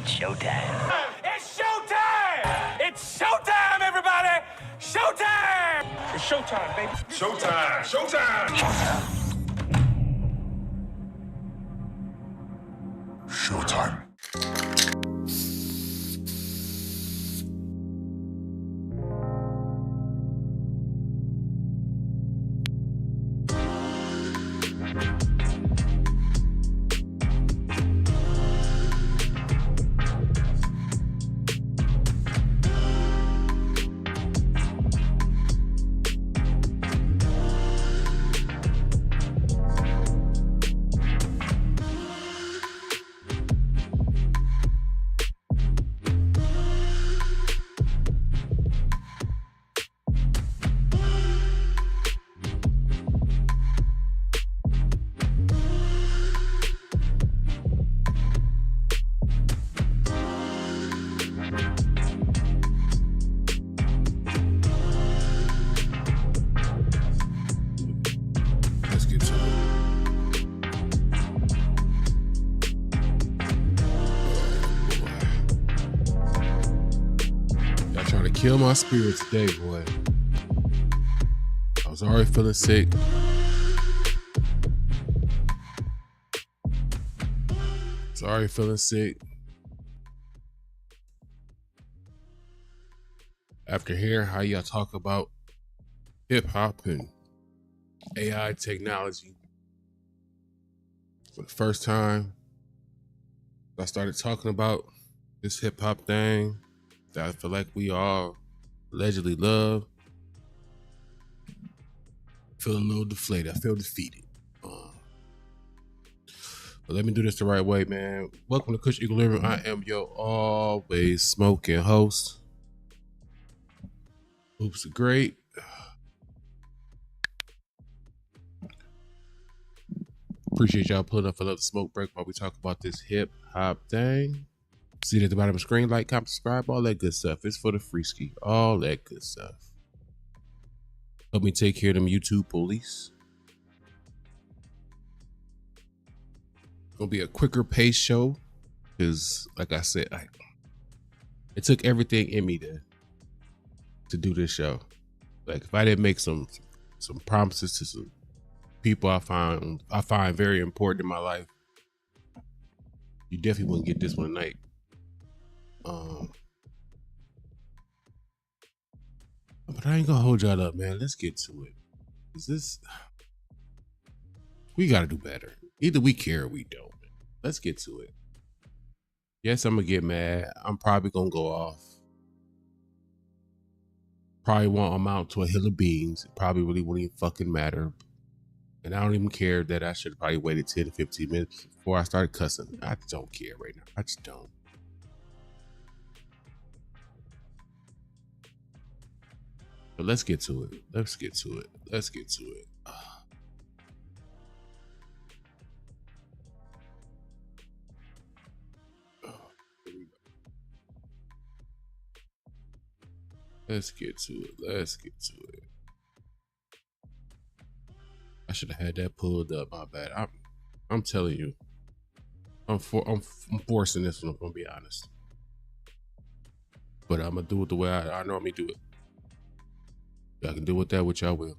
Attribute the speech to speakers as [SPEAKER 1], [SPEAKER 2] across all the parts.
[SPEAKER 1] showtime. It's showtime! It's showtime, everybody! Showtime! It's showtime, baby.
[SPEAKER 2] Showtime! Showtime! Showtime.
[SPEAKER 3] Kill my spirit today, boy. I was already feeling sick. After hearing how y'all talk about hip hop and AI technology, for the first time, I started talking about this hip hop thing that I feel like we all allegedly love. feeling a little deflated. I feel defeated. But let me do this the right way, man. Welcome to Kush Equilibrium. I am your always smoking host. Oops, great. Appreciate y'all pulling up for another smoke break while we talk about this hip hop thing. See it at the bottom of the screen, like, comment, subscribe, all that good stuff. It's for the free ski, all that good stuff. Help me take care of them YouTube police. Gonna be a quicker pace show because, like I said, it took everything in me to do this show. Like, if I didn't make some promises to some people I find very important in my life, you definitely wouldn't get this one tonight. But I ain't gonna hold y'all up, man. Let's get to it. We gotta do better. Either we care or we don't. Let's get to it. Yes, I'm gonna get mad. I'm probably gonna go off. Probably won't amount to a hill of beans. It probably really won't even fucking matter. And I don't even care that I should have probably waited 10 to 15 minutes before I started cussing. I don't care right now. I just don't. But let's get to it. Let's get to it. Let's get to it. Let's get to it. Let's get to it. I should have had that pulled up. My bad. I'm telling you. I'm forcing this one. I'm gonna be honest. But I'm gonna do it the way I normally do it. Y'all can do with that what y'all will.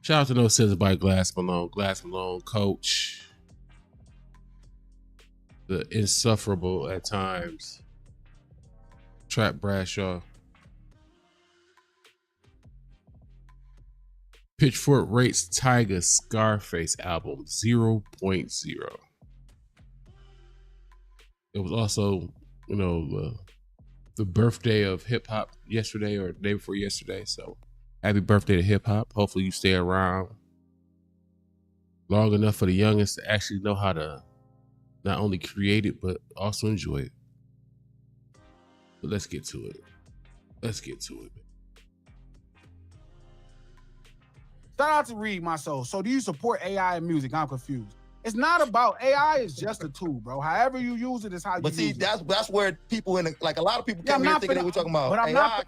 [SPEAKER 3] Shout out to No Scissors by Glass Malone. Glass Malone, coach. The insufferable at times Trap Bradshaw. Pitchfork rates Tyga Scarface album 0.0. It was also, the birthday of hip hop yesterday or the day before yesterday. So happy birthday to hip hop. Hopefully you stay around long enough for the youngest to actually know how to not only create it, but also enjoy it. But let's get to it. Let's get to it.
[SPEAKER 4] Shout out to Read My Soul. So do you support AI in music? I'm confused. It's not about AI. It's just a tool, bro. However you use it is how you use it.
[SPEAKER 5] But see, that's where people a lot of people come here thinking they were talking about AI.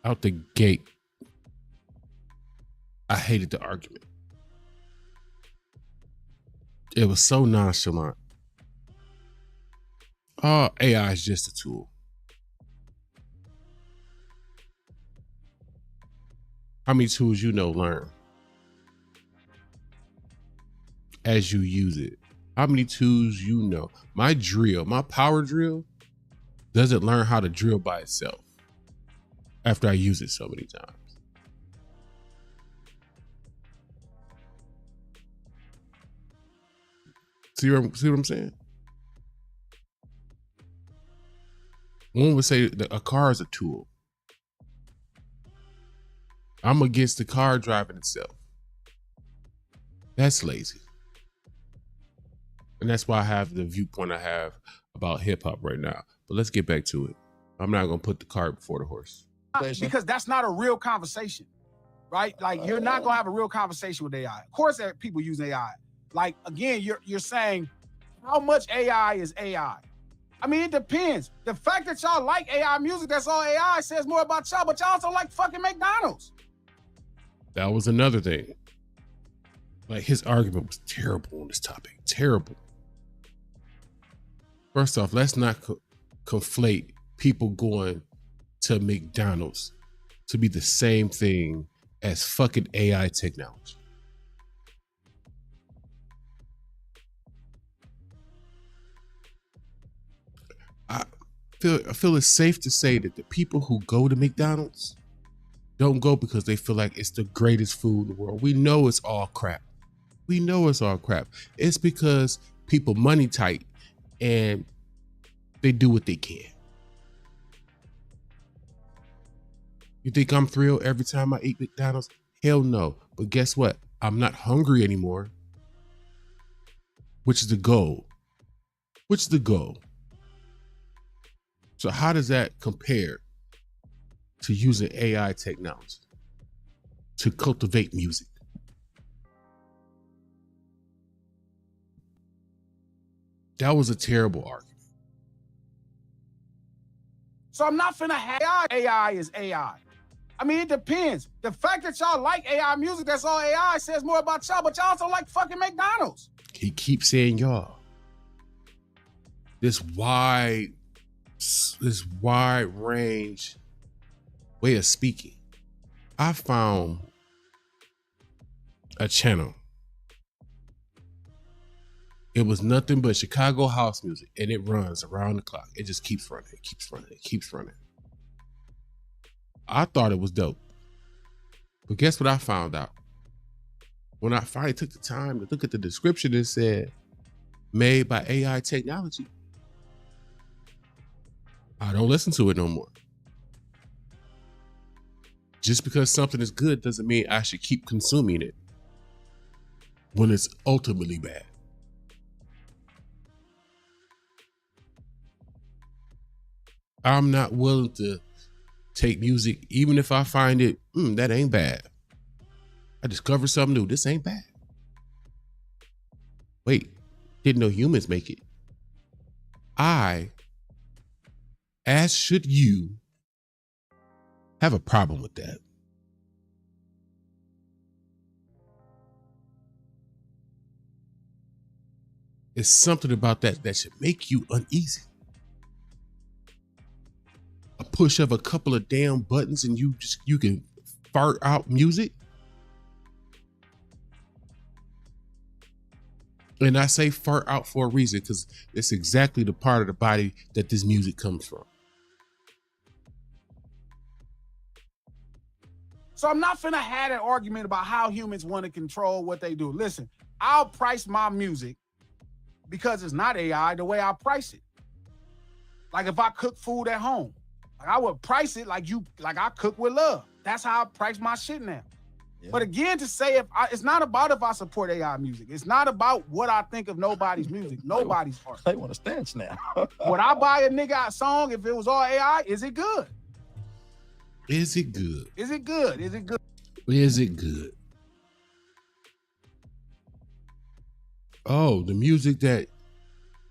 [SPEAKER 3] Out the gate, I hated the argument. It was so nonchalant. Oh, AI is just a tool. How many tools learn as you use it? How many tools My drill, my power drill, doesn't learn how to drill by itself after I use it so many times. See what I'm saying? One would say that a car is a tool. I'm against the car driving itself. That's lazy. And that's why I have the viewpoint I have about hip hop right now. But let's get back to it. I'm not going to put the cart before the horse.
[SPEAKER 4] Because that's not a real conversation, right? Like, you're not going to have a real conversation with AI. Of course, there are people using AI. Like, again, you're saying, how much AI is AI? I mean, it depends. The fact that y'all like AI music, that's all AI, says more about y'all, but y'all also like fucking McDonald's.
[SPEAKER 3] That was another thing. Like, his argument was terrible on this topic. Terrible. First off, let's not conflate people going to McDonald's to be the same thing as fucking AI technology. I feel it's safe to say that the people who go to McDonald's don't go because they feel like it's the greatest food in the world. We know it's all crap. We know it's all crap. It's because people money tight and they do what they can. You think I'm thrilled every time I eat McDonald's? Hell no. But guess what? I'm not hungry anymore. Which is the goal. Which is the goal. So how does that compare to using AI technology to cultivate music? That was a terrible argument.
[SPEAKER 4] So I'm not finna have AI is AI. I mean, it depends. The fact that y'all like AI music, that's all AI says more about y'all, but y'all also like fucking McDonald's.
[SPEAKER 3] He keeps saying y'all. This wide range way of speaking. I found a channel. It was nothing but Chicago house music, and it runs around the clock. It just keeps running, it keeps running, it keeps running. I thought it was dope. But guess what I found out? When I finally took the time to look at the description, it said, made by AI technology. I don't listen to it no more. Just because something is good doesn't mean I should keep consuming it when it's ultimately bad. I'm not willing to take music, even if I find it, that ain't bad. I discovered something new. This ain't bad. Wait, didn't know humans make it. I, as should you, have a problem with that. It's something about that that should make you uneasy. A push of a couple of damn buttons and you can fart out music. And I say fart out for a reason, because it's exactly the part of the body that this music comes from.
[SPEAKER 4] So I'm not finna have an argument about how humans want to control what they do. Listen, I'll price my music because it's not AI the way I price it. Like if I cook food at home, like I would price it like I cook with love. That's how I price my shit now. Yeah. But again, to say it's not about if I support AI music. It's not about what I think of nobody's music, nobody's art.
[SPEAKER 5] They want to stance now.
[SPEAKER 4] Would I buy a nigga song if it was all AI? Is it good?
[SPEAKER 3] Is it good?
[SPEAKER 4] Is it good? Is it good?
[SPEAKER 3] Is it good? Oh, the music that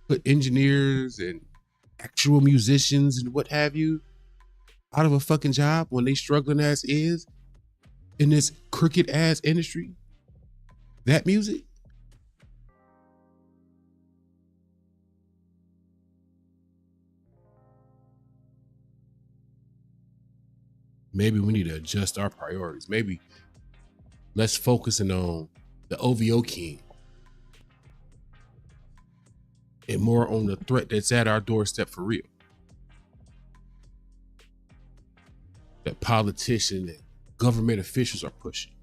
[SPEAKER 3] put engineers and actual musicians and what have you out of a fucking job when they struggling as is in this crooked ass industry. That music. Maybe we need to adjust our priorities. Maybe let's focus on the OVO king and more on the threat that's at our doorstep for real. That politicians and government officials are pushing.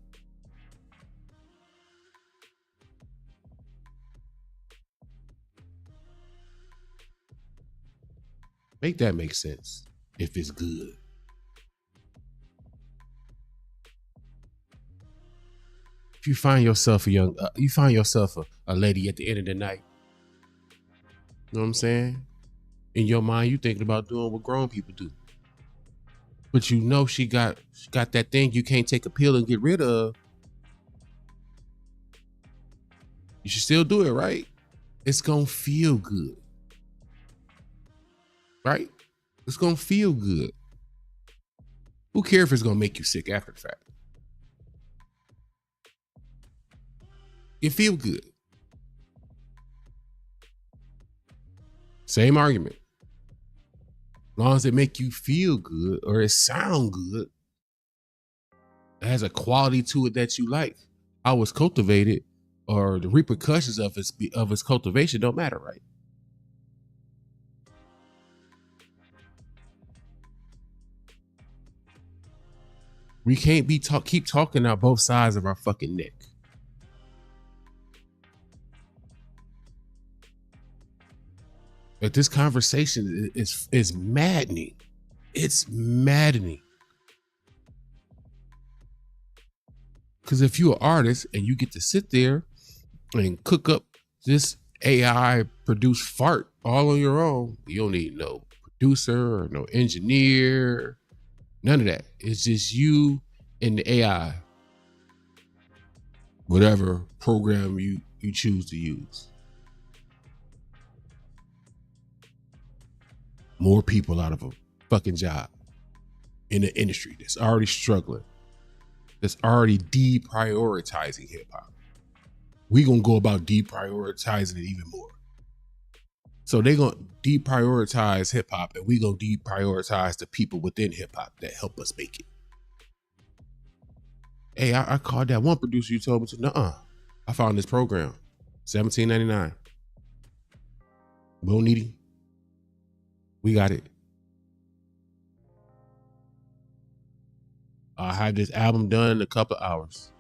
[SPEAKER 3] Make that make sense if it's good. If you find yourself a lady at the end of the night, you know what I'm saying? In your mind, you thinking about doing what grown people do. But you know she got that thing you can't take a pill and get rid of. You should still do it, right? It's gonna feel good. Right? It's gonna feel good. Who cares if it's gonna make you sick after the fact? It feel good. Same argument. As long as it make you feel good or it sound good, it has a quality to it that you like. How it's cultivated or the repercussions of its cultivation don't matter, right? We can't keep talking out both sides of our fucking neck. But this conversation is maddening. It's maddening. Because if you're an artist and you get to sit there and cook up this AI produced fart all on your own, you don't need no producer or no engineer, none of that. It's just you and the AI, whatever program you choose to use. More people out of a fucking job in an industry that's already struggling, that's already deprioritizing hip hop. We gonna go about deprioritizing it even more. So they gonna deprioritize hip hop, and we gonna deprioritize the people within hip hop that help us make it. Hey, I called that one producer you told me to. Nuh-uh. I found this program, $17.99. We don't need him. We got it. I had this album done in a couple of hours.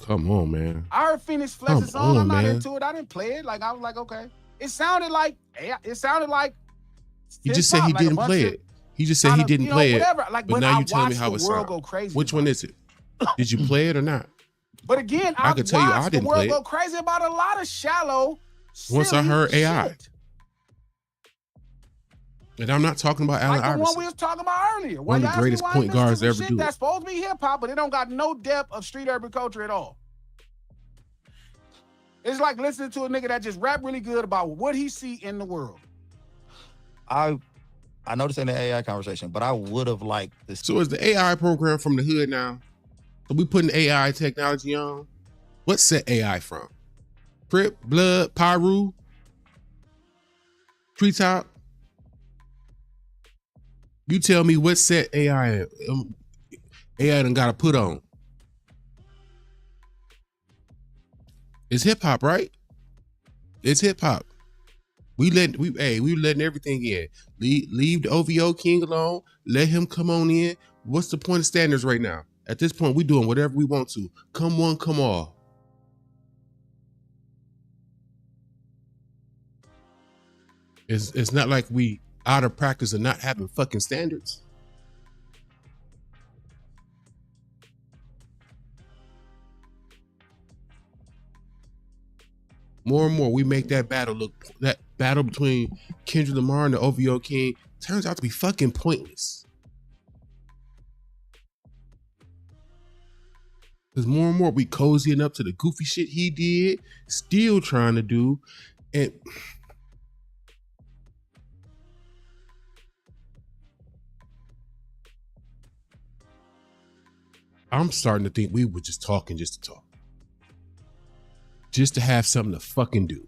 [SPEAKER 3] Come on, man.
[SPEAKER 4] I heard Phoenix Flex's song. I'm not into it. I didn't play it. Like, I was like, okay. It sounded like.
[SPEAKER 3] He just said he didn't play it. He just said he didn't play it.
[SPEAKER 4] Like,
[SPEAKER 3] but now you tell me how it sounds. Which one is it? Did you play it or not?
[SPEAKER 4] But again, I could tell you I didn't play it. The world go crazy about a lot of shallow.
[SPEAKER 3] Once I heard AI.
[SPEAKER 4] Shit.
[SPEAKER 3] And I'm not talking about Allen Iverson.
[SPEAKER 4] The one we was talking about earlier.
[SPEAKER 3] One of the greatest point guards ever do.
[SPEAKER 4] That's supposed to be hip hop, but it don't got no depth of street urban culture at all. It's like listening to a nigga that just rap really good about what he see in the world.
[SPEAKER 5] I know this ain't an AI conversation, but I would have liked this.
[SPEAKER 3] So is the AI program from the hood now? So we putting AI technology on? What set AI from? Crip, Blood, Pyru, Treetop? You tell me what set AI done got to put on. It's hip hop, right? It's hip hop. We letting everything in. Leave the OVO King alone. Let him come on in. What's the point of standards right now? At this point, we doing whatever we want to. Come one, come all. It's not like we out of practice of not having fucking standards. More and more, we make that battle between Kendrick Lamar and the OVO King turns out to be fucking pointless. Because more and more we cozying up to the goofy shit he did, still trying to do, and I'm starting to think we were just talking just to talk. Just to have something to fucking do.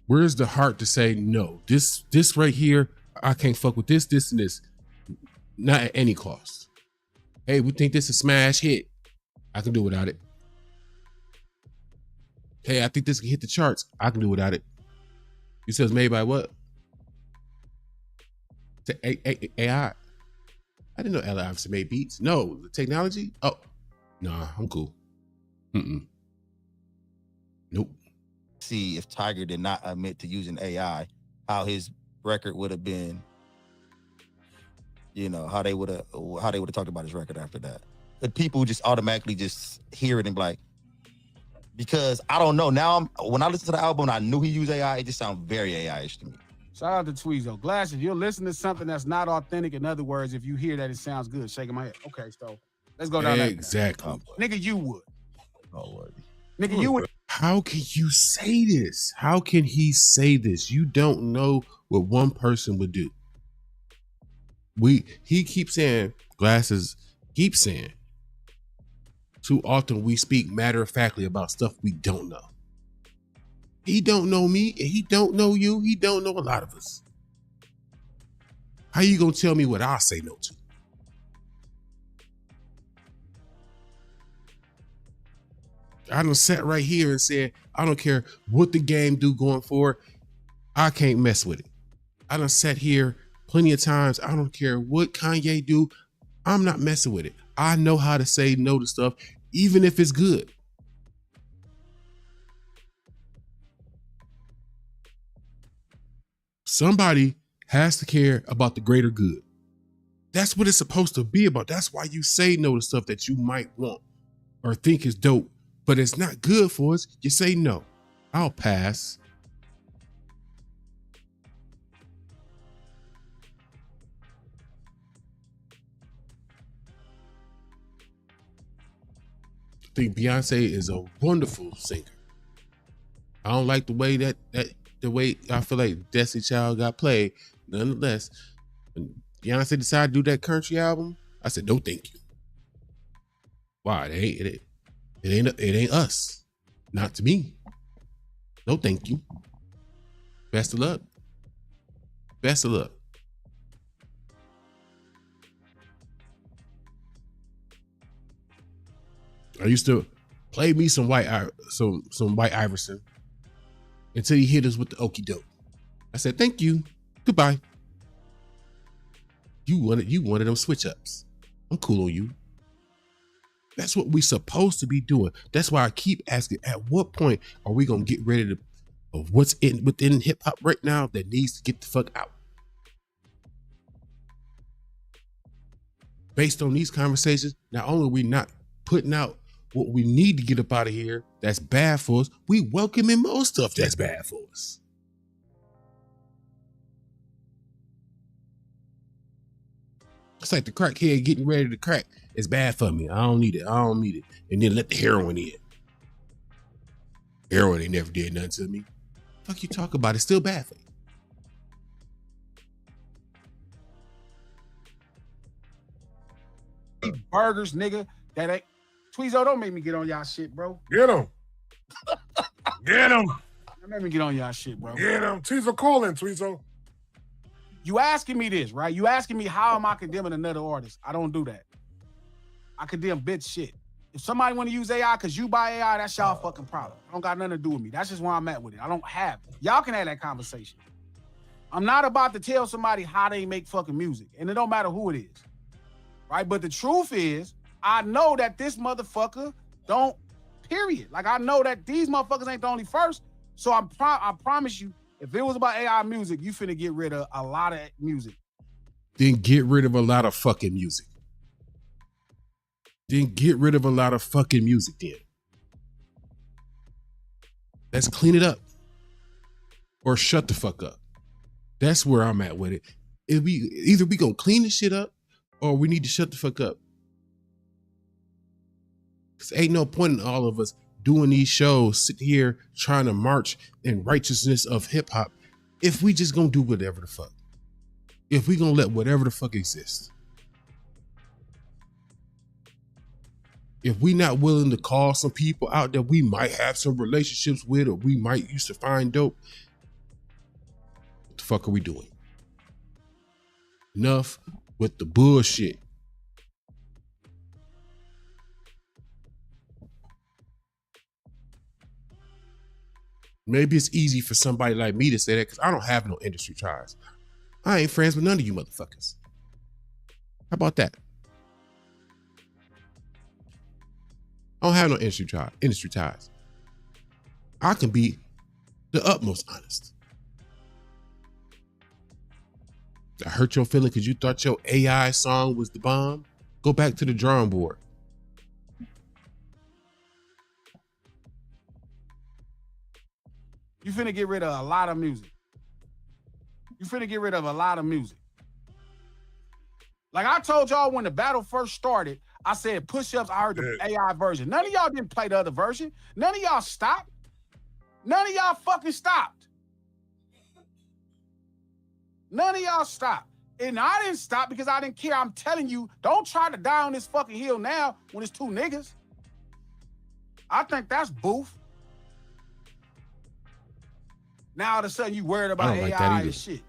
[SPEAKER 3] Where's the heart to say, no, this right here, I can't fuck with this, and this. Not at any cost. Hey, we think this is a smash hit. I can do without it. Hey, I think this can hit the charts. I can do without it. You said it's made by what? AI. I didn't know Allen Iverson made beats. No, the technology? Oh, nah, I'm cool. Nope.
[SPEAKER 5] See if Tiger did not admit to using AI, how his record would have been, how they would have talked about his record after that. But people just automatically just hear it and be like, because I don't know. Now when I listen to the album and I knew he used AI, it just sounds very AI-ish to me.
[SPEAKER 4] Shout out to Tweezo. Glass, if you're listening to something that's not authentic, in other words, if you hear that it sounds good, shaking my head. Okay, so let's go down that.
[SPEAKER 3] Exactly.
[SPEAKER 4] Nigga, you would.
[SPEAKER 5] Oh, Lord.
[SPEAKER 4] Nigga, you would.
[SPEAKER 3] How can you say this? How can he say this? You don't know what one person would do. He keeps saying, Glasses keeps saying, too often we speak matter-of-factly about stuff we don't know. He don't know me, and he don't know you. He don't know a lot of us. How you gonna tell me what I say no to? I done sat right here and said, I don't care what the game do going forward. I can't mess with it. I done sat here plenty of times. I don't care what Kanye do. I'm not messing with it. I know how to say no to stuff, even if it's good. Somebody has to care about the greater good. That's what it's supposed to be about. That's why you say no to stuff that you might want or think is dope, but it's not good for us. You say no. I'll pass. I think Beyonce is a wonderful singer. I don't like the way the way I feel like Destiny Child got played. Nonetheless, when Beyonce decided to do that country album, I said, no, thank you. Why? It ain't us. Not to me. No, thank you. Best of luck. Best of luck. I used to play me some White Iverson until he hit us with the okie doke. I said, thank you. Goodbye. You wanted them switch ups. I'm cool on you. That's what we supposed to be doing. That's why I keep asking, at what point are we gonna get rid of what's within hip hop right now that needs to get the fuck out? Based on these conversations, not only are we not putting out what we need to get up out of here that's bad for us, we welcoming more stuff that's bad for us. It's like the crackhead getting ready to crack. It's bad for me. I don't need it. And then let the heroin in. Heroin ain't never did nothing to me. Fuck you talk about? It's still bad for you.
[SPEAKER 4] Burgers, nigga. That ain't. Tweezo, don't make me get on y'all shit, bro.
[SPEAKER 2] Get him. Get him.
[SPEAKER 4] Don't make me get on y'all shit, bro.
[SPEAKER 2] Get him. Tweezo calling, Tweezo.
[SPEAKER 4] You asking me this, right? You asking me how am I condemning another artist? I don't do that. I condemn bitch shit. If somebody want to use AI because you buy AI, that's y'all fucking problem. I don't got nothing to do with me. That's just where I'm at with it. I don't have it. Y'all can have that conversation. I'm not about to tell somebody how they make fucking music. And it don't matter who it is. Right? But the truth is, I know that this motherfucker don't, period. Like, I know that these motherfuckers ain't the only first. So I promise you, if it was about AI music, you finna get rid of a lot of music.
[SPEAKER 3] Then get rid of a lot of fucking music. Let's clean it up. Or shut the fuck up. That's where I'm at with it. Either we gonna clean this shit up or we need to shut the fuck up. Cause ain't no point in all of us doing these shows, sitting here trying to march in righteousness of hip hop if we just gonna do whatever the fuck. If we gonna let whatever the fuck exist. If we not willing to call some people out that we might have some relationships with or we might used to find dope, what the fuck are we doing? Enough with the bullshit. Maybe it's easy for somebody like me to say that because I don't have no industry ties. I ain't friends with none of you motherfuckers. How about that? I don't have no industry ties. I can be the utmost honest. I hurt your feeling because you thought your AI song was the bomb. Go back to the drawing board.
[SPEAKER 4] You finna get rid of a lot of music. Like I told y'all when the battle first started, I said push-ups, I heard the AI version. None of y'all didn't play the other version. None of y'all stopped. None of y'all fucking stopped. None of y'all stopped. And I didn't stop because I didn't care. I'm telling you, don't try to die on this fucking hill now when it's two niggas. I think that's boof. Now all of a sudden you worried about AI and shit.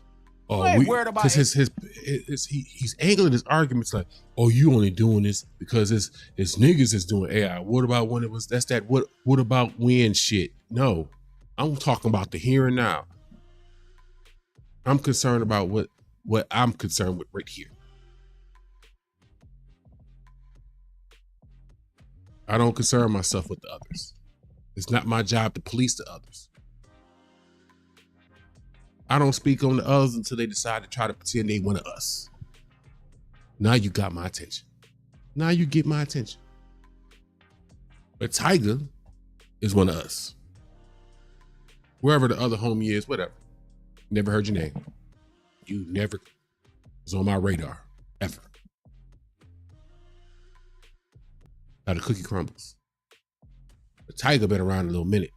[SPEAKER 3] Oh, because he's angling his arguments like, oh, you only doing this because it's niggas that's doing AI. What about when it was what about when shit? No, I'm talking about the here and now. I'm concerned about what I'm concerned with right here. I don't concern myself with the others. It's not my job to police the others. I don't speak on the others until they decide to try to pretend they one of us. Now you got my attention. Now you get my attention. But Tiger is one of us. Wherever the other homie is, whatever. Never heard your name. You never was on my radar, ever. How the cookie crumbles. But Tiger been around a little minute.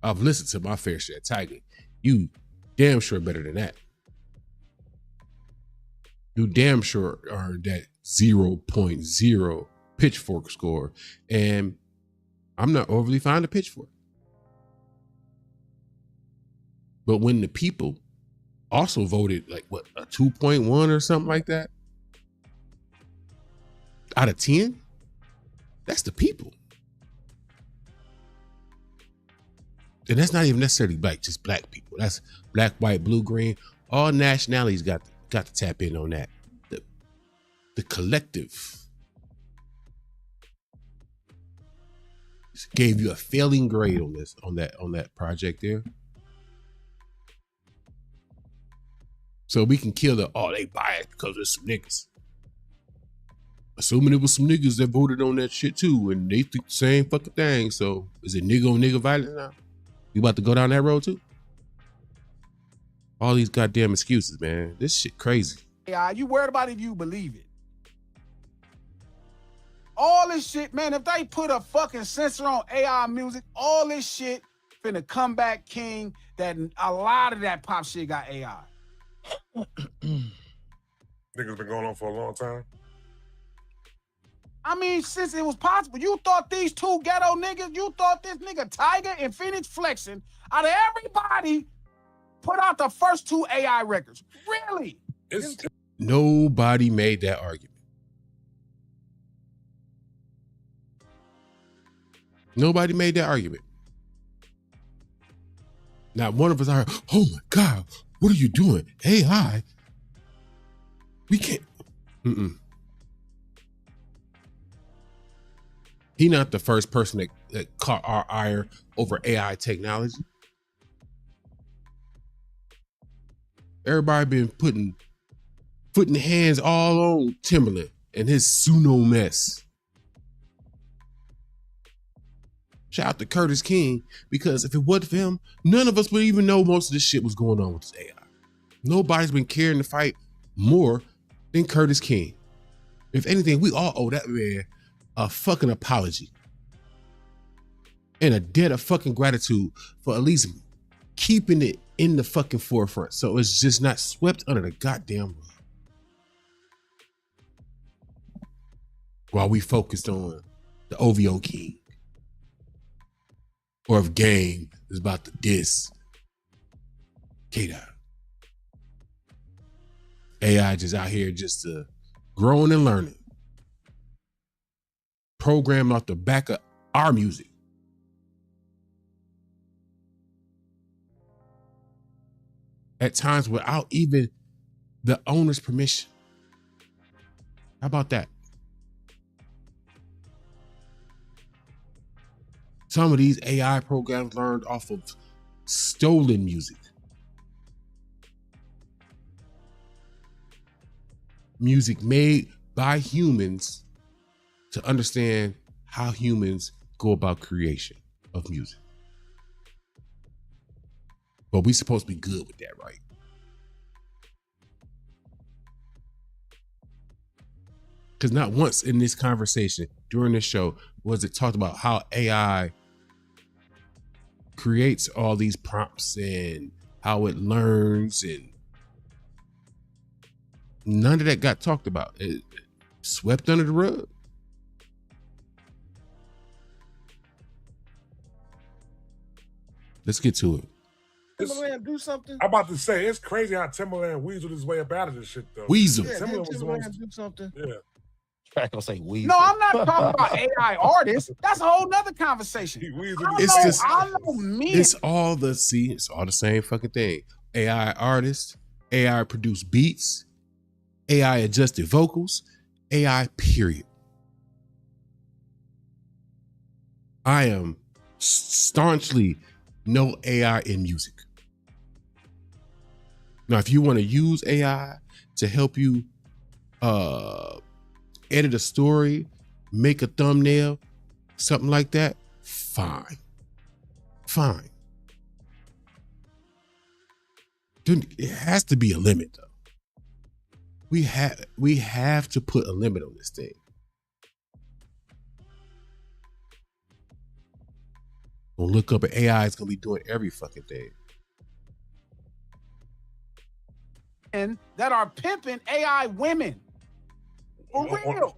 [SPEAKER 3] I've listened to my fair share of Tiger. You damn sure better than that. You damn sure are that 0.0 pitchfork score. And I'm not overly fond of pitchfork. But when the people also voted like what, a 2.1 or something like that out of 10, that's the people. And that's not even necessarily black, just black people. That's black, white, blue, green. All nationalities got to tap in on that. The collective gave you a failing grade on this, on that project there. So we can kill they biased because there's some niggas. Assuming it was some niggas that voted on that shit too, and they think the same fucking thing. So is it nigga on nigga violence now? You about to go down that road too? All these goddamn excuses, man. This shit crazy.
[SPEAKER 4] Yeah, you worried about if you believe it. All this shit, man, if they put a fucking censor on AI music, all this shit finna come back king, that a lot of that pop shit got AI.
[SPEAKER 2] Niggas been going on for a long time.
[SPEAKER 4] I mean, since it was possible, you thought these two ghetto niggas, you thought this nigga Tiger and Phoenix Flexing, out of everybody, put out the first two AI records. Really?
[SPEAKER 3] Nobody made that argument. Nobody made that argument. Not one of us are, oh my God, what are you doing? AI? We can't. He not the first person that caught our ire over AI technology. Everybody been putting hands all on Timberland and his Suno mess. Shout out to Curtis King, because if it wasn't for him, none of us would even know most of this shit was going on with this AI. Nobody's been carrying the fight more than Curtis King. If anything, we all owe that man a fucking apology and a debt of fucking gratitude for at least keeping it in the fucking forefront, so it's just not swept under the goddamn rug. While we focused on the OVO King, or if Game is about to diss K-Dot. AI just out here just growing and learning. Programmed off the back of our music. At times without even the owner's permission. How about that? Some of these AI programs learned off of stolen music. Music made by humans to understand how humans go about creation of music. But we supposed to be good with that, right? Because not once in this conversation during this show was it talked about how AI creates all these prompts and how it learns, and none of that got talked about. It swept under the rug. Let's get to it.
[SPEAKER 6] Timberland do something?
[SPEAKER 2] I'm about to say, it's crazy how Timberland weaseled his way up out of this shit, though.
[SPEAKER 3] Weasel.
[SPEAKER 6] Yeah,
[SPEAKER 2] Timberland
[SPEAKER 6] did
[SPEAKER 2] was the one.
[SPEAKER 6] Timberland do something?
[SPEAKER 2] Yeah.
[SPEAKER 5] I gonna say weasel.
[SPEAKER 4] No, I'm not talking about AI artists. That's a whole nother conversation.
[SPEAKER 2] He weaseled
[SPEAKER 4] I
[SPEAKER 2] his
[SPEAKER 3] It's
[SPEAKER 4] know,
[SPEAKER 3] just-
[SPEAKER 4] I know men.
[SPEAKER 3] It's all the same fucking thing. AI artists, AI produced beats, AI adjusted vocals, AI period. I am staunchly no AI in music. Now, if you want to use AI to help you edit a story, make a thumbnail, something like that, fine. Dude, it has to be a limit though. We have to put a limit on this thing. Gonna look up at AI is gonna be doing every fucking thing.
[SPEAKER 4] And that are pimping AI women. For real.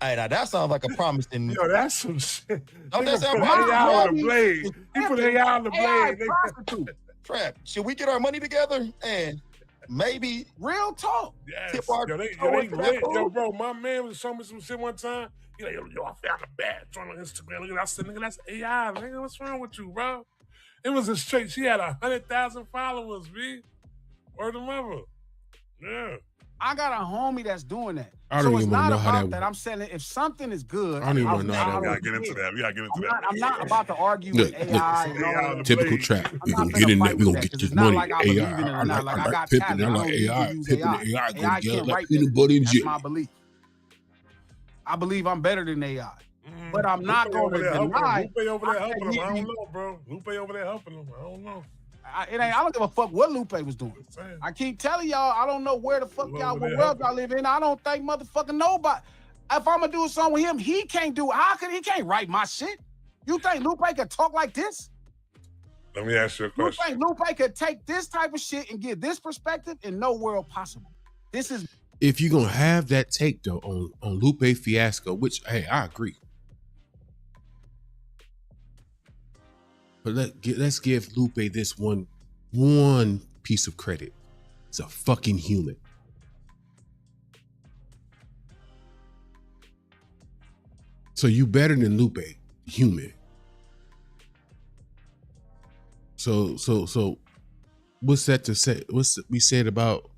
[SPEAKER 5] Hey, now that sounds like a promising.
[SPEAKER 2] Yo, that's some shit.
[SPEAKER 5] Don't
[SPEAKER 2] Nigga
[SPEAKER 5] that sound
[SPEAKER 2] put
[SPEAKER 5] right?
[SPEAKER 2] AI on the blade. He put AI on the
[SPEAKER 4] AI
[SPEAKER 2] blade.
[SPEAKER 4] prostitute.
[SPEAKER 5] Trap, should we get our money together and maybe
[SPEAKER 4] Real talk.
[SPEAKER 2] Yes.
[SPEAKER 5] tip our
[SPEAKER 2] Yo, they
[SPEAKER 5] into that
[SPEAKER 2] lit.
[SPEAKER 5] fool?
[SPEAKER 2] Yo, bro, my man was showing me some shit one time. He like, yo, I found a bad joint on Instagram. Look at that. I said, nigga, that's AI. Nigga, what's wrong with you, bro? It was a straight. She had 100,000 followers, B. Word of mother. Yeah.
[SPEAKER 4] I got a homie that's doing that.
[SPEAKER 3] I don't
[SPEAKER 4] So it's
[SPEAKER 3] even wanna
[SPEAKER 4] not
[SPEAKER 3] know how
[SPEAKER 4] about
[SPEAKER 3] that
[SPEAKER 4] that. I'm saying if something is good,
[SPEAKER 3] I don't even
[SPEAKER 4] I'll
[SPEAKER 3] wanna know how that
[SPEAKER 4] follow
[SPEAKER 2] We gotta
[SPEAKER 3] works.
[SPEAKER 2] get into
[SPEAKER 4] it.
[SPEAKER 2] that. We gotta get into that.
[SPEAKER 4] I'm not about to argue
[SPEAKER 3] Look,
[SPEAKER 4] with AI.
[SPEAKER 3] look,
[SPEAKER 4] and all
[SPEAKER 2] AI on
[SPEAKER 4] that.
[SPEAKER 2] the
[SPEAKER 3] Typical
[SPEAKER 2] blade.
[SPEAKER 3] trap.
[SPEAKER 4] I'm
[SPEAKER 3] We're
[SPEAKER 4] not
[SPEAKER 3] gonna
[SPEAKER 4] finna
[SPEAKER 3] get in
[SPEAKER 4] fight
[SPEAKER 3] that. We're gonna
[SPEAKER 4] with
[SPEAKER 3] get
[SPEAKER 4] that, 'cause
[SPEAKER 3] this
[SPEAKER 4] it's not
[SPEAKER 3] money.
[SPEAKER 4] like I believe
[SPEAKER 3] AI.
[SPEAKER 4] in it or not. Like, I got
[SPEAKER 3] pimping.
[SPEAKER 4] talent.
[SPEAKER 3] I
[SPEAKER 4] I
[SPEAKER 3] like
[SPEAKER 4] don't need to
[SPEAKER 3] AI.
[SPEAKER 4] use
[SPEAKER 3] Pimping
[SPEAKER 4] AI.
[SPEAKER 3] the AI.
[SPEAKER 4] AI
[SPEAKER 3] Gonna get
[SPEAKER 4] can't
[SPEAKER 3] like
[SPEAKER 4] write
[SPEAKER 3] peanut
[SPEAKER 4] that.
[SPEAKER 3] butter and
[SPEAKER 4] That's
[SPEAKER 3] jelly.
[SPEAKER 4] my belief. I believe I'm better than AI.
[SPEAKER 2] Mm.
[SPEAKER 4] But I'm not
[SPEAKER 2] Lupe
[SPEAKER 4] going
[SPEAKER 2] over
[SPEAKER 4] to
[SPEAKER 2] there helping him.
[SPEAKER 4] deny.
[SPEAKER 2] Lupe over there
[SPEAKER 4] I
[SPEAKER 2] helping him. I
[SPEAKER 4] can't-
[SPEAKER 2] don't know, bro. Lupe over there helping him. I don't know.
[SPEAKER 4] I don't give a fuck what Lupe was doing.
[SPEAKER 2] Just saying.
[SPEAKER 4] I keep telling y'all, I don't know where the fuck
[SPEAKER 2] Lupe
[SPEAKER 4] y'all,
[SPEAKER 2] over
[SPEAKER 4] what
[SPEAKER 2] there
[SPEAKER 4] world
[SPEAKER 2] helping.
[SPEAKER 4] y'all live in. I don't think motherfucking nobody. If I'm gonna do a song with him, he can't do it. How can he can't write my shit? You think Lupe could talk like this?
[SPEAKER 2] Let me ask you a
[SPEAKER 4] You
[SPEAKER 2] question.
[SPEAKER 4] think Lupe could take this type of shit and give this perspective? In no world possible. This is
[SPEAKER 3] If you're gonna have that take though on Lupe Fiasco, which hey, I agree. But let's give Lupe this one piece of credit. He's a fucking human. So you better than Lupe, human. So what's that to say? What's we said about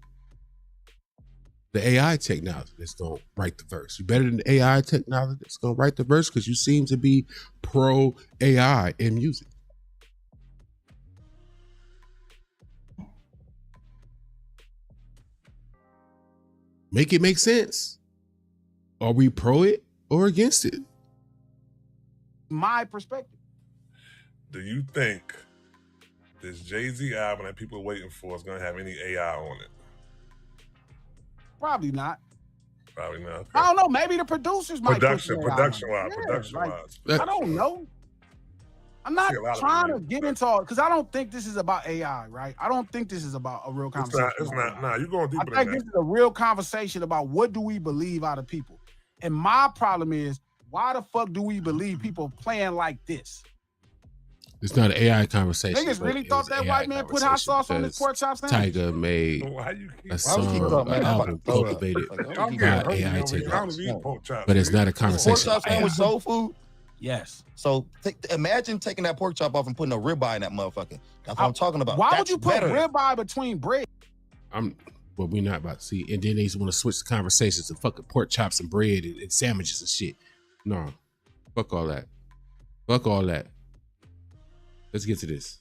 [SPEAKER 3] the AI technology that's gonna write the verse? You better than the AI technology that's gonna write the verse because you seem to be pro AI in music. Make it make sense. Are we pro it or against it?
[SPEAKER 4] my perspective.
[SPEAKER 2] Do you think this Jay-Z album that people are waiting for is going to have any AI on it?
[SPEAKER 4] Probably not.
[SPEAKER 2] Probably not. Okay.
[SPEAKER 4] I don't know. Maybe the producers might put some AI on it.
[SPEAKER 2] Production-wise.
[SPEAKER 4] I don't know. I'm not
[SPEAKER 2] See a lot of
[SPEAKER 4] trying to
[SPEAKER 2] them.
[SPEAKER 4] get into all because I don't think this is about AI, right? I don't think this is about a real
[SPEAKER 2] It's
[SPEAKER 4] conversation.
[SPEAKER 2] not. It's not. Nah, you're going
[SPEAKER 4] I
[SPEAKER 2] deeper
[SPEAKER 4] think
[SPEAKER 2] than
[SPEAKER 4] this
[SPEAKER 2] that.
[SPEAKER 4] is a real conversation about what do we believe out of people. And my problem is, why the fuck do we believe people playing like this?
[SPEAKER 3] It's not an AI conversation.
[SPEAKER 4] Niggas
[SPEAKER 3] but
[SPEAKER 4] really
[SPEAKER 3] it
[SPEAKER 4] thought
[SPEAKER 3] was
[SPEAKER 4] that
[SPEAKER 3] an
[SPEAKER 4] white
[SPEAKER 3] AI
[SPEAKER 4] man put hot
[SPEAKER 3] conversation
[SPEAKER 4] sauce on his
[SPEAKER 3] because
[SPEAKER 4] pork chop sandwich.
[SPEAKER 3] Tiger made
[SPEAKER 2] Why you keep?
[SPEAKER 3] a
[SPEAKER 5] Why would you keep
[SPEAKER 3] song,
[SPEAKER 5] up, man?
[SPEAKER 3] an
[SPEAKER 5] I'm about
[SPEAKER 3] album
[SPEAKER 5] to throw up.
[SPEAKER 3] cultivated
[SPEAKER 5] Like,
[SPEAKER 2] I'm
[SPEAKER 3] by
[SPEAKER 2] getting hungry
[SPEAKER 3] AI
[SPEAKER 2] over here. I
[SPEAKER 3] technology.
[SPEAKER 2] don't eat pork chops.
[SPEAKER 3] But it's not a
[SPEAKER 5] Pork
[SPEAKER 3] conversation.
[SPEAKER 5] chop sandwich soul food.
[SPEAKER 4] Yes.
[SPEAKER 5] So imagine taking that pork chop off and putting a ribeye in that motherfucker. That's what I'm talking about.
[SPEAKER 4] Why
[SPEAKER 5] That's
[SPEAKER 4] would you put
[SPEAKER 5] better.
[SPEAKER 4] ribeye between bread?
[SPEAKER 3] Well, we're not about to see. And then they want to switch the conversations to fucking pork chops and bread and sandwiches and shit. No, fuck all that. Fuck all that. Let's get to this.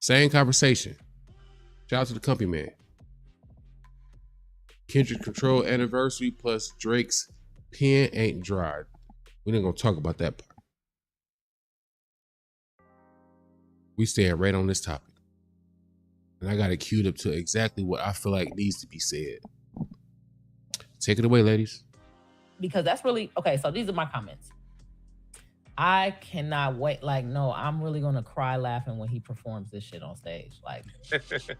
[SPEAKER 3] Same conversation. Shout out to the company man. Kendrick Control anniversary plus Drake's pen ain't dried. We ain't gonna talk about that part. We staying right on this topic. And I got it queued up to exactly what I feel like needs to be said. Take it away, ladies.
[SPEAKER 7] Because that's really okay. So these are my comments. I cannot wait. Like, no, I'm really gonna cry laughing when he performs this shit on stage. Like, that shit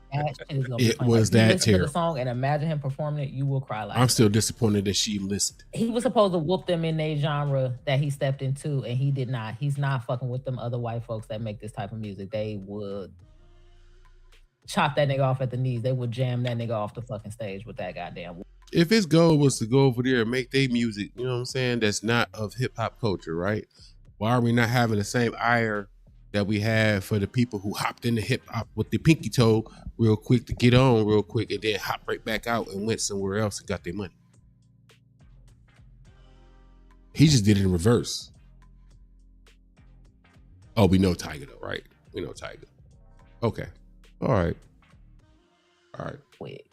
[SPEAKER 7] is gonna be
[SPEAKER 3] It
[SPEAKER 7] funny.
[SPEAKER 3] was
[SPEAKER 7] Like, you
[SPEAKER 3] that
[SPEAKER 7] listen to the
[SPEAKER 3] terrible.
[SPEAKER 7] song and imagine him performing it. You will cry laughing.
[SPEAKER 3] I'm still disappointed that she even listened.
[SPEAKER 7] He was supposed to whoop them in their genre that he stepped into, and he did not. He's not fucking with them other white folks that make this type of music. They would chop that nigga off at the knees. They would jam that nigga off the fucking stage with that goddamn.
[SPEAKER 3] If his goal was to go over there and make their music, you know what I'm saying, that's not of hip hop culture, right? Why are we not having the same ire that we had for the people who hopped into hip hop with the pinky toe real quick to get on real quick and then hop right back out and went somewhere else and got their money? He just did it in reverse. Oh, we know Tiger though, right? We know Tiger. Okay. All right.
[SPEAKER 7] Wait.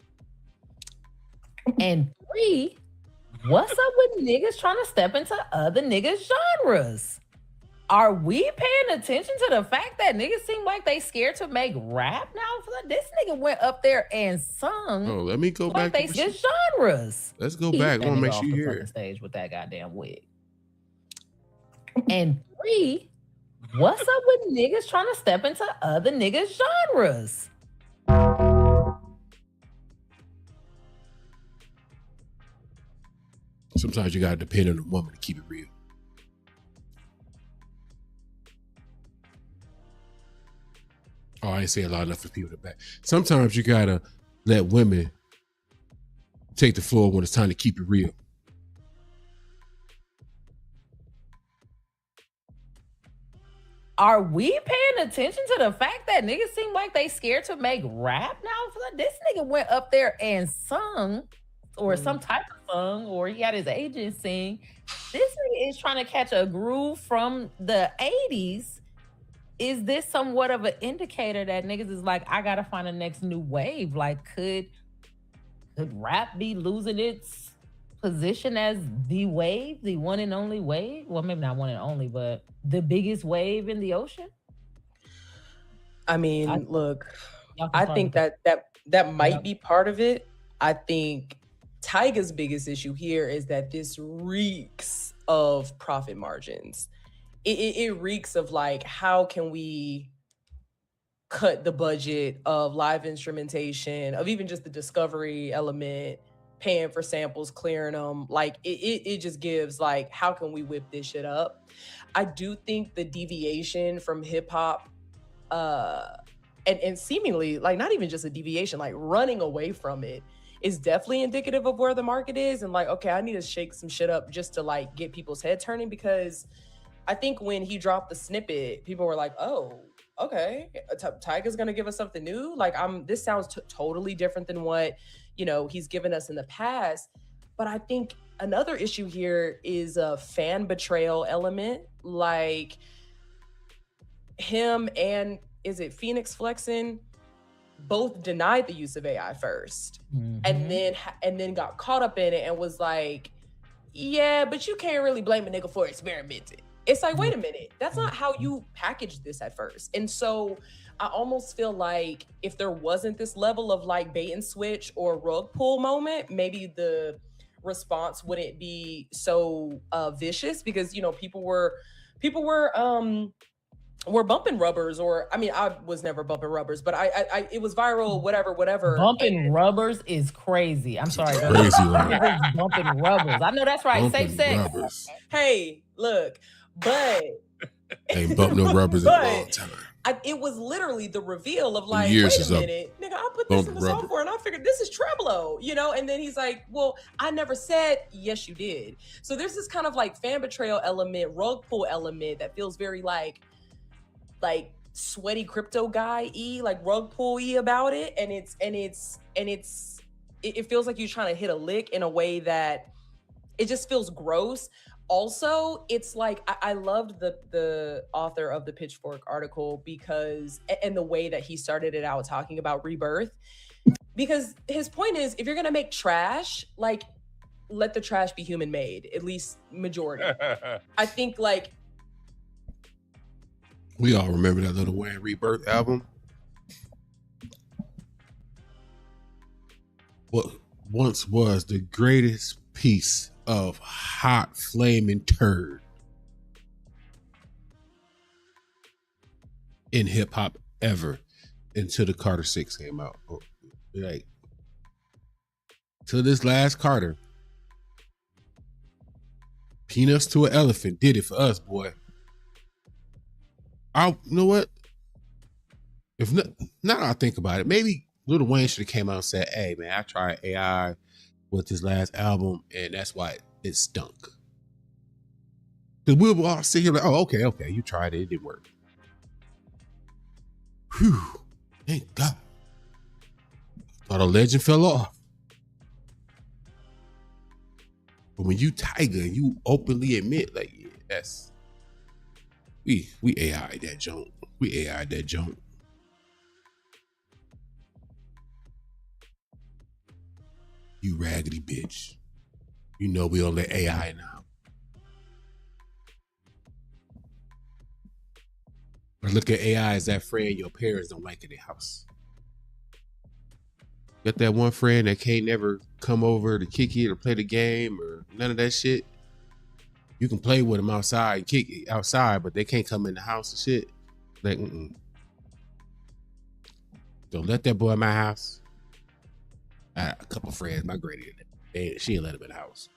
[SPEAKER 7] And 3, what's up with niggas trying to step into other niggas' genres? Are we paying attention to the fact that niggas seem like they scared to make rap now? This nigga went up there and sung.
[SPEAKER 3] Oh, let me go
[SPEAKER 7] like
[SPEAKER 3] back.
[SPEAKER 7] They genres.
[SPEAKER 3] Let's go back. I want to make sure you hear it.
[SPEAKER 7] Stage with that goddamn wig. And 3, what's up with niggas trying to step into other niggas' genres?
[SPEAKER 3] Sometimes you gotta depend on a woman to keep it real. Oh, I ain't saying a lot enough for people to back. Sometimes you gotta let women take the floor when it's time to keep it real.
[SPEAKER 7] Are we paying attention to the fact that niggas seem like they scared to make rap now? This nigga went up there and sung, or some type of song, or he had his agent sing. This nigga is trying to catch a groove from the 80s. Is this somewhat of an indicator that niggas is like, I gotta find a next new wave? Like, could rap be losing its position as the wave, the one and only wave? Well, maybe not one and only, but the biggest wave in the ocean?
[SPEAKER 8] I mean, look, I think that might be part of it. I think Tyga's biggest issue here is that this reeks of profit margins. It reeks of like, how can we cut the budget of live instrumentation, of even just the discovery element, paying for samples, clearing them. Like it just gives like, how can we whip this shit up? I do think the deviation from hip hop, and seemingly like not even just a deviation, like running away from it, is definitely indicative of where the market is. And like, okay, I need to shake some shit up just to like get people's head turning, because I think when he dropped the snippet, people were like, oh, okay, Tyga's gonna give us something new. Like, this sounds totally different than what, he's given us in the past. But I think another issue here is a fan betrayal element. Like him and, is it Phoenix Flexin, both denied the use of AI first, and then got caught up in it and was like, yeah, but you can't really blame a nigga for experimenting. It's like, wait a minute, that's not how you packaged this at first. And so I almost feel like if there wasn't this level of like bait and switch or rug pull moment, maybe the response wouldn't be so vicious, because people were bumping rubbers, or I mean, I was never bumping rubbers, but I it was viral, whatever.
[SPEAKER 7] Bumping rubbers is crazy. I'm sorry.
[SPEAKER 3] Crazy, right?
[SPEAKER 7] Bumping rubbers. I know that's right.
[SPEAKER 3] Bumping
[SPEAKER 7] Safe sex.
[SPEAKER 3] rubbers.
[SPEAKER 8] Hey, look, but
[SPEAKER 3] ain't bumped no rubbers in a long time.
[SPEAKER 8] It was literally the reveal of like,
[SPEAKER 3] Years
[SPEAKER 8] wait a minute, nigga, I put this in the software and I figured this is Treblo, and then he's like, well, I never said, yes, you did. So there's this kind of like fan betrayal element, rug pull element that feels very like sweaty crypto guy-y, like rug pull-y about it. And it feels like you're trying to hit a lick in a way that it just feels gross. Also, it's like, I loved the author of the Pitchfork article because, and the way that he started it out talking about rebirth, because his point is, if you're going to make trash, like, let the trash be human made, at least majority. I think like,
[SPEAKER 3] we all remember that Lil Wayne Rebirth album. What once was the greatest piece of hot flaming turd in hip hop ever, until the Carter 6 came out. Like, till this last Carter, Peanuts to an Elephant did it for us, boy. You know what? If not, now that I think about it, maybe Lil Wayne should have came out and said, hey man, I tried AI with this last album and that's why it stunk. Because we'll all sit here like, oh, okay, you tried it didn't work. Whew, thank God. Thought a legend fell off. But when you Tyga and you openly admit, like, yeah, that's, we AI that junk. We AI that junk. You raggedy bitch. You know we don't let AI now. Or look at AI as that friend your parents don't like in their house. Got that one friend that can't never come over to kick it or play the game or none of that shit. You can play with them outside, kick it outside, but they can't come in the house and shit. Like, don't let that boy in my house. I had a couple friends, my granny, she didn't let him in the house.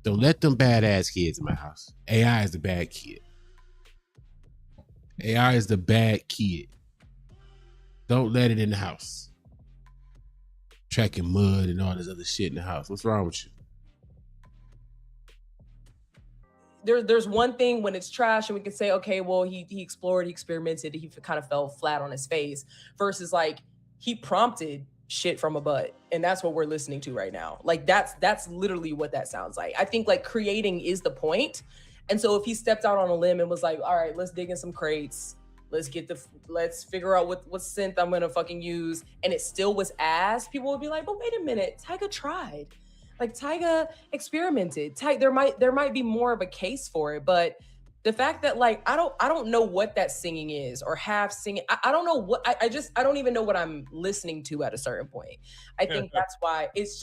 [SPEAKER 3] Don't let them badass kids in my house. AI is the bad kid. AI is the bad kid. Don't let it in the house. Tracking mud and all this other shit in the house. What's wrong with you?
[SPEAKER 8] There's one thing when it's trash and we can say, okay, well, he explored, he experimented, he kind of fell flat on his face, versus like he prompted shit from a butt, and that's what we're listening to right now. Like that's literally what that sounds like. I think like creating is the point. And so if he stepped out on a limb and was like, all right, let's dig in some crates, let's figure out what synth I'm gonna fucking use, and it still was ass, people would be like, but wait a minute, Tyga tried. Like Tyga experimented. There might be more of a case for it, but the fact that like I don't know what that singing is or half singing. I don't know what I don't even know what I'm listening to at a certain point. I think that's why it's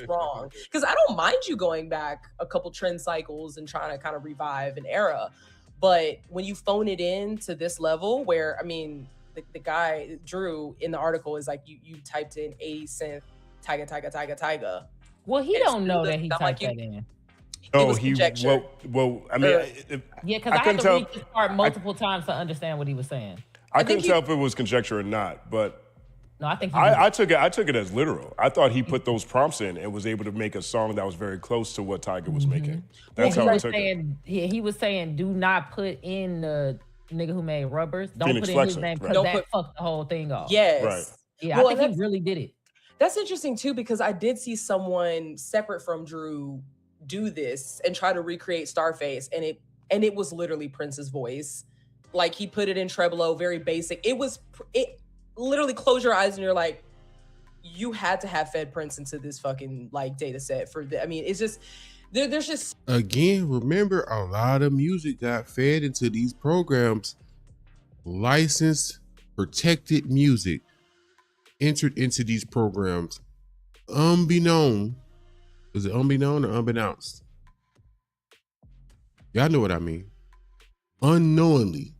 [SPEAKER 8] wrong. Because I don't mind you going back a couple trend cycles and trying to kind of revive an era, but when you phone it in to this level, where I mean the guy Drew in the article is like you typed in 80 synth Tyga.
[SPEAKER 7] Well, he don't know that he typed that in.
[SPEAKER 9] Oh, well, I mean,
[SPEAKER 7] yeah, because I had to read this part multiple times to understand what he was saying.
[SPEAKER 9] I couldn't tell if it was conjecture or not, but
[SPEAKER 7] no, I think
[SPEAKER 9] I took it as literal. I thought he put those prompts in and was able to make a song that was very close to what Tyga was making. That's how I took it.
[SPEAKER 7] He was saying, do not put in the nigga who made Rubbers. Don't
[SPEAKER 9] Phoenix
[SPEAKER 7] put in his
[SPEAKER 9] Flexer,
[SPEAKER 7] name because that fucked the whole thing off.
[SPEAKER 8] Yes.
[SPEAKER 9] Right.
[SPEAKER 7] Yeah, well, I think he really did it.
[SPEAKER 8] That's interesting too, because I did see someone separate from Drew do this and try to recreate Starface, and it was literally Prince's voice. Like he put it in tremolo, very basic. It literally close your eyes and you're like, you had to have fed Prince into this fucking like data set for the, I mean, it's just there's just
[SPEAKER 3] again, remember a lot of music got fed into these programs. Licensed, protected music entered into these programs unbeknown. Is it unbeknown or unbeknownst? Y'all know what I mean. Unknowingly.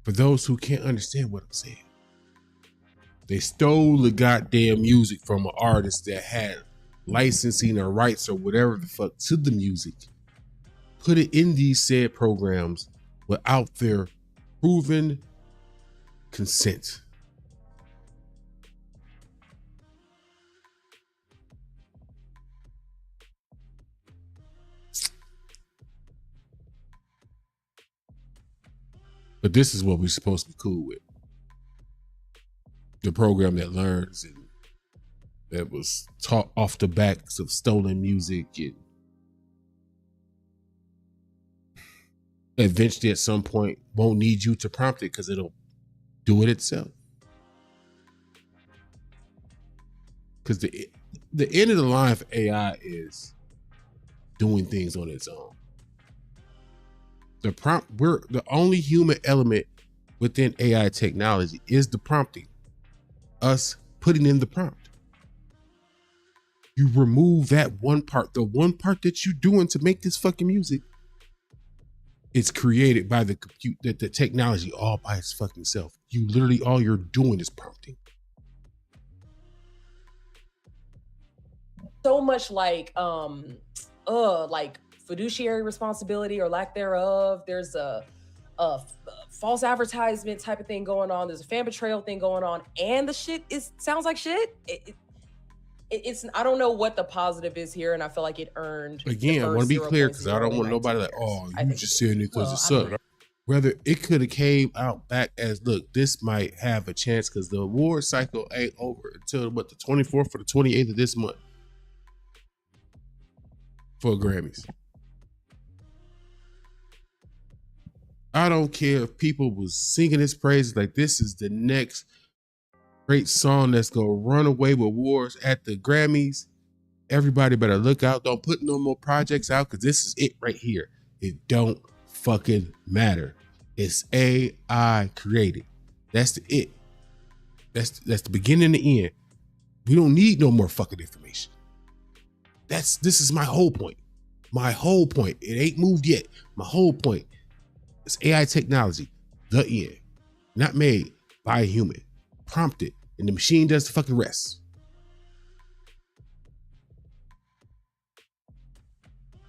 [SPEAKER 3] For those who can't understand what I'm saying, they stole the goddamn music from an artist that had licensing or rights or whatever the fuck to the music, put it in these said programs without their proven consent. But this is what we're supposed to be cool with. The program that learns and that was taught off the backs of stolen music and eventually at some point won't need you to prompt it because it'll do it itself. Because the end of the line for AI is doing things on its own. The only human element within AI technology is the prompting. Us putting in the prompt. You remove that one part, the one part that you're doing to make this fucking music, it's created by the technology all by its fucking self. You literally, all you're doing is prompting.
[SPEAKER 8] So much like fiduciary responsibility or lack thereof. There's a false advertisement type of thing going on. There's a fan betrayal thing going on, and the shit sounds like shit. It's I don't know what the positive is here, and I feel like it earned.
[SPEAKER 3] Again, I want to be clear because I don't want nobody like, oh, you just saying it because it sucked. Whether it could have came out back as, look, this might have a chance because the award cycle ain't over until the 24th or the 28th of this month for Grammys. I don't care if people was singing his praises like this is the next great song that's gonna run away with awards at the Grammys. Everybody better look out. Don't put no more projects out because this is it right here. It don't fucking matter. It's AI created. That's the it. That's the beginning and the end. We don't need no more fucking information. This is my whole point. My whole point. It ain't moved yet. My whole point. It's AI technology. The end. Not made by a human. Prompted. And the machine does the fucking rest.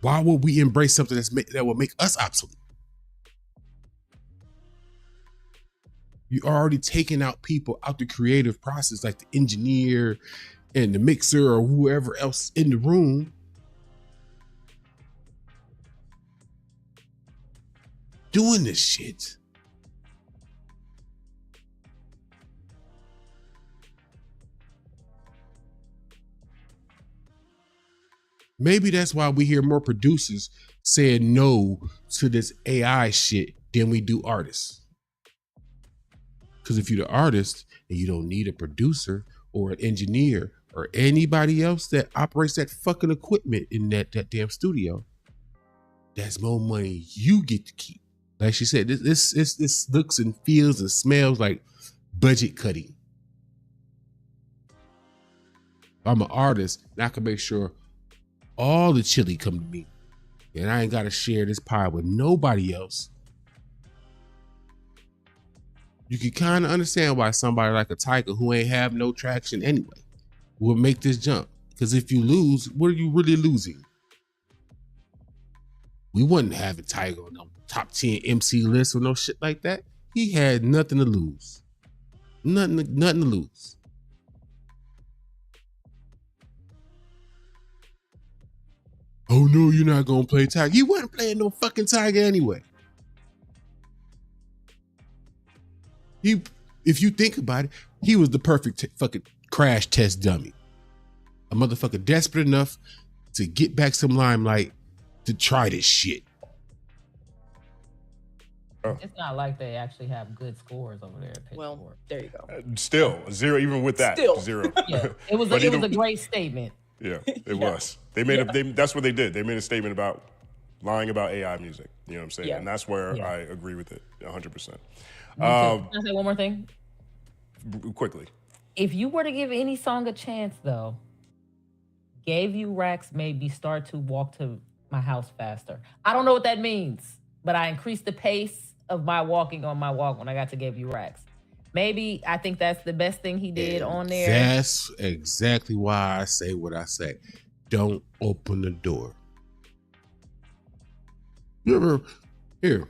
[SPEAKER 3] Why would we embrace something that will make us obsolete? You already taking out people out the creative process, like the engineer and the mixer or whoever else in the room. Doing this shit. Maybe that's why we hear more producers saying no to this AI shit than we do artists. Because if you're the artist and you don't need a producer or an engineer or anybody else that operates that fucking equipment in that damn studio, that's more money you get to keep. Like she said, this looks and feels and smells like budget cutting. I'm an artist and I can make sure all the chili come to me and I ain't got to share this pie with nobody else. You can kind of understand why somebody like a Tiger who ain't have no traction anyway will make this jump. Because if you lose, what are you really losing? We wasn't having Tiger on no top 10 MC list or no shit like that. He had nothing to lose. Nothing to lose. Oh no, you're not gonna play Tiger. He wasn't playing no fucking Tiger anyway. If you think about it, he was the perfect fucking crash test dummy. A motherfucker desperate enough to get back some limelight to try this shit.
[SPEAKER 7] It's not like they actually have good scores over there at Pittsburgh.
[SPEAKER 8] Well, there you go.
[SPEAKER 9] Still, zero, even with that.
[SPEAKER 8] Still.
[SPEAKER 9] Zero.
[SPEAKER 7] Yeah, it was a great statement.
[SPEAKER 9] Yeah, it was. They made that's what they did. They made a statement about lying about AI music. You know what I'm saying?
[SPEAKER 8] Yeah.
[SPEAKER 9] And that's where I agree with it 100%.
[SPEAKER 7] Can I say one more thing?
[SPEAKER 9] Quickly.
[SPEAKER 7] If you were to give any song a chance, though, gave you racks, maybe start to walk to my house faster. I don't know what that means, but I increased the pace of my walking on my walk when I got to Gave You Racks. Maybe I think that's the best thing he did on there.
[SPEAKER 3] That's exactly why I say what I say. Don't open the door. You ever, here,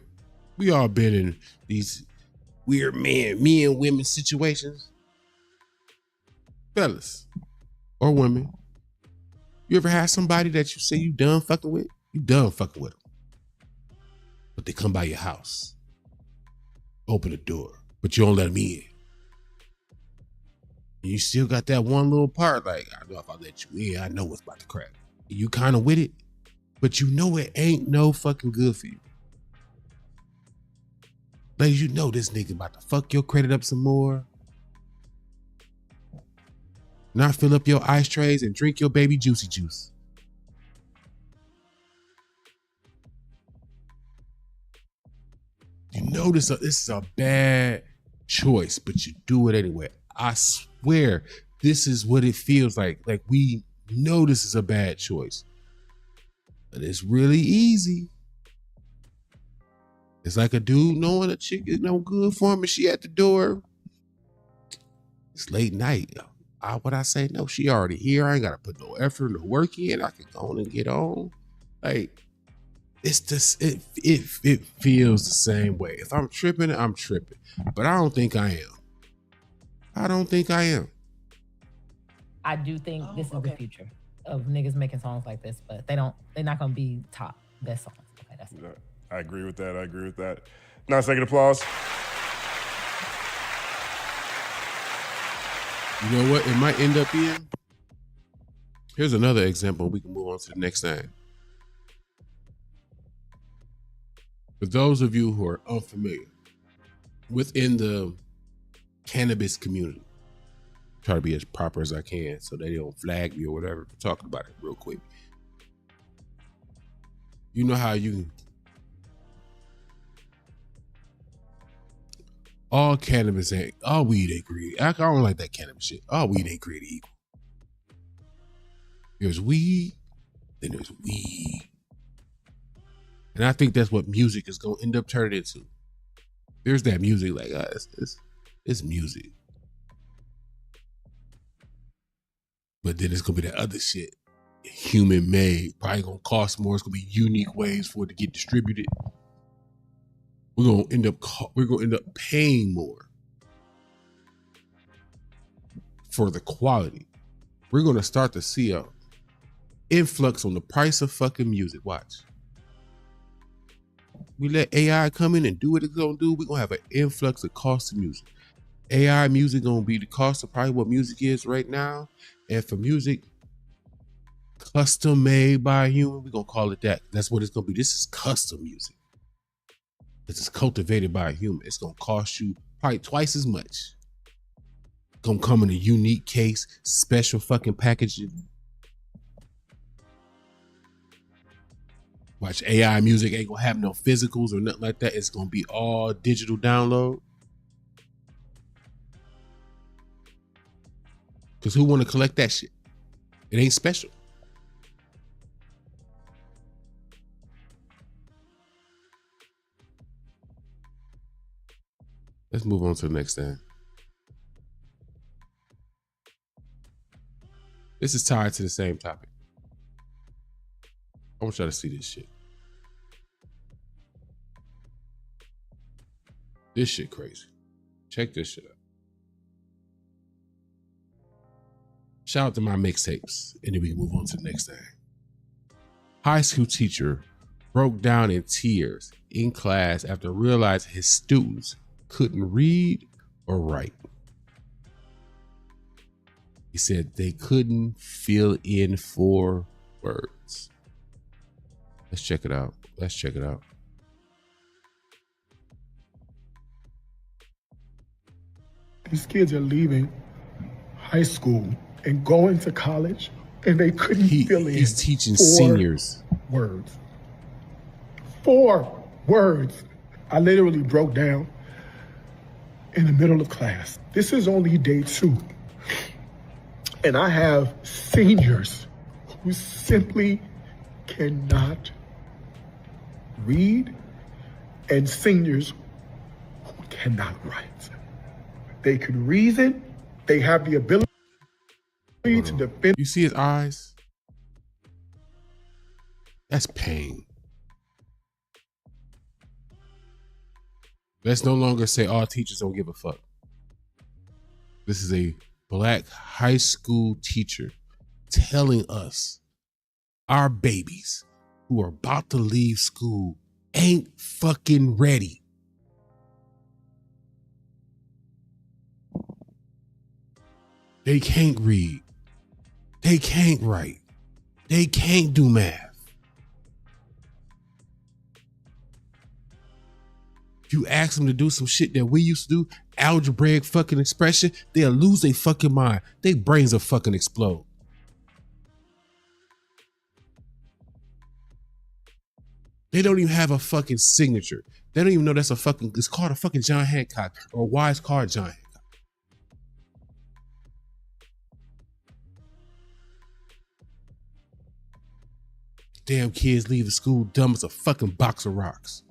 [SPEAKER 3] we all been in these weird men and women situations. Fellas or women, you ever had somebody that you say you done fucking with? You done fucking with them. But they come by your house. Open the door, but you don't let them in. And you still got that one little part, like, I know if I let you in, I know what's about to crack. And you kind of with it, but you know it ain't no fucking good for you. Like, you know this nigga about to fuck your credit up some more. Not fill up your ice trays and drink your baby juicy juice. You know this is a bad choice, but you do it anyway. I swear, this is what it feels like. Like, we know this is a bad choice, but it's really easy. It's like a dude knowing a chick is no good for him and she at the door. It's late night. What I say? No, she already here. I ain't got to put no effort, no work in. I can go on and get on. Like, it's just, it feels the same way. If I'm tripping, I'm tripping. But I don't think I am. I don't think I am.
[SPEAKER 7] I do think this is the future of niggas making songs like this, but they're not gonna be top best songs. Okay, that's it.
[SPEAKER 9] I agree with that. I agree with that. 9 second applause.
[SPEAKER 3] You know what? It might end up being. Here's another example. We can move on to the next thing. For those of you who are unfamiliar, within the cannabis community, try to be as proper as I can so they don't flag me or whatever for talking about it real quick. You know how you all cannabis ain't, all weed ain't created. I don't like that cannabis shit. All weed ain't created equal. There's weed, then there's weed. And I think that's what music is going to end up turning into. There's that music, like, it's music. But then it's going to be that other shit, human made, probably going to cost more. It's going to be unique ways for it to get distributed. We're going to end up paying more for the quality. We're going to start to see a influx on the price of fucking music. Watch. We let AI come in and do what it's going to do. We're going to have an influx of cost of music. AI music going to be the cost of probably what music is right now. And for music custom made by a human, we're going to call it that. That's what it's going to be. This is custom music. This is cultivated by a human. It's going to cost you probably twice as much. It's going to come in a unique case, special fucking packaging. Watch, AI music ain't gonna have no physicals or nothing like that. It's gonna be all digital download. Cause who wanna collect that shit? It ain't special. Let's move on to the next thing. This is tied to the same topic. I want y'all to see this shit. This shit crazy. Check this shit out. Shout out to my mixtapes, and then we can move on to the next thing. High school teacher broke down in tears in class after realizing his students couldn't read or write. He said they couldn't fill in 4 words. Let's check it out. Let's check it out.
[SPEAKER 10] These kids are leaving high school and going to college, and they couldn't fill in.
[SPEAKER 3] He's teaching seniors.
[SPEAKER 10] Words. 4 words. I literally broke down in the middle of class. This is only day 2. And I have seniors who simply cannot read and seniors who cannot write. They can reason. They have the ability to defend.
[SPEAKER 3] You see his eyes? That's pain. Let's no longer say all teachers don't give a fuck. This is a Black high school teacher telling us our babies who are about to leave school ain't fucking ready. They can't read. They can't write. They can't do math. If you ask them to do some shit that we used to do, algebraic fucking expression, they'll lose their fucking mind. Their brains will fucking explode. They don't even have a fucking signature. They don't even know that's a fucking, it's called a fucking John Hancock, or why it's called John Hancock. Damn kids leaving school dumb as a fucking box of rocks.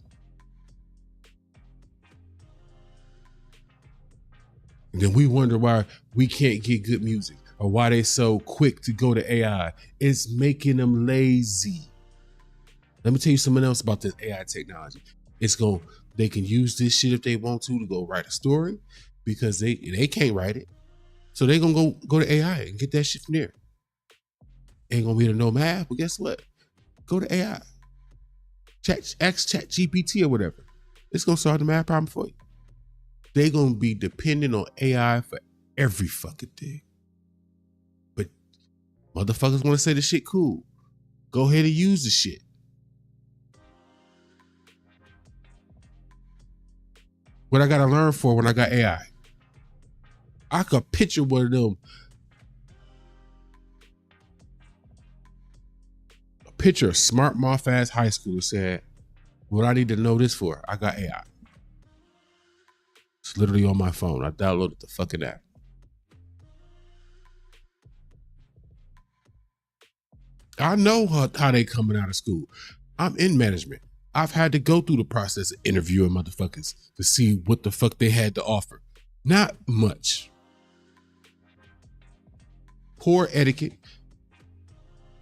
[SPEAKER 3] And then we wonder why we can't get good music or why they so quick to go to AI. It's making them lazy. Let me tell you something else about this AI technology. They can use this shit if they want to go write a story because they can't write it. So they're gonna go to AI and get that shit from there. Ain't gonna be able to know math, but guess what? Go to AI. Ask ChatGPT or whatever. It's gonna solve the math problem for you. They're gonna be dependent on AI for every fucking thing. But motherfuckers wanna say the shit cool. Go ahead and use the shit. What I got to learn for when I got AI. I could picture one of them. A picture of smart mouth ass high school said, what I need to know this for, I got AI. It's literally on my phone. I downloaded the fucking app. I know how they coming out of school. I'm in management. I've had to go through the process of interviewing motherfuckers to see what the fuck they had to offer. Not much. Poor etiquette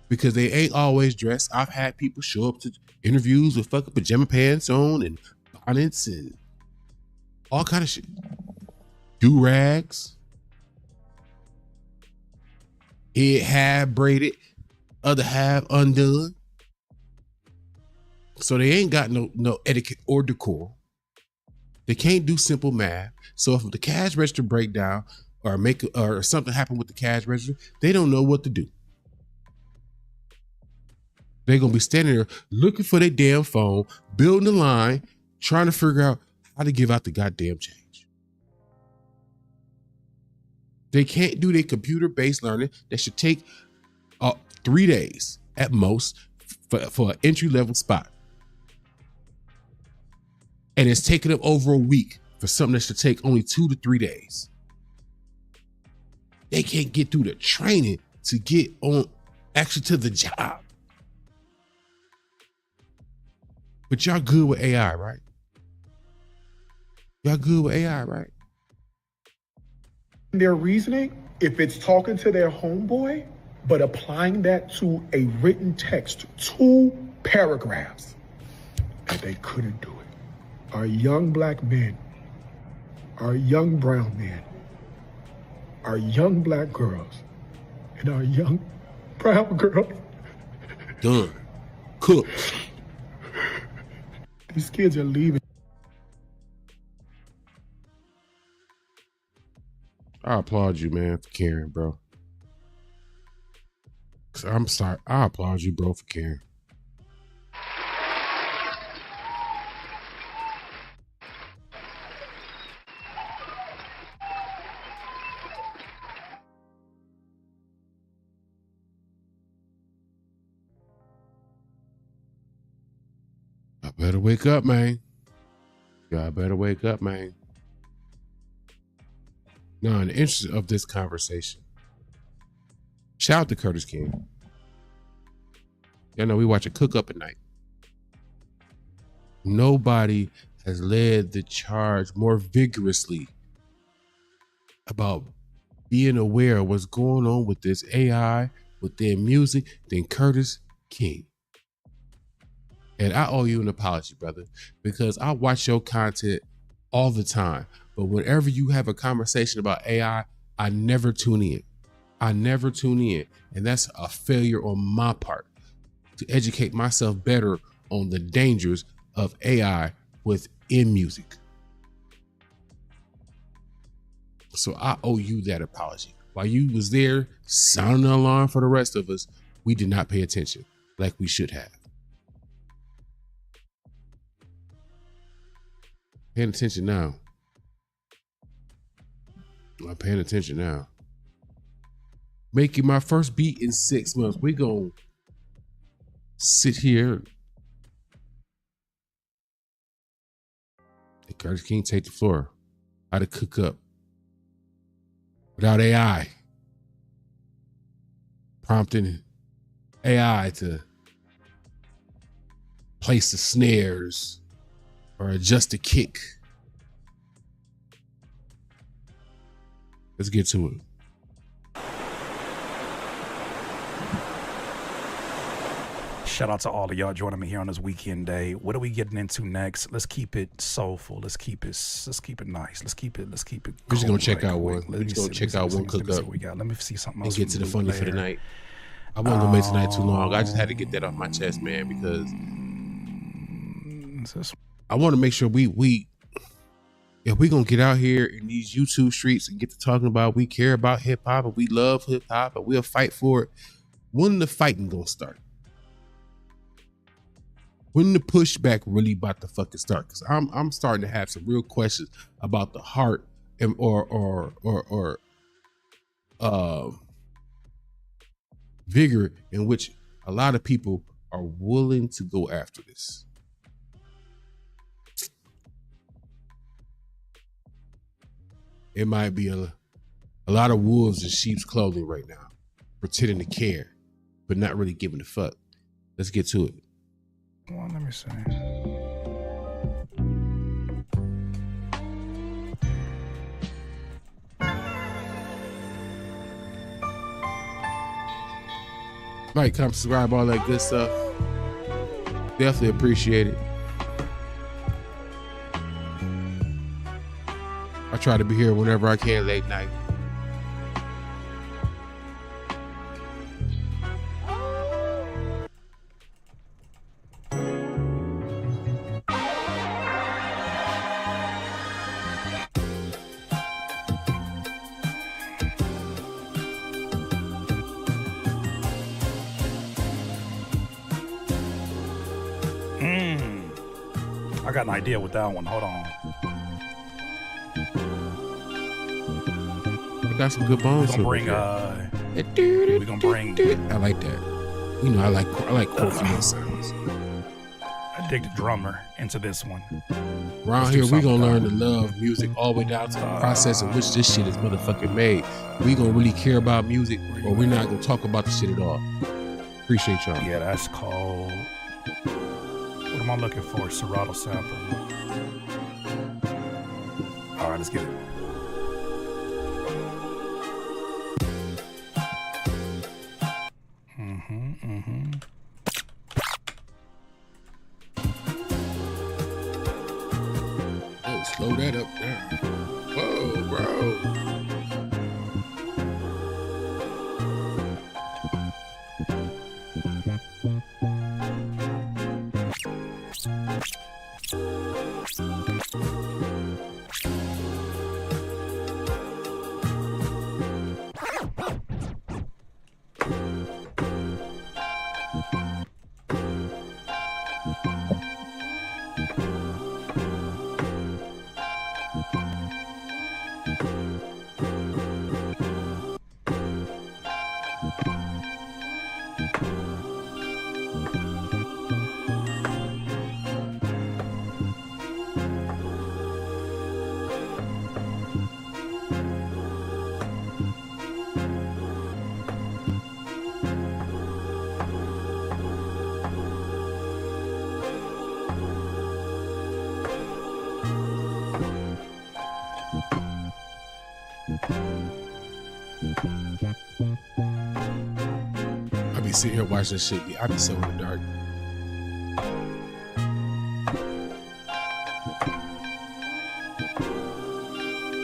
[SPEAKER 3] because they ain't always dressed. I've had people show up to interviews with fucking pajama pants on and bonnets and all kind of shit. Do-rags. Head half braided, other half undone. So they ain't got no etiquette or decor. They can't do simple math. So if the cash register break down or something happen with the cash register, they don't know what to do. They're gonna be standing there looking for their damn phone, building the line, trying to figure out how to give out the goddamn change. They can't do their computer-based learning that should take 3 days at most for an entry-level spot. And it's taking them over a week for something that should take only 2 to 3 days. They can't get through the training to get on actually to the job. But y'all good with AI, right? Y'all good with AI, right?
[SPEAKER 10] Their reasoning, if it's talking to their homeboy, but applying that to a written text, 2 paragraphs, and they couldn't do it. Our young black men, our young brown men, our young black girls, and our young brown girls.
[SPEAKER 3] Done. Cooked.
[SPEAKER 10] These kids are leaving.
[SPEAKER 3] I applaud you, man, for caring, bro. I'm sorry. I applaud you, bro, for caring. I better wake up, man. Y'all better wake up, man. Now, in the interest of this conversation, shout out to Curtis King. Y'all know we watch a cook up at night. Nobody has led the charge more vigorously about being aware of what's going on with this AI, with their music, than Curtis King. And I owe you an apology, brother, because I watch your content all the time. But whenever you have a conversation about AI, I never tune in. I never tune in. And that's a failure on my part to educate myself better on the dangers of AI within music. So I owe you that apology. While you was there sounding the alarm for the rest of us, we did not pay attention like we should have. Paying attention now. I'm paying attention now. Making my first beat in 6 months. We gonna sit here. And Curtis King take the floor. How to cook up without AI. Prompting AI to place the snares or adjust the kick. Let's get to it.
[SPEAKER 11] Shout out to all of y'all joining me here on this weekend day. What are we getting into next? Let's keep it soulful. Let's keep it nice. Let's keep it.
[SPEAKER 3] We're just gonna check out one. We're just gonna check out one cook up.
[SPEAKER 11] Let me see something else.
[SPEAKER 3] And get to the funny for the night. I wasn't gonna make tonight too long. I just had to get that off my chest, man, because I want to make sure we if we gonna get out here in these YouTube streets and get to talking about we care about hip hop and we love hip hop and we'll fight for it, when the fighting gonna start? when the pushback really about to fucking start? Because I'm starting to have some real questions about the heart and or vigor in which a lot of people are willing to go after this. It might be a lot of wolves in sheep's clothing right now, pretending to care, but not really giving a fuck. Let's get to it.
[SPEAKER 11] Well, let me see.
[SPEAKER 3] Like, comment, subscribe, all that good stuff. Definitely appreciate it. I try to be here whenever I can late night.
[SPEAKER 11] I got an idea with that one. Hold on.
[SPEAKER 3] I got some good bones.
[SPEAKER 11] We're gonna bring.
[SPEAKER 3] I like that. You know, I like quirky sounds.
[SPEAKER 11] I dig the drummer into this one.
[SPEAKER 3] Around here, we gonna learn to love music all the way down to the process in which this shit is motherfucking made. We gonna really care about music, or we're not gonna talk about the shit at all. Appreciate y'all.
[SPEAKER 11] Yeah, that's called. What am I looking for? Serato sample. All right, let's get it.
[SPEAKER 3] Oh, slow that up now. Whoa, bro. I be sitting here watching this shit. I be so in the dark.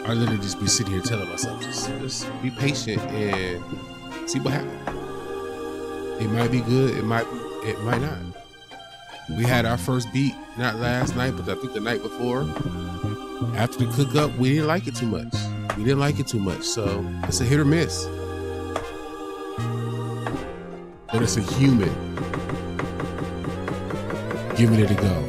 [SPEAKER 3] I literally just be sitting here telling myself, just be patient and see what happens. It might be good. It might not. We had our first beat, not last night, but I think the night before. After the cook up, we didn't like it too much. So it's a hit or miss. But it's a human giving it a go.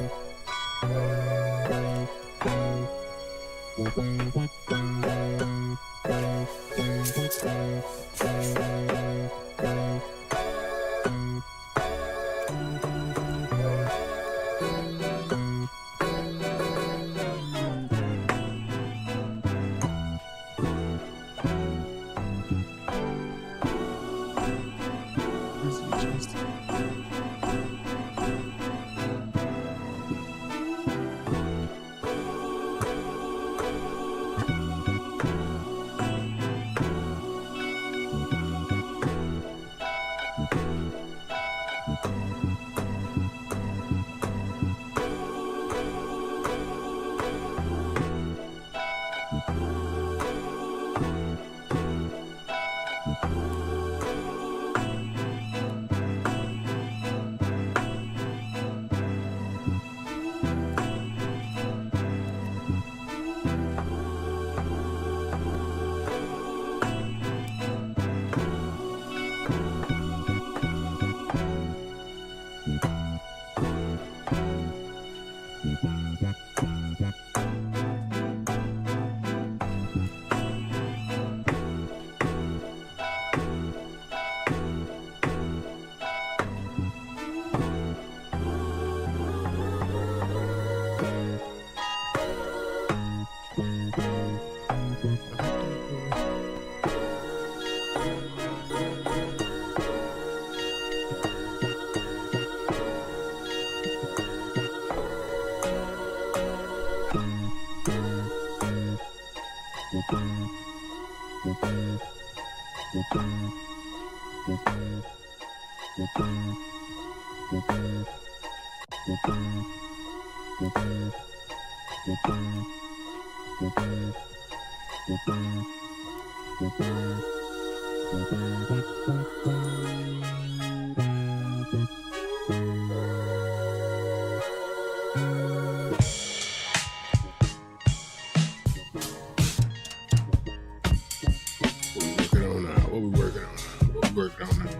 [SPEAKER 3] What we working on now?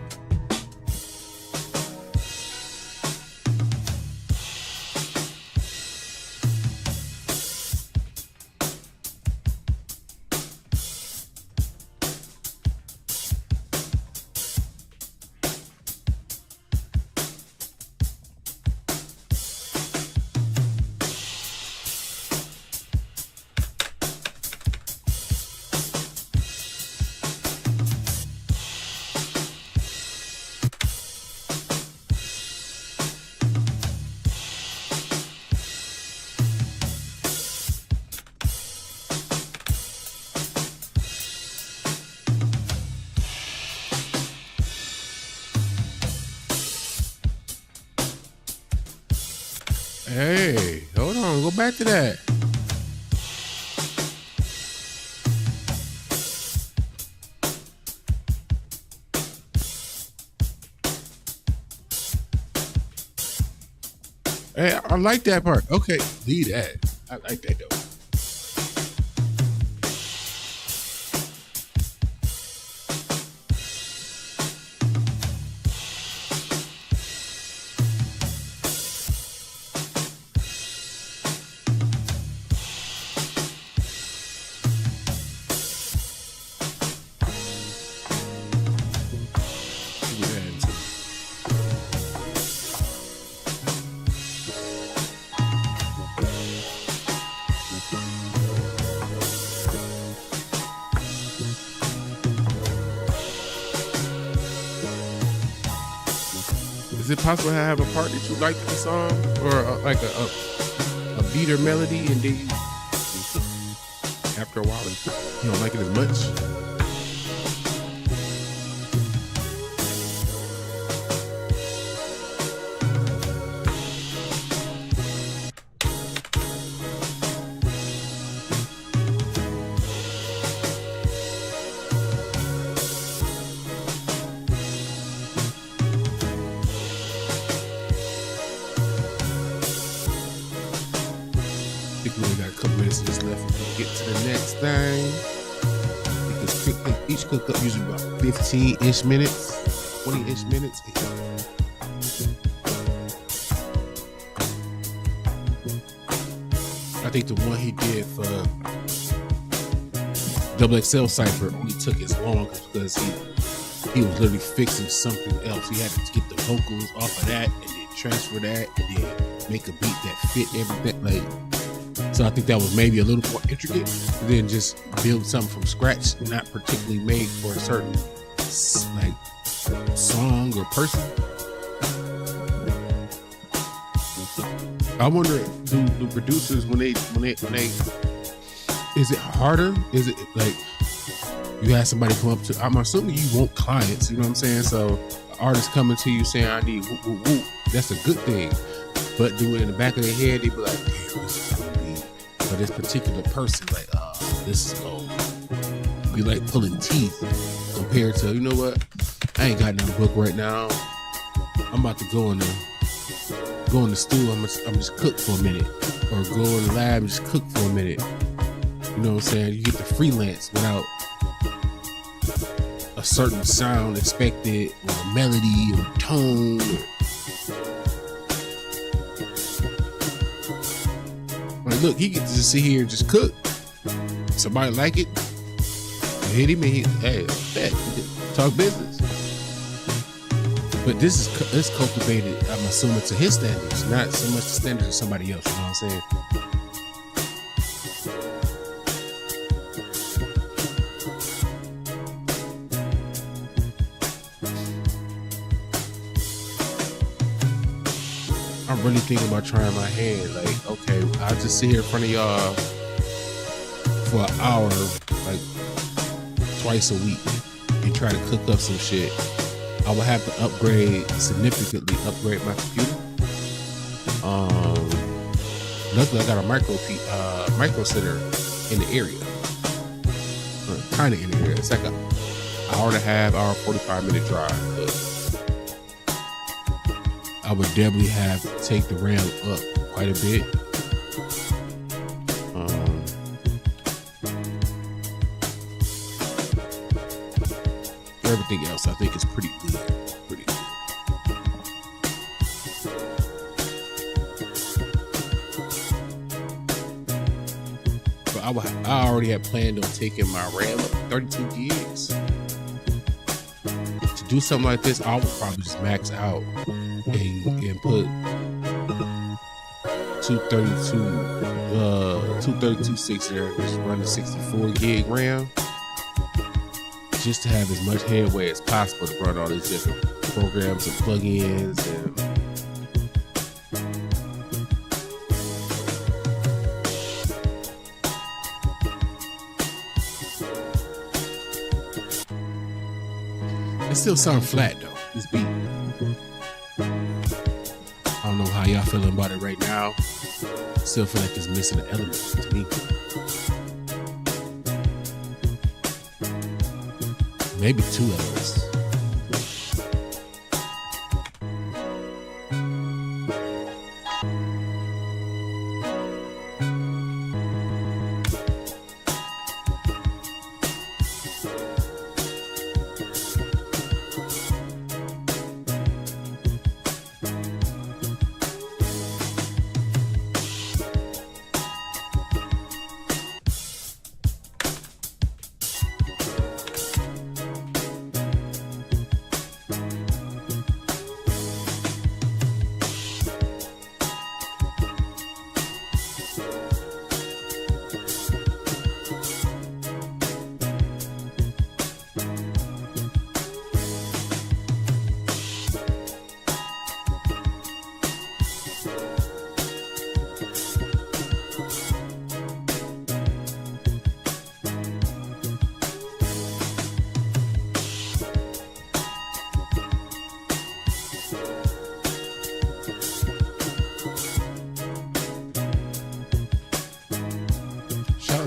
[SPEAKER 3] Hey, hold on. Go back to that. Hey, I like that part. Okay, leave that. I like that though. Is it possible to have a part that you like in the song, or like a beat or melody, and then you, after a while you don't like it as much? We only got a couple minutes just left. We'll get to the next thing. Each cook up usually about 15-ish minutes, 20-ish minutes. I think the one he did for Double XL Cypher only took as long because he was literally fixing something else. He had to get the vocals off of that and then transfer that and then make a beat that fit everything. So I think that was maybe a little more intricate than just build something from scratch, not particularly made for a certain like song or person. I wonder, do producers when they is it harder? Is it like you have somebody come up to? I'm assuming you want clients, you know what I'm saying? So the artist coming to you saying I need whoop, whoop, whoop, that's a good thing. But do it in the back of their head, they be like, damn, this is gonna be for this particular person, like, this is gonna be like pulling teeth compared to, you know what? I ain't got no book right now. I'm about to go in the stool. I'm just cook for a minute, or go in the lab and just cook for a minute. You know what I'm saying? You get the freelance without a certain sound expected, or melody, or tone. Like, look, he gets to just sit here and just cook. Somebody like it, hit him and hey, talk business. But this is cultivated, I'm assuming, to his standards, not so much the standards of somebody else. You know what I'm saying? I'm really thinking about trying my hand. Like, okay, I'll just sit here in front of y'all for an hour, like twice a week, and try to cook up some shit. I would have to significantly upgrade my computer. Luckily, I got a micro center in the area, kind of in the area. It's like an hour and a half, 45-minute drive, but I would definitely have to take the RAM up quite a bit. Everything else, I think, is pretty good. But I already had planned on taking my RAM up to 32 gigs. To do something like this, I would probably just max out and put 232.6 there, just run the 64 gig RAM, just to have as much headway as possible to run all these different programs and plugins and it still sounds flat though, this beat. I don't know how y'all feeling about it right now. Still feel like it's missing an element to me. Maybe 2 elements.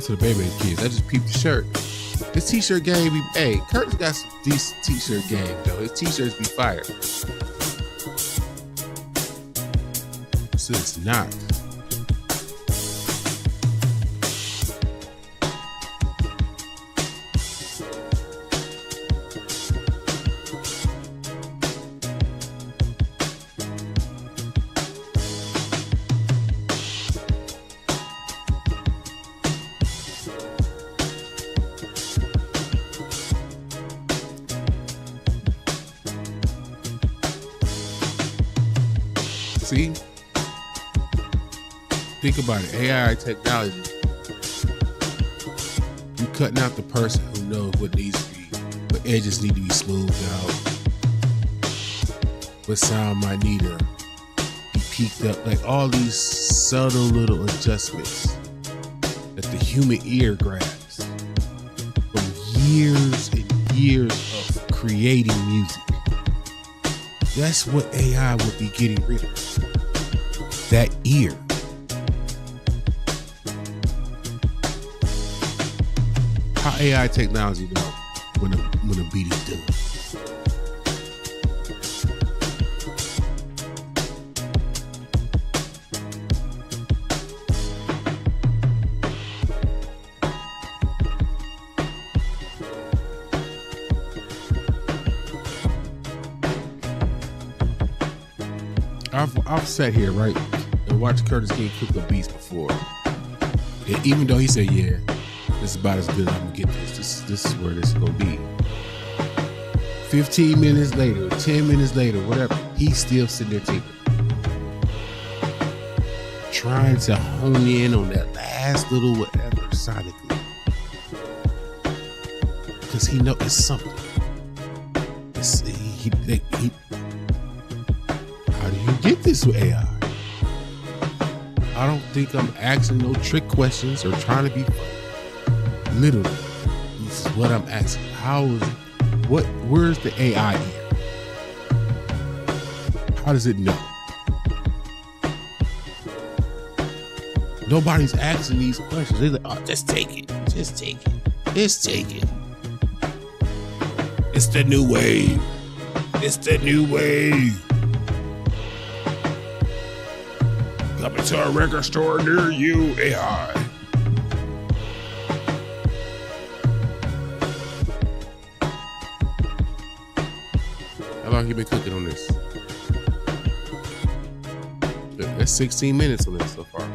[SPEAKER 3] To the Baby Kids. I just peeped the shirt. This t-shirt game hey, Kurt's got some decent t-shirt game though. His t-shirts be fire. So it's not. See? Think about it. AI technology. You cutting out the person who knows what needs to be. What edges need to be smoothed out. What sound might need to be peaked up. Like all these subtle little adjustments that the human ear grabs from years and years of creating music. That's what AI would be getting rid of. That ear. How AI technology know when a beat is done. I've sat here, right, and watched Curtis King cook the beats before. And even though he said, yeah, this is about as good as I'm gonna get this. This is where this is gonna be. 15 minutes later, 10 minutes later, whatever, he's still sitting there taping. Trying to hone in on that last little whatever sonically. Because he knows it's something. How do you get this with AI? I don't think I'm asking no trick questions or trying to be funny. Literally, this is what I'm asking. Where's the AI here? How does it know? Nobody's asking these questions. They're like, oh, just take it. Just take it. Just take it. It's the new wave. It's the new wave. Coming to a record store near you, AI. How long you been cooking on this? That's 16 minutes on this so far.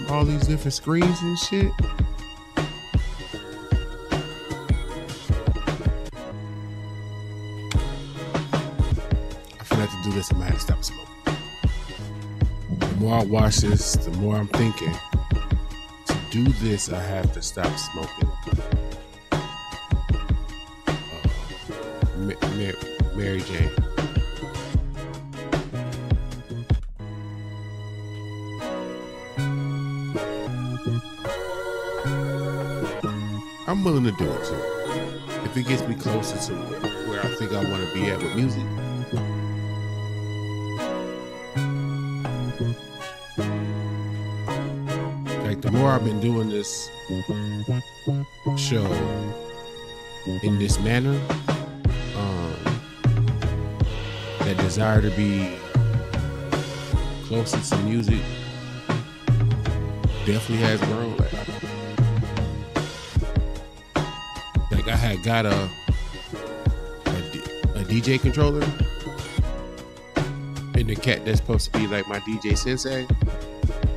[SPEAKER 3] All these different screens and shit. I feel like to do this, I might have to stop smoking. The more I watch this, the more I'm thinking, to do this, I have to stop smoking. Mary Jane. I'm willing to do it too. If it gets me closer to where I think I want to be at with music. Like the more I've been doing this show in this manner, that desire to be closer to music definitely has grown. Like I had got a DJ controller, And the cat that's supposed to be like my DJ sensei,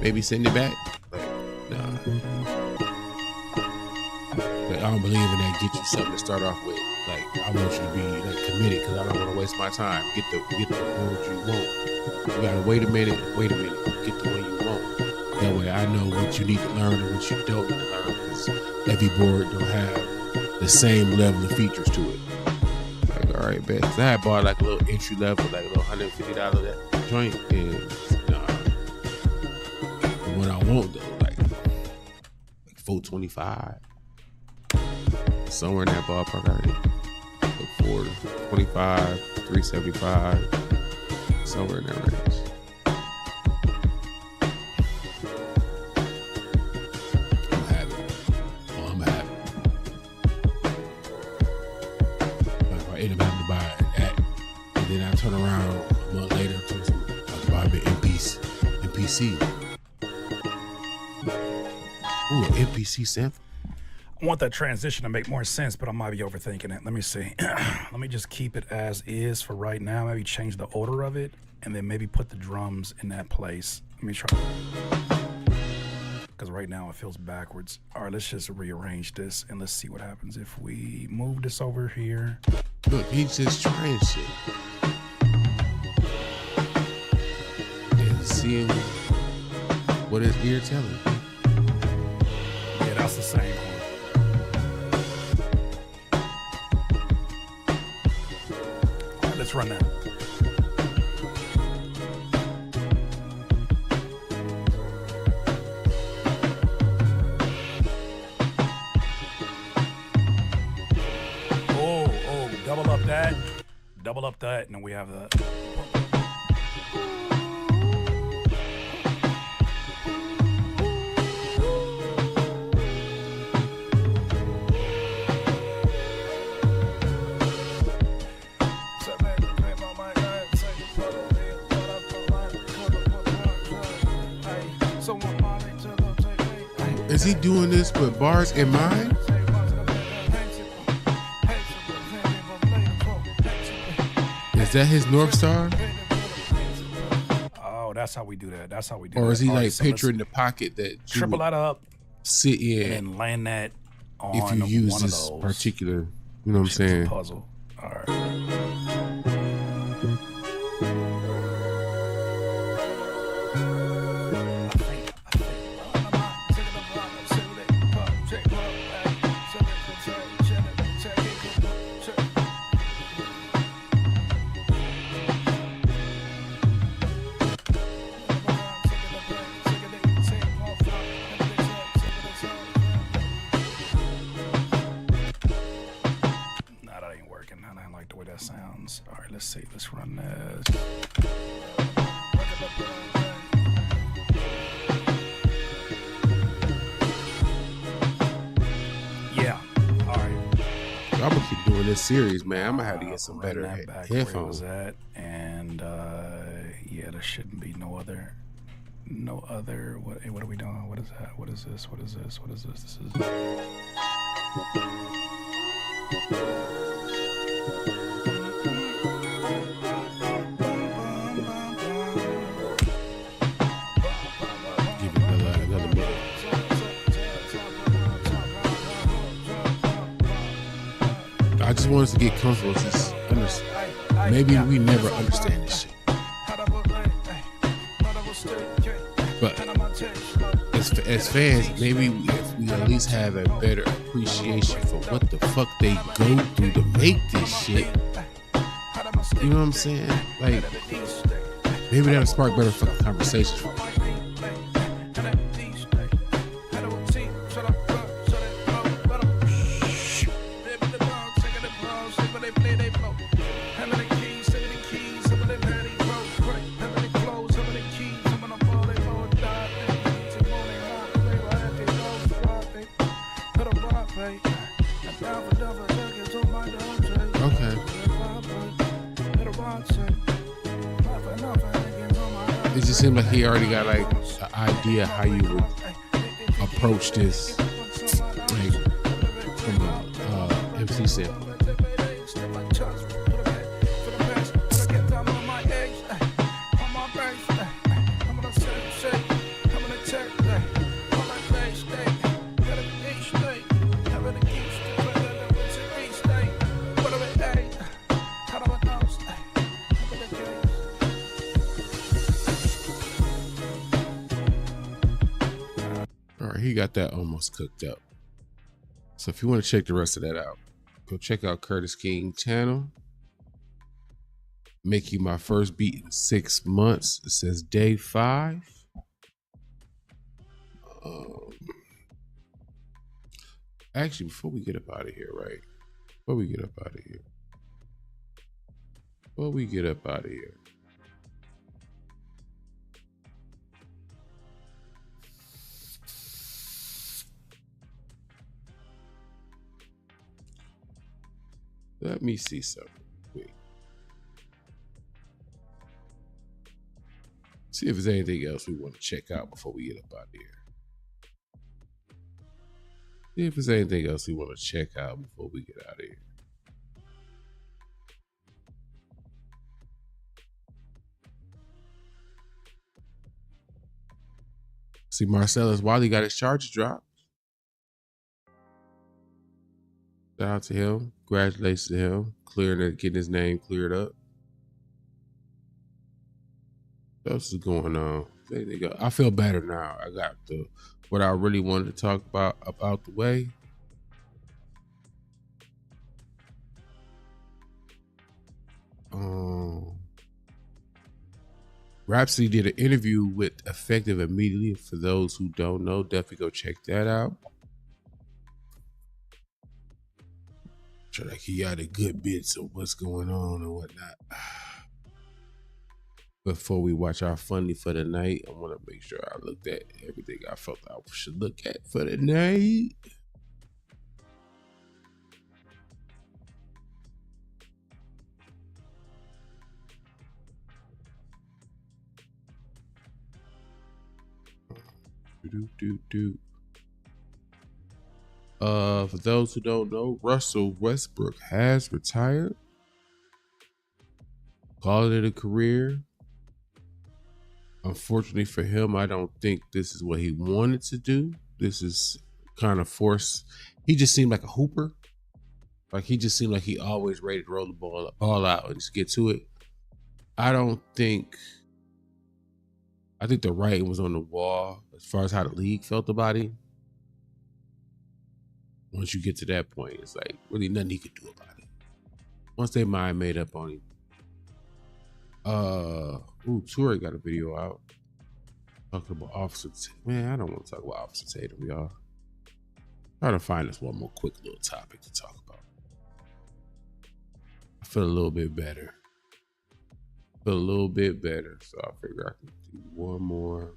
[SPEAKER 3] maybe send it back. Like, nah. Like, I don't believe in that. Get you something to start off with. Like, I want you to be like committed because I don't want to waste my time. Get the board you want. You gotta wait a minute. Get the one you want. That way I know what you need to learn and what you don't need to learn, because every board don't have the same level of features to it. Like, all right, bet. So I had bought like a little entry level, like a little $150 that joint, and the one I want though, like $425, somewhere in that ballpark. Already. Look forward to $25, $375, somewhere in that range. Turn around a month later to buy an MPC. Ooh, an MPC sample.
[SPEAKER 11] I want that transition to make more sense, but I might be overthinking it. Let me see. Let me just keep it as is for right now. Maybe change the order of it, and then maybe put the drums in that place. Let me try. Because right now it feels backwards. All right, let's just rearrange this, and let's see what happens if we move this over here.
[SPEAKER 3] Look, he's just trying shit. Seeing what his ear telling.
[SPEAKER 11] Yeah, that's the same one. All right, let's run that. Oh, double up that, and then we have the.
[SPEAKER 3] Is he doing this with bars in mind? Is that his North Star?
[SPEAKER 11] Oh, that's how we do that. That's how we do
[SPEAKER 3] or
[SPEAKER 11] that.
[SPEAKER 3] is he
[SPEAKER 11] All
[SPEAKER 3] like
[SPEAKER 11] right, so
[SPEAKER 3] picturing the pocket that you
[SPEAKER 11] triple that up,
[SPEAKER 3] sit in
[SPEAKER 11] and land that on
[SPEAKER 3] if you use
[SPEAKER 11] one
[SPEAKER 3] this
[SPEAKER 11] of those.
[SPEAKER 3] particular, you know what I'm saying?
[SPEAKER 11] Puzzle. All right. Sounds. All right, let's see. Let's run this. Yeah. All right.
[SPEAKER 3] I'm gonna keep doing this series, man. I'm gonna have to get some better headphones.
[SPEAKER 11] At, and yeah, there shouldn't be no other. What? Hey, what are we doing? What is that? What is this? What is this? What is this? This is.
[SPEAKER 3] I just want us to get comfortable. Just maybe we never understand this shit. But as fans, maybe if we at least have a better appreciation for what the fuck they go through to make this shit. You know what I'm saying? Like, maybe that'll spark better fucking conversations. It just seemed like he already got like an idea how you would approach this, like from a MC sample. got that almost cooked up. So if you want to check the rest of that out, go check out Curtis King channel. Make You My First Beat in 6 months. It says day 5. Actually, before we get up out of here, right? Before we get up out of here. Let me see something. Wait. See if there's anything else we want to check out before we get up out of here. See if there's anything else we want to check out before we get out of here. See, Marcellus Wiley got his charges dropped. Shout out to him. Congratulations to him. Getting his name cleared up. What else is going on? There they go. I feel better now. I got what I really wanted to talk about the way. Rhapsody did an interview with Effective Immediately. For those who don't know, definitely go check that out. Try to keep out the good bits of what's going on and whatnot. Before we watch our funny for the night, I want to make sure I looked at everything I felt I should look at for the night. For those who don't know, Russell Westbrook has retired. Called it a career. Unfortunately for him, I don't think this is what he wanted to do. This is kind of forced. He just seemed like a hooper. Like he just seemed like he always ready to roll the ball out and just get to it. I think the writing was on the wall as far as how the league felt about him. Once you get to that point, it's like really nothing he could do about it. Once they mind made up on him. Toure got a video out talking about Officer Tatum. Man, I don't want to talk about Officer Tatum, y'all. Trying to find us one more quick little topic to talk about. I feel a little bit better. So I figure I can do one more.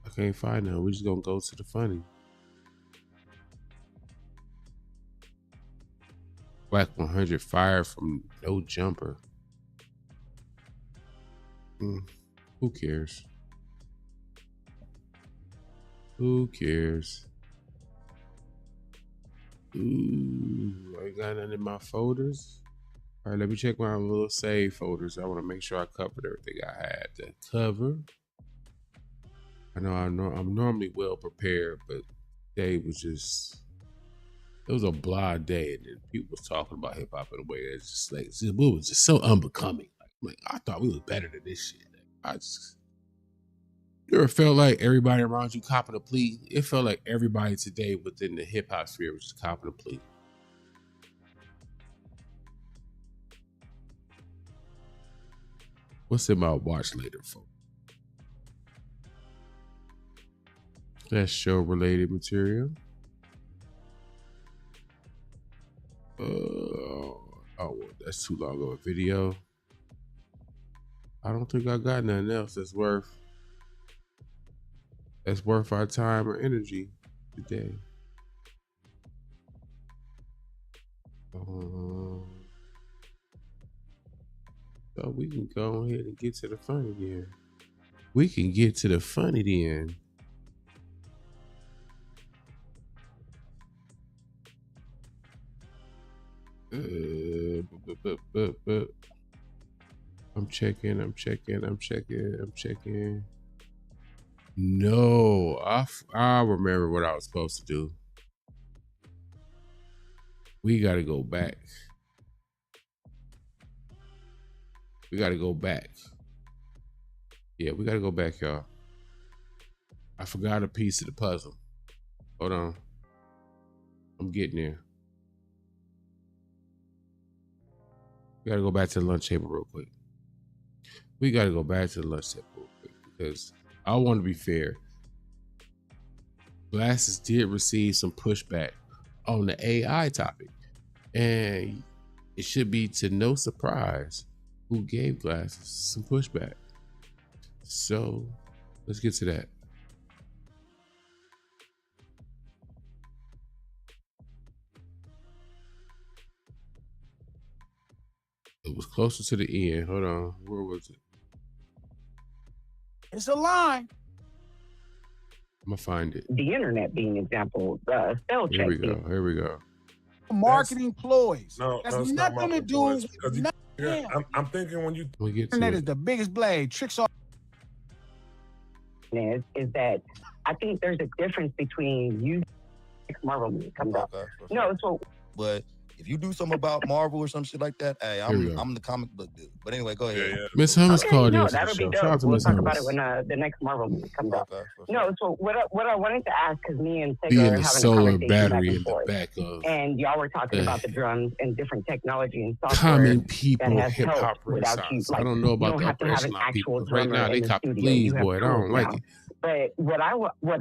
[SPEAKER 3] I can't find none. We're just gonna go to the funny. Whack 100 fired from no jumper. Who cares? Who cares? Ooh, I ain't got nothing in my folders. All right, let me check my little save folders. I want to make sure I covered everything I had to cover. I know I'm normally well prepared, but today was just, it was a blah day, and then people was talking about hip hop in a way that's just like, it was just so unbecoming. Like I thought we was better than this shit. You ever felt like everybody around you copping a plea? It felt like everybody today within the hip hop sphere was just copping a plea. What's in my watch later, folks? That's show related material. Oh, that's too long of a video. I don't think I got nothing else that's worth our time or energy today. So we can go ahead and get to the funny then. I'm checking. No, I remember what I was supposed to do. We got to go back. We got to go back. Yeah, we got to go back, y'all. I forgot a piece of the puzzle. Hold on. I'm getting there. We got to go back to the lunch table real quick. Because I want to be fair. Glasses did receive some pushback on the AI topic. And it should be to no surprise who gave Glasses some pushback. So let's get to that. It was closer to the end. Hold on. Where was it?
[SPEAKER 4] It's a line.
[SPEAKER 3] I'm going to find it.
[SPEAKER 12] The internet being an example, spell check.
[SPEAKER 3] Here we go.
[SPEAKER 4] Marketing ploys.
[SPEAKER 2] No,
[SPEAKER 4] that's
[SPEAKER 2] it's
[SPEAKER 4] nothing
[SPEAKER 2] not
[SPEAKER 4] to do with
[SPEAKER 2] yeah, I'm thinking when you
[SPEAKER 4] internet is the biggest blade. Tricks off.
[SPEAKER 12] Is that I think there's a difference between you Marvel movie comes out. No, so
[SPEAKER 5] but if you do something about Marvel or some shit like that, hey, I'm the comic book dude. But anyway, go ahead.
[SPEAKER 3] Miss Hummus called you.
[SPEAKER 12] That'll be dope. We'll talk about it when the next Marvel movie comes out. No, so what I wanted to ask, because me and Sega are having a
[SPEAKER 3] solar
[SPEAKER 12] conversation
[SPEAKER 3] battery
[SPEAKER 12] back
[SPEAKER 3] in the back of,
[SPEAKER 12] and y'all were talking about the drums and different technology and software
[SPEAKER 3] common people
[SPEAKER 12] that has
[SPEAKER 3] hip hop
[SPEAKER 12] helped without you.
[SPEAKER 3] renaissance. I don't know about the upper echelon people. Right now they copy please, boy. I don't like it.
[SPEAKER 12] But what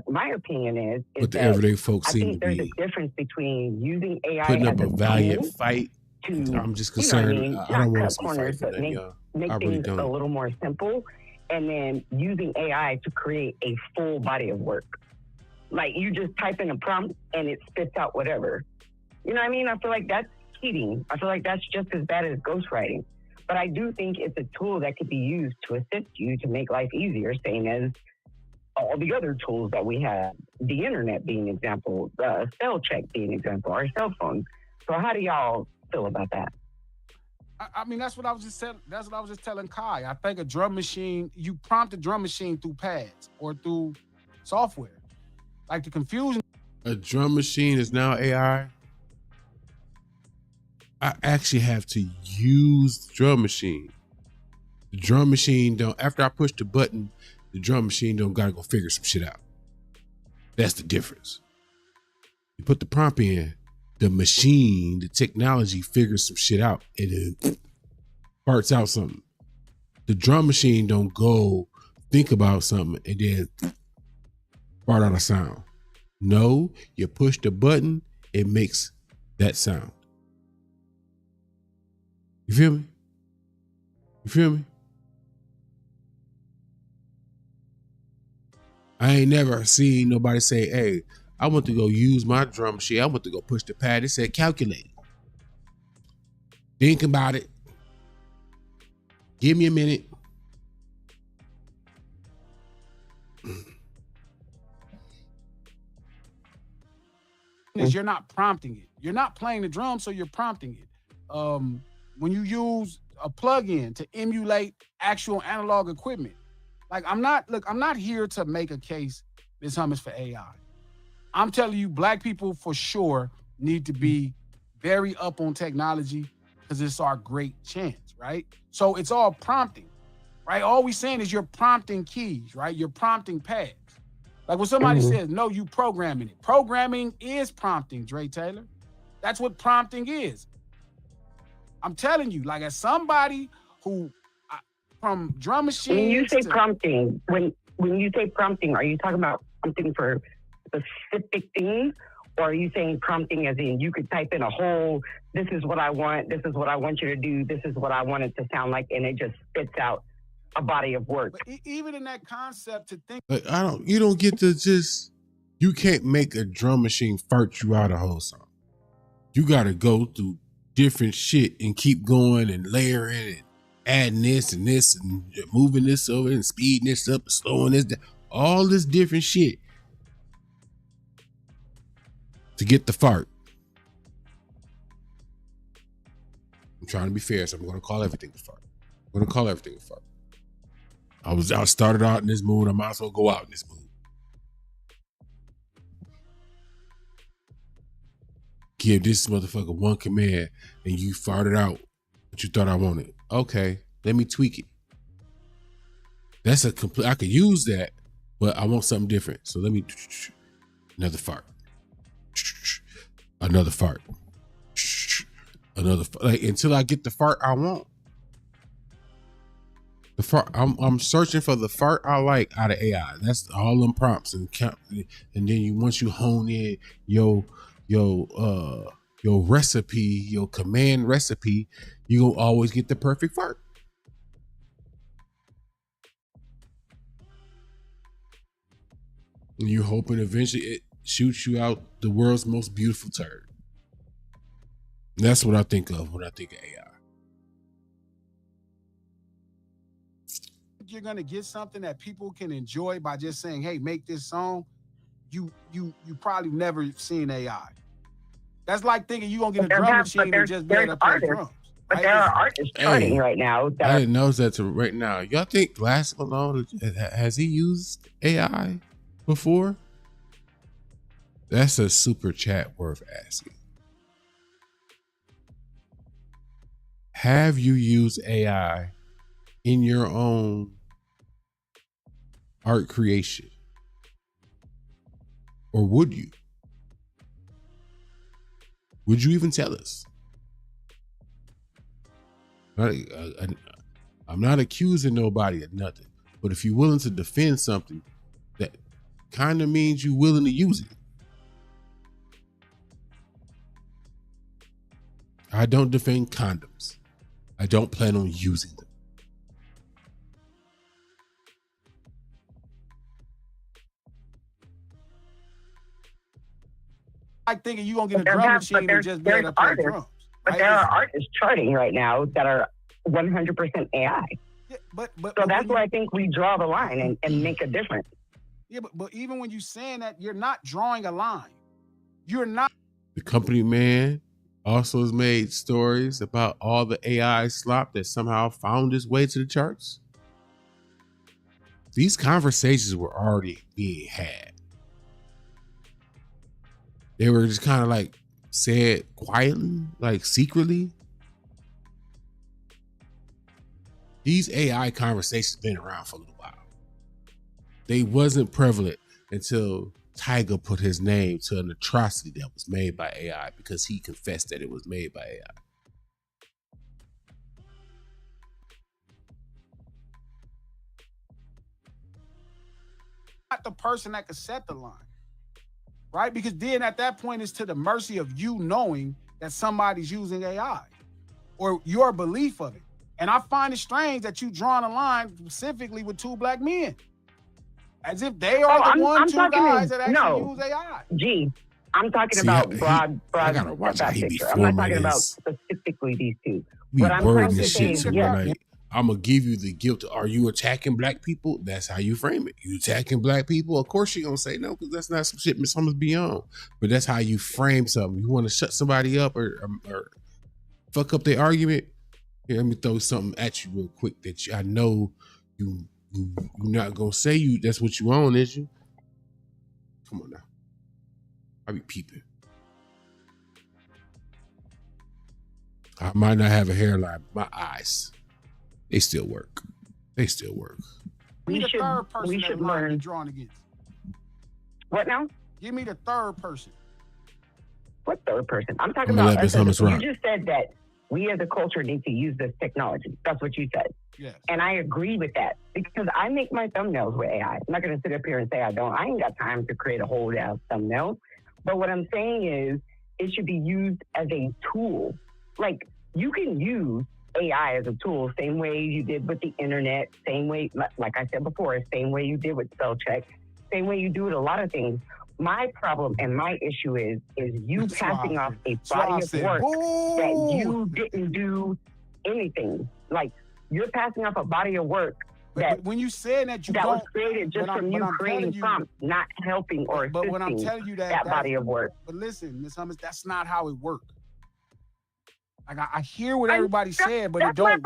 [SPEAKER 12] my opinion is
[SPEAKER 3] But the
[SPEAKER 12] that
[SPEAKER 3] everyday folks
[SPEAKER 12] I
[SPEAKER 3] seem
[SPEAKER 12] think
[SPEAKER 3] to
[SPEAKER 12] there's
[SPEAKER 3] be
[SPEAKER 12] a difference between using AI
[SPEAKER 3] putting
[SPEAKER 12] as
[SPEAKER 3] up a valiant fight. I'm just concerned. I don't want to see fight for them, y'all.
[SPEAKER 12] Make
[SPEAKER 3] I really
[SPEAKER 12] things a
[SPEAKER 3] don't.
[SPEAKER 12] little more simple, and then using AI to create a full body of work. Like you just type in a prompt and it spits out whatever. You know what I mean? I feel like that's cheating. I feel like that's just as bad as ghostwriting. But I do think it's a tool that could be used to assist you to make life easier, same as all the other tools that we have. The internet being an example, spell check being an example, our cell phones. So how do y'all feel about that?
[SPEAKER 4] I mean, that's what I was just saying. That's what I was just telling Kai. I think a drum machine, you prompt a drum machine through pads or through software. Like the confusion.
[SPEAKER 3] A drum machine is now AI. I actually have to use the drum machine. The drum machine don't, after I push the button, the drum machine don't gotta go figure some shit out. That's the difference. You put the prompt in, the machine, the technology figures some shit out and then farts out something. The drum machine don't go think about something and then fart out a sound. No, you push the button, it makes that sound. You feel me? You feel me? I ain't never seen nobody say, hey, I want to go use my drum machine. I want to go push the pad. It said calculate. Think about it. Give me a minute.
[SPEAKER 4] Is you're not prompting it. You're not playing the drum, so you're prompting it. When you use a plug-in to emulate actual analog equipment, like I'm not here to make a case this hummus for AI. I'm telling you, black people for sure need to be very up on technology because it's our great chance, right? So it's all prompting, right? All we saying is you're prompting keys, right? You're prompting pads. Like when somebody says, no, you programming it. Programming is prompting, Dre Taylor. That's what prompting is. I'm telling you, like as somebody who, from drum machines.
[SPEAKER 12] When you say prompting, when you say prompting, are you talking about prompting for specific things, or are you saying prompting as in you could type in a whole, this is what I want, this is what I want you to do, this is what I want it to sound like, and it just spits out a body of work.
[SPEAKER 4] But even in that concept to think,
[SPEAKER 3] Like you don't get to just, you can't make a drum machine fart you out a whole song. You got to go through different shit and keep going and layering and adding this and moving this over and speeding this up and slowing this down. All this different shit to get the fart. I'm trying to be fair, so I'm going to call everything a fart. I'm going to call everything a fart. I started out in this mood. I might as well go out in this mood. Give this motherfucker one command and you farted out what you thought I wanted. Okay, Let me tweak it. That's a complete, I could use that, but I want something different. So let me, another fart. Another fart. Another fart. Like, until I get the fart I want. The fart, I'm searching for the fart I like out of AI. That's all them prompts and count. And then once you hone in your recipe, your command recipe, you gonna always get the perfect fart. And you're hoping eventually it shoots you out the world's most beautiful turd. And that's what I think of when I think of AI.
[SPEAKER 4] You're gonna get something that people can enjoy by just saying, "Hey, make this song." You probably never seen AI. That's like thinking you're gonna get a drum machine and just be able to play drums.
[SPEAKER 12] But there are artists charting right now.
[SPEAKER 3] I didn't know that to right now. Y'all think Malone, has he used AI before? That's a super chat worth asking. Have you used AI in your own art creation? Or would you? Would you even tell us? I'm not accusing nobody of nothing, but if you're willing to defend something, that kind of means you're willing to use it. I don't defend condoms. I don't plan on using them.
[SPEAKER 4] Like thinking you're gonna get a drum machine and just be able to play drums.
[SPEAKER 12] But there are artists charting right now that are 100% AI.
[SPEAKER 4] Yeah, but
[SPEAKER 12] so that's where I think we draw the line and make a difference.
[SPEAKER 4] Yeah, but even when you're saying that, you're not drawing a line. You're not.
[SPEAKER 3] The company man also has made stories about all the AI slop that somehow found its way to the charts. These conversations were already being had. They were just kind of like said quietly, like secretly. These AI conversations been around for a little while. They wasn't prevalent until Tiger put his name to an atrocity that was made by AI because he confessed that it was made by AI.
[SPEAKER 4] Not the person that could set the line, right? Because then at that point, it's to the mercy of you knowing that somebody's using AI or your belief of it. And I find it strange that you drawing a line specifically with two black men. As if they are two guys that actually use AI.
[SPEAKER 12] Gee, I'm talking about broad picture. I'm not talking about specifically these two.
[SPEAKER 3] We wording this shit to like, I'm gonna give you the guilt. Are you attacking black people? That's how you frame it. You attacking black people? Of course you're gonna say no, because that's not some shit Miss Summers be on. But that's how you frame something. You want to shut somebody up or fuck up their argument. Here, let me throw something at you real quick that I know you're not gonna say that's what you on, is you? Come on now. I be peeping. I might not have a hairline, but my eyes, they still work. They still work.
[SPEAKER 4] We should learn drawn against.
[SPEAKER 12] What now?
[SPEAKER 4] Give me the third person.
[SPEAKER 12] What third person? I'm talking about us. You just said that we as a culture need to use this technology. That's what you said.
[SPEAKER 4] Yes.
[SPEAKER 12] And I agree with that because I make my thumbnails with AI. I'm not going to sit up here and say I don't. I ain't got time to create a whole ass thumbnail. But what I'm saying is it should be used as a tool. Like, you can use AI as a tool, same way you did with the internet, same way, like I said before, same way you did with spell check, same way you do with a lot of things. My problem and my issue is you passing off a body of work that you didn't do anything. Like, you're passing off a body of work that
[SPEAKER 4] when you said that
[SPEAKER 12] was created just from you creating prompts, not helping or assisting
[SPEAKER 4] when I'm telling you that
[SPEAKER 12] body of work.
[SPEAKER 4] But listen, Ms. Hummers, that's not how it worked. Like, I hear what everybody said, but it don't.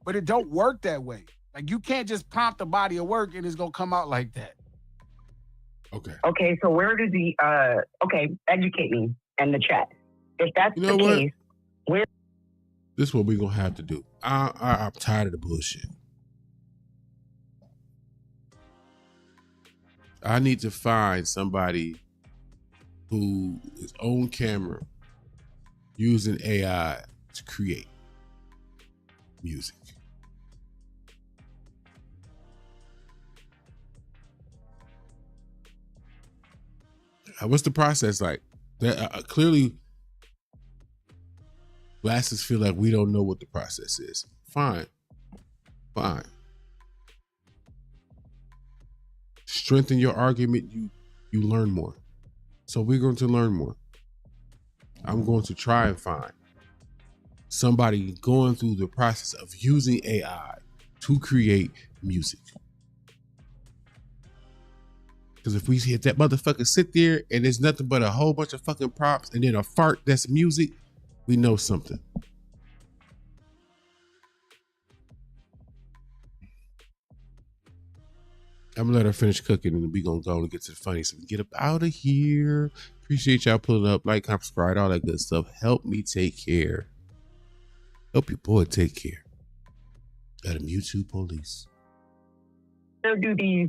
[SPEAKER 4] But it don't work that way. Like, you can't just prompt a body of work and it's gonna come out like that.
[SPEAKER 3] Okay.
[SPEAKER 12] Okay, so where did the educate me in the chat. If that's the case, where
[SPEAKER 3] This is what we're gonna have to do. I'm tired of the bullshit. I need to find somebody who is on camera using AI to create music. What's the process like? That clearly, glasses feel like we don't know what the process is. Fine. Strengthen your argument. You learn more. So we're going to learn more. I'm going to try and find somebody going through the process of using AI to create music. Because if we hit that motherfucker sit there and there's nothing but a whole bunch of fucking props and then a fart that's music, we know something. I'm gonna let her finish cooking and we gonna go and get to the funny so we can get up out of here. Appreciate y'all pulling up, like, comment, subscribe, all that good stuff. Help me take care. Help your boy take care. Got them YouTube police.
[SPEAKER 12] Where do these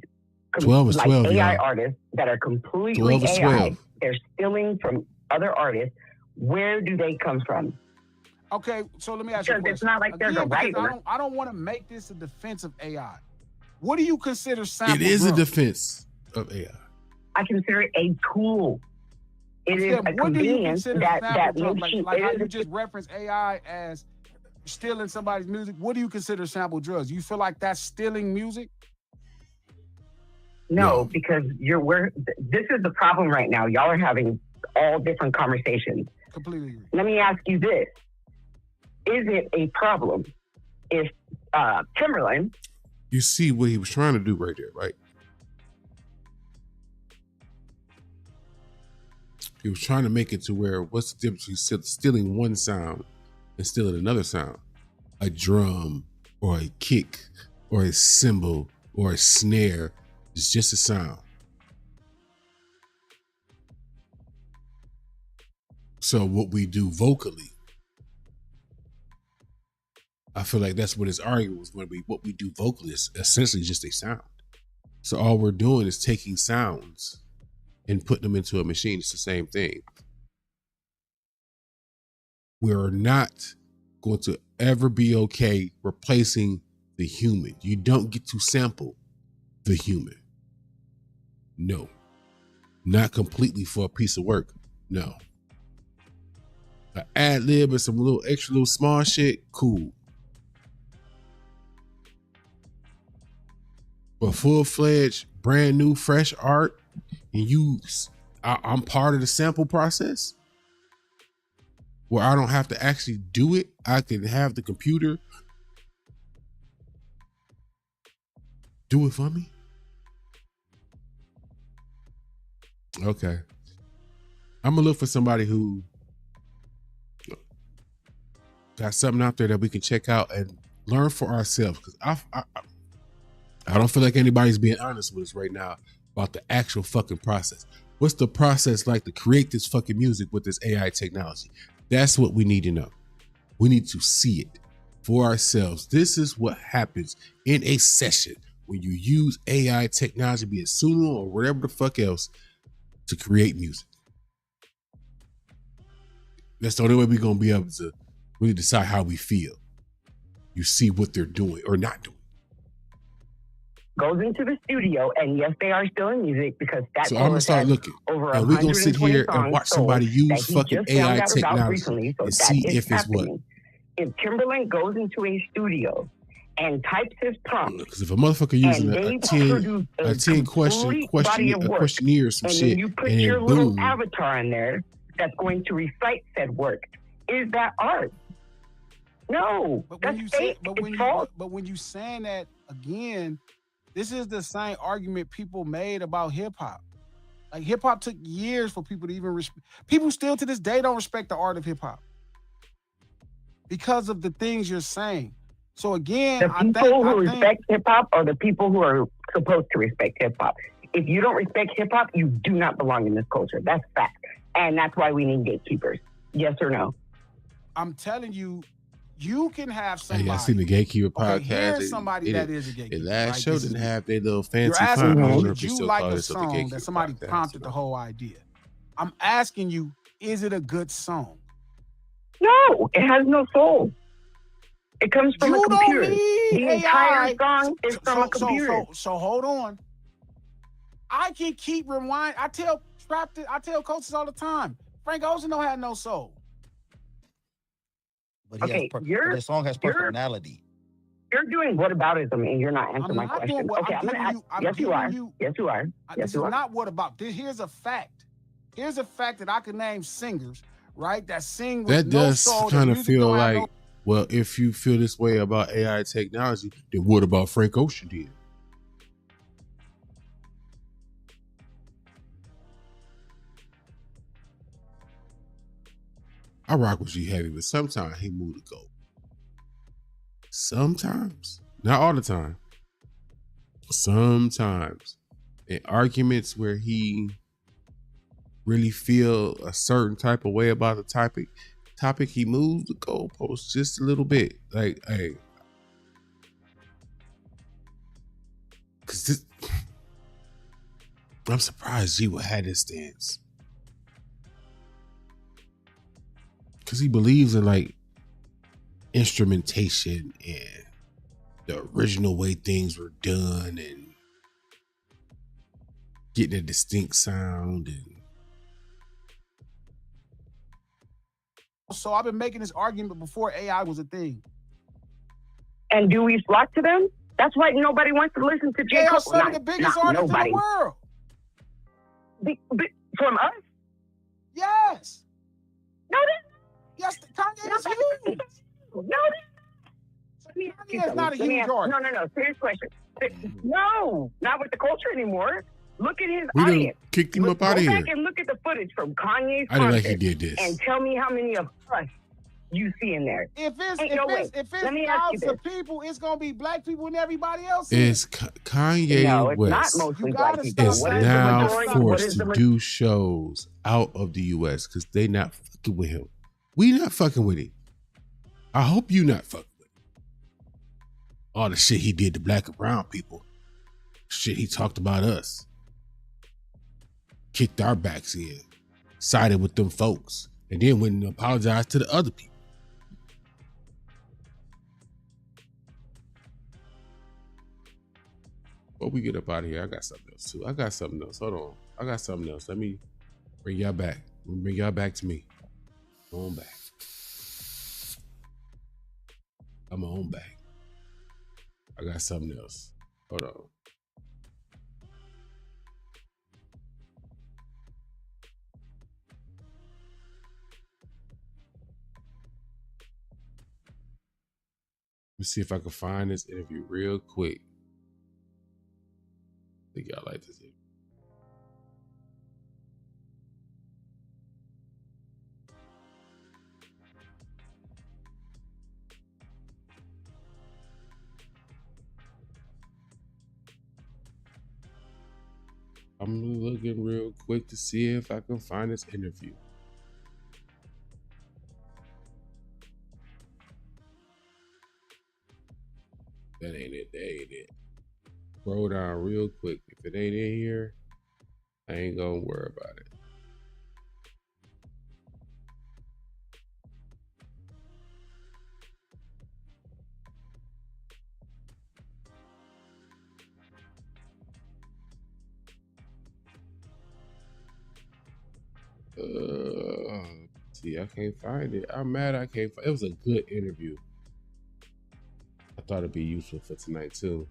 [SPEAKER 3] 12 is 12,
[SPEAKER 12] AI
[SPEAKER 3] y'all.
[SPEAKER 12] artists that are completely
[SPEAKER 3] 12 is
[SPEAKER 12] AI,
[SPEAKER 3] 12.
[SPEAKER 12] they're stealing from other artists, where do they come from?
[SPEAKER 4] Okay, so let me ask you a
[SPEAKER 12] Because
[SPEAKER 4] question.
[SPEAKER 12] it's not like there's a
[SPEAKER 4] Again, because
[SPEAKER 12] writer.
[SPEAKER 4] I don't want to make this a defense of AI. What do you consider sample
[SPEAKER 3] It is
[SPEAKER 4] drugs?
[SPEAKER 3] a defense of AI.
[SPEAKER 12] I consider it a tool. It is a
[SPEAKER 4] What do you
[SPEAKER 12] convenience
[SPEAKER 4] consider
[SPEAKER 12] that
[SPEAKER 4] sample drugs?
[SPEAKER 12] makes you.
[SPEAKER 4] Like how
[SPEAKER 12] it
[SPEAKER 4] you
[SPEAKER 12] is-
[SPEAKER 4] just reference AI as stealing somebody's music. What do you consider sample drugs? You feel like that's stealing music?
[SPEAKER 12] No, because this is the problem right now. Y'all are having all different conversations.
[SPEAKER 4] Completely agree.
[SPEAKER 12] Let me ask you this. Is it a problem if Timberland,
[SPEAKER 3] You see what he was trying to do right there, right? He was trying to make it to where, what's the difference between stealing one sound and stealing another sound? A drum or a kick or a cymbal or a snare is just a sound. So what we do vocally, I feel like that's what his argument was going to be. What we do vocally is essentially just a sound. So all we're doing is taking sounds and putting them into a machine. It's the same thing. We're not going to ever be okay replacing the human. You don't get to sample the human. No. Not completely for a piece of work. No. An ad lib or some little extra little small shit, cool. But full-fledged, brand new, fresh art, and I'm part of the sample process where I don't have to actually do it. I can have the computer do it for me. Okay. I'm gonna look for somebody who got something out there that we can check out and learn for ourselves. Because I don't feel like anybody's being honest with us right now about the actual fucking process. What's the process like to create this fucking music with this AI technology? That's what we need to know. We need to see it for ourselves. This is what happens in a session when you use AI technology, be it Suno or whatever the fuck else, to create music. That's the only way we're going to be able to really decide how we feel. You see what they're doing or not doing.
[SPEAKER 12] goes into the studio, and yes, they are still in music because that.
[SPEAKER 3] So I'm gonna start looking, and we're gonna sit here and watch somebody use fucking AI technology and see if it's what.
[SPEAKER 12] If Timberland goes into a studio and types his prompt,
[SPEAKER 3] Because if a motherfucker using a 10 questionnaire or some
[SPEAKER 12] and
[SPEAKER 3] shit,
[SPEAKER 12] then you put
[SPEAKER 3] and
[SPEAKER 12] your
[SPEAKER 3] then
[SPEAKER 12] little
[SPEAKER 3] boom,
[SPEAKER 12] avatar in there that's going to recite said work, is that art? No, that's fake. It's false.
[SPEAKER 4] But when you saying that again, this is the same argument people made about hip hop. Like hip hop took years for people to even respect. People still to this day don't respect the art of hip hop because of the things you're saying. So again,
[SPEAKER 12] the people who respect hip hop are the people who are supposed to respect hip hop. If you don't respect hip hop, you do not belong in this culture. That's fact, and that's why we need gatekeepers. Yes or no?
[SPEAKER 4] I'm telling you, You can have somebody.
[SPEAKER 3] Hey, I seen the Gatekeeper podcast.
[SPEAKER 4] Here's somebody that is a gatekeeper.
[SPEAKER 3] The last
[SPEAKER 4] right?
[SPEAKER 3] show didn't have their little fancy
[SPEAKER 4] You're asking
[SPEAKER 3] font. I
[SPEAKER 4] me,
[SPEAKER 3] wonder if
[SPEAKER 4] did
[SPEAKER 3] they
[SPEAKER 4] you
[SPEAKER 3] still
[SPEAKER 4] like
[SPEAKER 3] call
[SPEAKER 4] a
[SPEAKER 3] this the
[SPEAKER 4] song
[SPEAKER 3] Gatekeeper
[SPEAKER 4] that somebody
[SPEAKER 3] podcast,
[SPEAKER 4] prompted the whole idea? I'm asking you, is it a good song?
[SPEAKER 12] No, it has no soul. It comes from a computer.
[SPEAKER 4] Don't need
[SPEAKER 12] The
[SPEAKER 4] AI.
[SPEAKER 12] entire song is from a computer.
[SPEAKER 4] So hold on. I can keep rewind. I tell coaches all the time, Frank Ocean don't have no soul.
[SPEAKER 5] But the song has personality.
[SPEAKER 12] You're doing whataboutism and you're not answering my question. I'm going to ask. Yes, you are. Yes, you are.
[SPEAKER 4] This is not what about. Here's a fact. Here's a fact that I can name singers, right, that sing with
[SPEAKER 3] that
[SPEAKER 4] no
[SPEAKER 3] does
[SPEAKER 4] soul.
[SPEAKER 3] kind of feel like, well, if you feel this way about AI technology, then what about Frank Ocean did? I rock with you heavy, but sometimes he moved the goal. Sometimes, not all the time. Sometimes, in arguments where he really feel a certain type of way about the topic, he moves the goalpost just a little bit. Like, hey, because I'm surprised G would have this stance. Because he believes in like instrumentation and the original way things were done and getting a distinct sound. And
[SPEAKER 4] so I've been making this argument before AI was a thing.
[SPEAKER 12] And do we flock to them? That's why nobody wants to listen to J.
[SPEAKER 4] They
[SPEAKER 12] Cole.
[SPEAKER 4] are some of the biggest artists in the world.
[SPEAKER 12] From us?
[SPEAKER 4] Yes.
[SPEAKER 12] No,
[SPEAKER 4] yes, Kanye is huge.
[SPEAKER 12] No,
[SPEAKER 4] Kanye is not a huge artist.
[SPEAKER 12] No. Serious question. No, not with the culture anymore. Look at his
[SPEAKER 3] we
[SPEAKER 12] audience.
[SPEAKER 3] Done kicked him up out of here.
[SPEAKER 12] Go back and look at the footage from Kanye's
[SPEAKER 3] I didn't like he
[SPEAKER 12] concert
[SPEAKER 3] did this.
[SPEAKER 12] and tell me how many of us you see in there.
[SPEAKER 4] If it's
[SPEAKER 12] Let me ask you
[SPEAKER 4] thousands of people, it's gonna be black people and everybody else.
[SPEAKER 3] Is Kanye
[SPEAKER 12] No, it's
[SPEAKER 3] West
[SPEAKER 12] not mostly black people.
[SPEAKER 3] is now forced to do shows out of the U.S. because they not fucking with him. We not fucking with him. I hope you not fucking with him. All the shit he did to black and brown people. Shit he talked about us. Kicked our backs in. Sided with them folks. And then went and apologized to the other people. Before we get up out of here, I got something else too. Hold on. I got something else. Let me bring y'all back. Bring y'all back to me. Go on back. I'm on back. I got something else. Hold on. Let me see if I can find this interview real quick. I think y'all like this interview. I'm looking real quick to see if I can find this interview. That ain't it. That ain't it. Scroll down real quick. If it ain't in here, I ain't gonna worry about it. See, I can't find it. I'm mad I can't find it. It was a good interview. I thought it'd be useful for tonight too.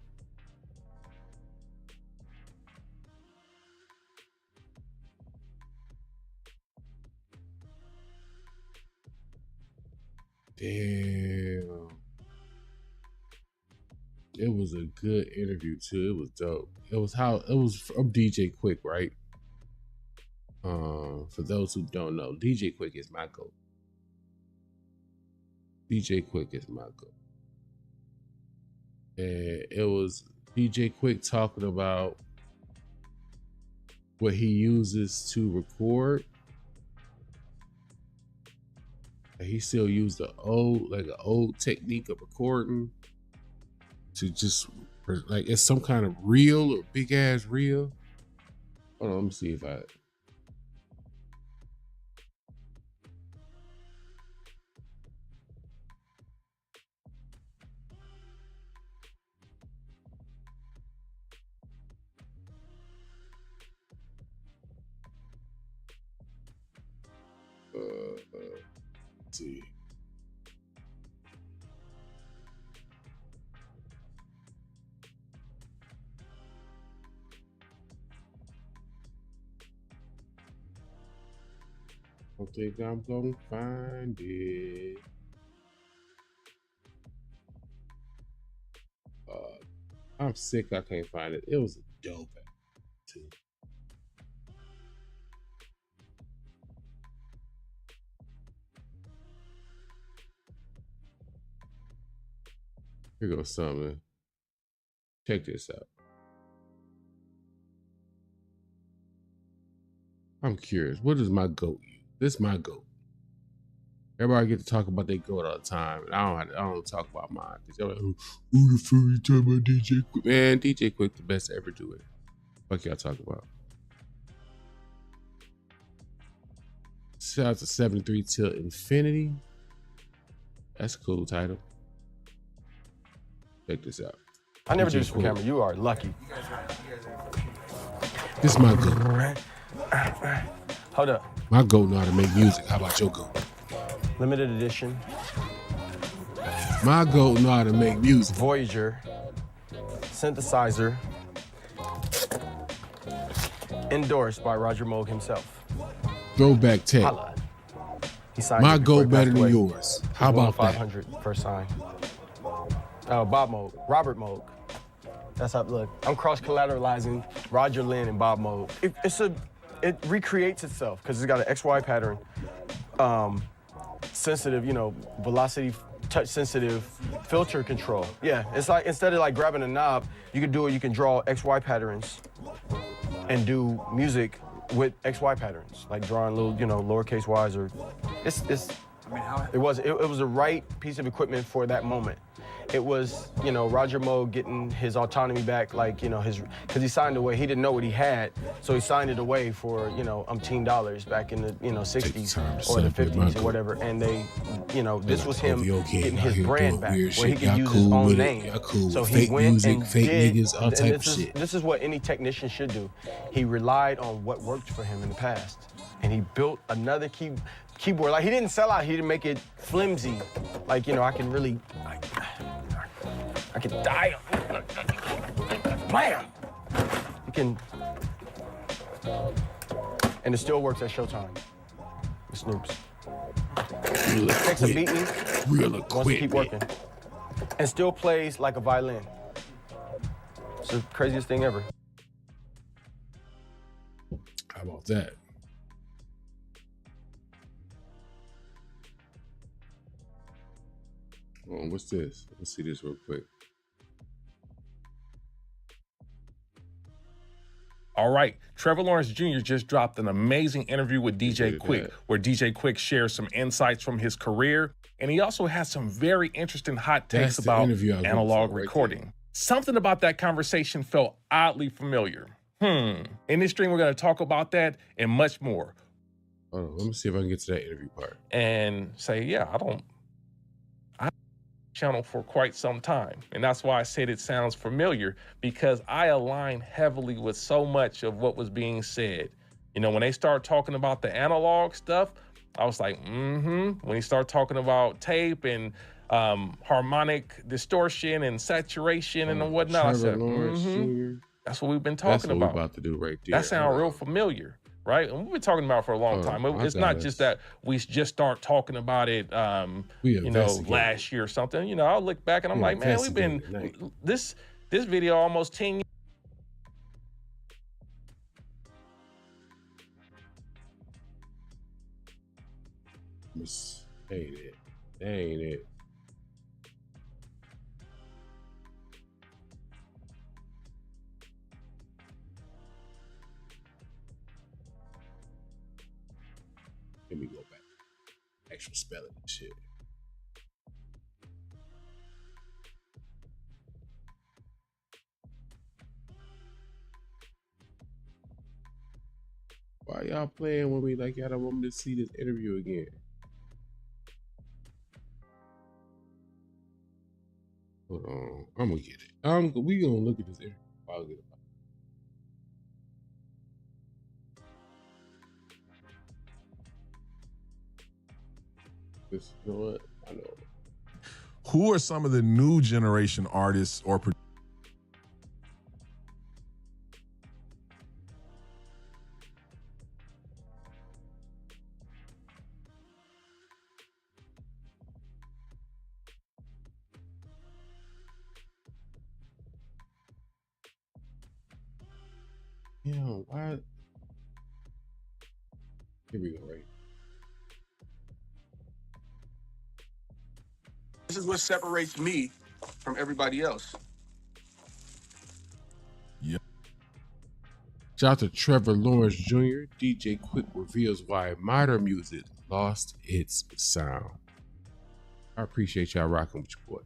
[SPEAKER 3] Damn. It was a good interview too. It was dope. It was from DJ Quick, right? For those who don't know, DJ Quick is my goat. DJ Quick is my goat. And it was DJ Quick talking about what he uses to record. he still used an old technique of recording to just like it's some kind of reel or big ass reel. Hold on, let me see if I. Let's see. I don't think I'm gonna find it. I'm sick. I can't find it. It was a dope too. Here goes something. Check this out. I'm curious. What does my goat use? This is my goat. Everybody get to talk about their goat all the time, and I don't talk about mine. Cause they're like, who the fuck you talking about DJ Quick? Man, DJ Quick the best to ever do it. Fuck y'all talk about. Shout out to 73 Till Infinity. That's a cool title. Check this out.
[SPEAKER 13] I never do this for camera. You are lucky.
[SPEAKER 3] This is my goat.
[SPEAKER 13] Hold up.
[SPEAKER 3] My goat know how to make music. How about your goat?
[SPEAKER 13] Limited edition.
[SPEAKER 3] My goat know how to make music.
[SPEAKER 13] Voyager. Synthesizer. Endorsed by Roger Moog himself.
[SPEAKER 3] Throwback tech.
[SPEAKER 13] Holla. He signed
[SPEAKER 3] my
[SPEAKER 13] it before
[SPEAKER 3] goat
[SPEAKER 13] he
[SPEAKER 3] better
[SPEAKER 13] passed
[SPEAKER 3] than
[SPEAKER 13] away.
[SPEAKER 3] yours. How about that?
[SPEAKER 13] 500 first sign. Bob Moog. Robert Moog. That's how, look, I'm cross-collateralizing Roger Lynn and Bob Moog. It recreates itself because it's got an XY pattern. Sensitive, velocity, touch sensitive filter control. Yeah, it's like instead of like grabbing a knob, you can draw XY patterns and do music with XY patterns, like drawing little, lowercase y's or it was the right piece of equipment for that moment. It was, Roger Moog getting his autonomy back, because he signed away. He didn't know what he had, so he signed it away for, $umpteen back in the, 60s or the 50s or whatever. And they, this was him getting his brand back, where he could use his own name. So he went and did,
[SPEAKER 3] all type of shit.
[SPEAKER 13] This is what any technician should do. He relied on what worked for him in the past, and he built another keyboard. Like, he didn't sell out. He didn't make it flimsy. Like, I can really, I can die. Blam! You can, and it still works at Showtime. It snoops. Takes a beating. Wants to keep working. And still plays like a violin. It's the craziest thing ever.
[SPEAKER 3] How about that? Oh, what's this? Let's see this real quick.
[SPEAKER 14] All right, Trevor Lawrence Jr. just dropped an amazing interview with DJ Quick, where DJ Quick shares some insights from his career, and he also has some very interesting hot takes about analog recording. Something about that conversation felt oddly familiar. In this stream, we're going to talk about that and much more.
[SPEAKER 3] Hold on, let me see if I can get to that interview part.
[SPEAKER 14] And say, yeah, I don't channel for quite some time. And that's why I said it sounds familiar, because I align heavily with so much of what was being said. When they start talking about the analog stuff, I was like, When he started talking about tape and harmonic distortion and saturation and whatnot, I said, that's what we've been talking about.
[SPEAKER 3] That's what we're about to do right there.
[SPEAKER 14] That sounds real familiar. Right? And we've been talking about it for a long time. It's not just that we just start talking about it, last year or something. I'll look back and I'm like, man, we've been, this video almost 10
[SPEAKER 3] years. Ain't it? Ain't it? Let me go back. actual spelling and shit. Why y'all playing with me like y'all don't want me to see this interview again? Hold on, I'm gonna get it. We gonna look at this interview. I'll get it. You know what? I know.
[SPEAKER 15] Who are some of the new generation artists or
[SPEAKER 3] Yeah, why? Here we go, right?
[SPEAKER 16] This is what separates me from everybody else.
[SPEAKER 15] Yeah.
[SPEAKER 3] Shout out to Trevor Lawrence Jr. DJ Quick reveals why modern music lost its sound. I appreciate y'all rocking with your boy.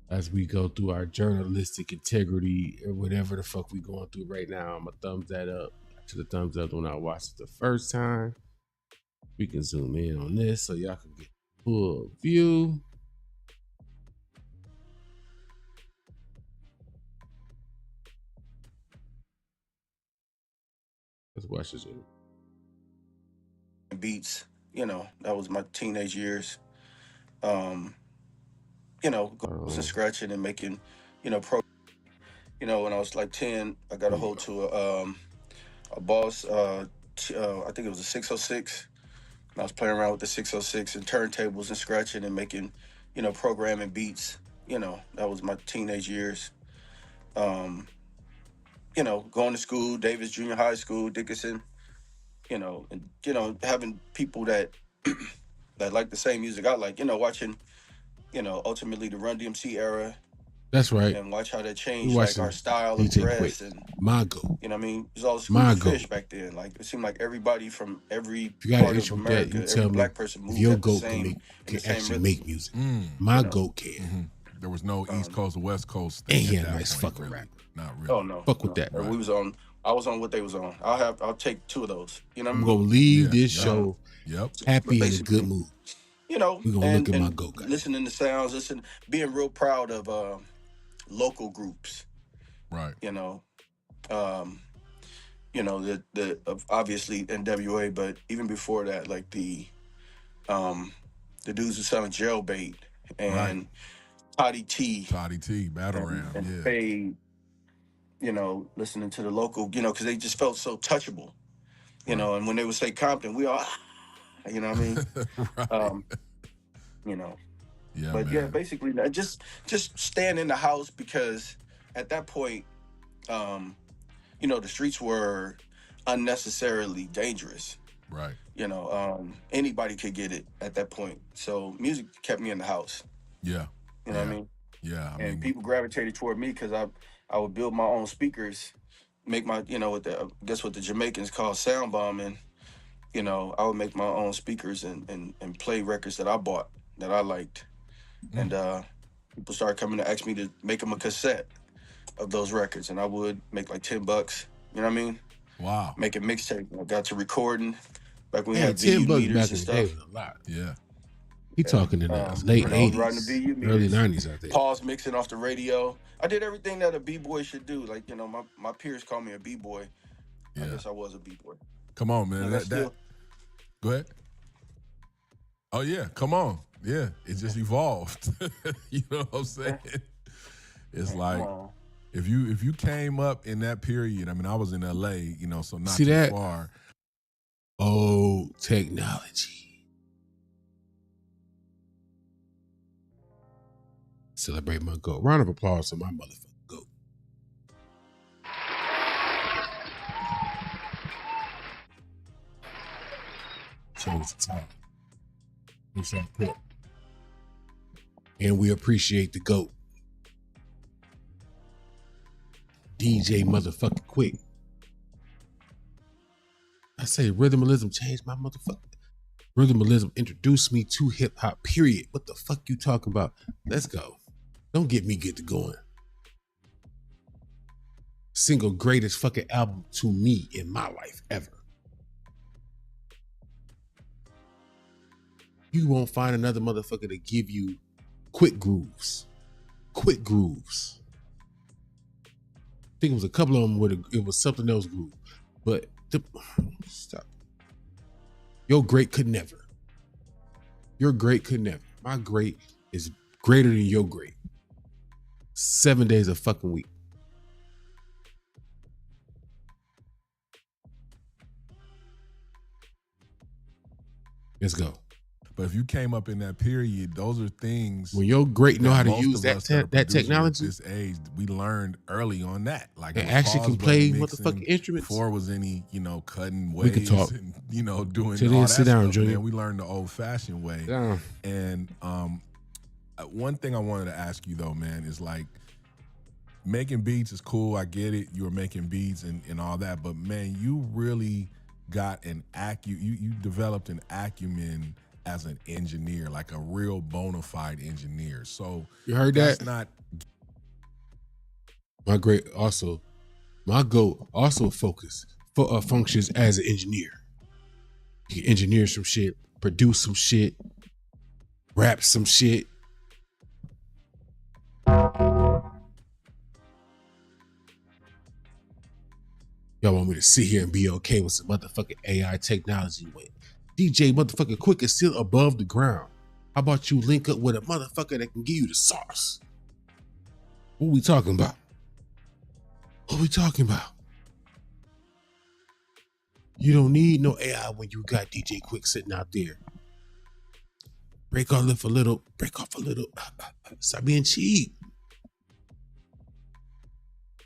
[SPEAKER 3] As we go through our journalistic integrity or whatever the fuck we going through right now, I'm gonna thumbs that up. To the thumbs up when I watched it the first time. We can zoom in on this so y'all can get full view. Let's watch this.
[SPEAKER 16] Beats, that was my teenage years. Going and scratching and making, when I was like 10, I got a hold to a Boss, I think it was a 606. And I was playing around with the 606 and turntables and scratching and making, programming beats. That was my teenage years. Going to school, Davis Junior High School, Dickinson, and, having people that that like the same music I like, watching, ultimately the Run DMC era.
[SPEAKER 3] That's right.
[SPEAKER 16] And watch how that changed, like our style of dress and
[SPEAKER 3] Mago.
[SPEAKER 16] You know what I mean? It was all school fish back then. Like it seemed like everybody from every part of America, every black person moved
[SPEAKER 3] your
[SPEAKER 16] at the
[SPEAKER 3] goat
[SPEAKER 16] same,
[SPEAKER 3] can
[SPEAKER 16] same
[SPEAKER 3] actually
[SPEAKER 16] rhythm.
[SPEAKER 3] make music. My goat can.
[SPEAKER 15] Mm-hmm. There was no East Coast or West Coast
[SPEAKER 3] And
[SPEAKER 15] thing.
[SPEAKER 3] he
[SPEAKER 15] at
[SPEAKER 3] had a
[SPEAKER 15] that
[SPEAKER 3] nice
[SPEAKER 15] point,
[SPEAKER 3] fucking
[SPEAKER 15] really.
[SPEAKER 3] rap.
[SPEAKER 15] Not really.
[SPEAKER 16] Oh no.
[SPEAKER 3] Fuck with that.
[SPEAKER 16] We was on. I was on what they was on. I'll take two of those. You know what I
[SPEAKER 3] I'm
[SPEAKER 16] mean?
[SPEAKER 3] gonna leave this show happy and in a good mood.
[SPEAKER 16] You know,
[SPEAKER 3] We're gonna look at my
[SPEAKER 16] and
[SPEAKER 3] goat guy.
[SPEAKER 16] listening to sounds, being real proud of local groups.
[SPEAKER 15] Right.
[SPEAKER 16] The obviously NWA, but even before that, like the dudes who selling Jailbait and Toddy T,
[SPEAKER 15] Battle Ram,
[SPEAKER 16] and Fade, listening to the local, because they just felt so touchable, and when they would say Compton, we all, you know what I mean?
[SPEAKER 15] Yeah,
[SPEAKER 16] but
[SPEAKER 15] man.
[SPEAKER 16] yeah, basically just staying in the house because at that point, the streets were unnecessarily dangerous.
[SPEAKER 15] Right.
[SPEAKER 16] Anybody could get it at that point. So music kept me in the house.
[SPEAKER 15] Yeah.
[SPEAKER 16] You know what I mean?
[SPEAKER 15] Yeah. I
[SPEAKER 16] And
[SPEAKER 15] mean,
[SPEAKER 16] people gravitated toward me because I would build my own speakers, make my, with the Jamaicans call sound bombing. I would make my own speakers and play records that I bought that I liked. And people started coming to ask me to make them a cassette of those records, and I would make like $10. You know what I mean?
[SPEAKER 15] Wow.
[SPEAKER 16] Make a mixtape. I got to recording back when we
[SPEAKER 3] Man,
[SPEAKER 16] had
[SPEAKER 3] $10
[SPEAKER 16] VU meters
[SPEAKER 3] back
[SPEAKER 16] and
[SPEAKER 3] in the
[SPEAKER 16] stuff.
[SPEAKER 3] day was a lot.
[SPEAKER 15] Yeah.
[SPEAKER 3] He talking in the late
[SPEAKER 16] when I was riding
[SPEAKER 3] 80s,
[SPEAKER 16] the VU
[SPEAKER 3] early
[SPEAKER 16] meters,
[SPEAKER 3] 90s, I think.
[SPEAKER 16] Pause mixing off the radio. I did everything that a B-boy should do. Like, my peers call me a B-boy. I guess I was a B-boy.
[SPEAKER 15] Come on, man.
[SPEAKER 16] And
[SPEAKER 15] That. Go ahead. Oh yeah, come on. Yeah, it just evolved. You know what I'm saying? It's like if you came up in that period. I mean, I was in LA, so not
[SPEAKER 3] See
[SPEAKER 15] too
[SPEAKER 3] that?
[SPEAKER 15] far.
[SPEAKER 3] Oh, technology. Celebrate my goat. Round of applause to my motherfucking goat. Change the time. It's that quick. And we appreciate the GOAT. DJ motherfucking Quick. I say rhythmalism changed my motherfucker. Rhythmalism introduced me to hip hop, period. What the fuck you talking about? Let's go. Don't get me get to going. Single greatest fucking album to me in my life ever. You won't find another motherfucker to give you quick grooves. Quick grooves. I think it was a couple of them where it was something else groove. But stop. Your great could never. Your great could never. My great is greater than your great. 7 days a fucking week. Let's go.
[SPEAKER 15] But if you came up in that period, those are things.
[SPEAKER 3] When your great know how to use that technology,
[SPEAKER 15] this age, we learned early on that. Like
[SPEAKER 3] and actually can play motherfucking instruments.
[SPEAKER 15] Before was any, cutting waves.
[SPEAKER 3] We could talk.
[SPEAKER 15] And, doing
[SPEAKER 3] sit
[SPEAKER 15] all that
[SPEAKER 3] sit down,
[SPEAKER 15] stuff.
[SPEAKER 3] Junior.
[SPEAKER 15] Man, we learned the old-fashioned way.
[SPEAKER 3] Yeah.
[SPEAKER 15] And one thing I wanted to ask you though, man, is like making beats is cool. I get it. You were making beats and all that, but man, you really got you developed an acumen as an engineer, like a real bona fide engineer. So
[SPEAKER 3] you heard
[SPEAKER 15] that's
[SPEAKER 3] that?
[SPEAKER 15] Not
[SPEAKER 3] my great also. My goal also functions as an engineer. You can engineer some shit, produce some shit, rap some shit. Y'all want me to sit here and be okay with some motherfucking AI technology when DJ motherfucking Quick is still above the ground? How about you link up with a motherfucker that can give you the sauce? What we talking about? What we talking about? You don't need no AI when you got DJ Quick sitting out there. Break off a little. Stop being cheap.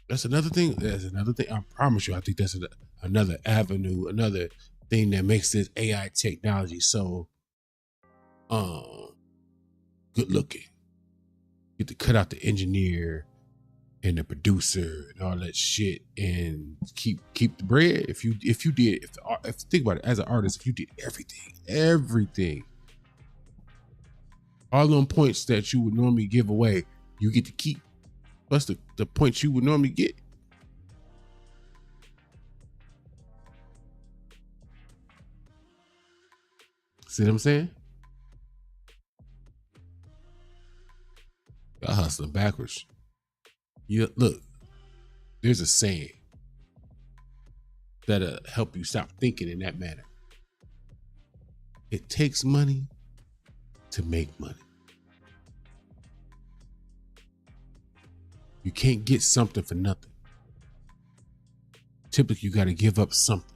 [SPEAKER 3] That's another thing. I promise you, I think that's another avenue, another thing that makes this AI technology so good looking. You get to cut out the engineer and the producer and all that shit and keep the bread. If think about it, as an artist, if you did everything, all them points that you would normally give away, you get to keep. Plus the points you would normally get. See what I'm saying? Y'all hustling backwards. Look, there's a saying that'll help you stop thinking in that manner. It takes money to make money. You can't get something for nothing. Typically, you got to give up something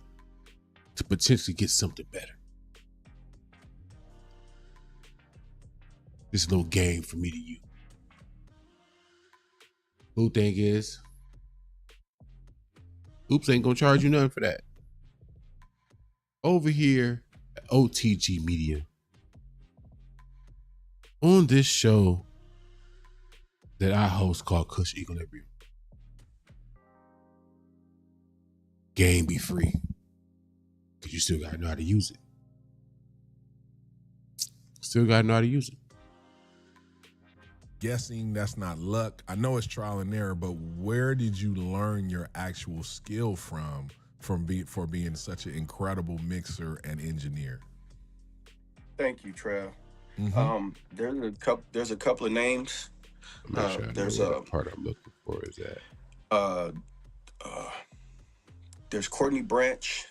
[SPEAKER 3] to potentially get something better. This little game for me to you. Who thing is, Oops ain't gonna charge you nothing for that. Over here at OTG Media, on this show that I host called Kush Equilibrium, game be free, because you still gotta know how to use it. Still gotta know how to use it.
[SPEAKER 15] Guessing that's not luck. I know it's trial and error, but where did you learn your actual skill from being such an incredible mixer and engineer?
[SPEAKER 16] Thank you, Trev.
[SPEAKER 15] Mm-hmm.
[SPEAKER 16] There's a couple of names.
[SPEAKER 3] I'm not sure
[SPEAKER 16] there's
[SPEAKER 3] what part I'm looking for is that.
[SPEAKER 16] There's Courtney Branch,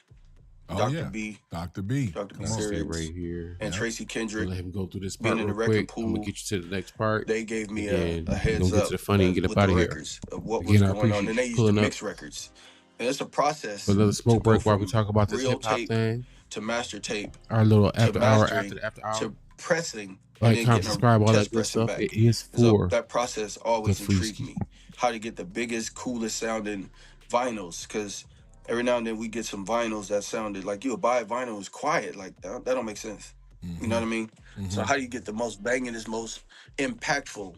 [SPEAKER 16] Dr. B,
[SPEAKER 15] Dr. B,
[SPEAKER 16] Dr. B
[SPEAKER 3] Stay right here,
[SPEAKER 16] and Tracy Kendrick.
[SPEAKER 3] Let him go through this part
[SPEAKER 16] being in
[SPEAKER 3] real
[SPEAKER 16] the
[SPEAKER 3] quick.
[SPEAKER 16] record pool.
[SPEAKER 3] I'm gonna get you to the next part.
[SPEAKER 16] They gave me a
[SPEAKER 3] We're
[SPEAKER 16] heads
[SPEAKER 3] gonna get
[SPEAKER 16] up
[SPEAKER 3] to the funny and get up out of here.
[SPEAKER 16] Of what
[SPEAKER 3] Again,
[SPEAKER 16] was
[SPEAKER 3] I
[SPEAKER 16] going on,
[SPEAKER 3] appreciate
[SPEAKER 16] and they
[SPEAKER 3] you
[SPEAKER 16] used to
[SPEAKER 3] pulling
[SPEAKER 16] mix
[SPEAKER 3] up.
[SPEAKER 16] records. And it's a process.
[SPEAKER 3] For another smoke break while we talk about this
[SPEAKER 16] real
[SPEAKER 3] hip hop
[SPEAKER 16] tape
[SPEAKER 3] thing.
[SPEAKER 16] to master tape.
[SPEAKER 3] Our little
[SPEAKER 16] to
[SPEAKER 3] after hour,
[SPEAKER 16] mastering,
[SPEAKER 3] after hour.
[SPEAKER 16] to pressing.
[SPEAKER 3] Like,
[SPEAKER 16] and then
[SPEAKER 3] comment,
[SPEAKER 16] getting
[SPEAKER 3] subscribe, all that
[SPEAKER 16] test
[SPEAKER 3] good
[SPEAKER 16] pressing
[SPEAKER 3] stuff.
[SPEAKER 16] back.
[SPEAKER 3] It is
[SPEAKER 16] So
[SPEAKER 3] for
[SPEAKER 16] that process always
[SPEAKER 3] the free
[SPEAKER 16] intrigued me. How to get the biggest, coolest sounding vinyls, because every now and then we get some vinyls that sounded like you would buy a vinyl, it's quiet, like that don't make sense.
[SPEAKER 15] Mm-hmm.
[SPEAKER 16] You know what I mean?
[SPEAKER 15] Mm-hmm.
[SPEAKER 16] So how do you get the most bangingest, most impactful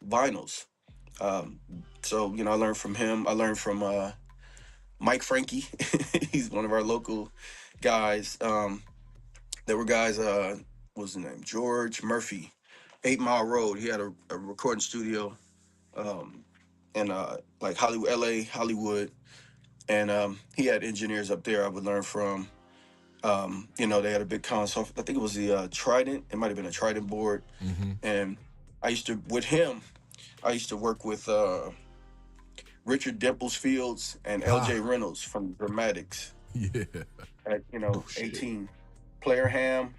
[SPEAKER 16] vinyls? So I learned from him. I learned from Mike Frankie. He's one of our local guys. There were guys, what was his name? George Murphy, 8 Mile Road. He had a recording studio in like Hollywood, LA, Hollywood. And he had engineers up there I would learn from. You know, they had a big console. I think it was the Trident. It might have been a Trident board. And I used to, with him, I used to work with Richard Dimples Fields and LJ Reynolds from Dramatics.
[SPEAKER 15] Yeah.
[SPEAKER 16] At, you know, 18. Player Ham,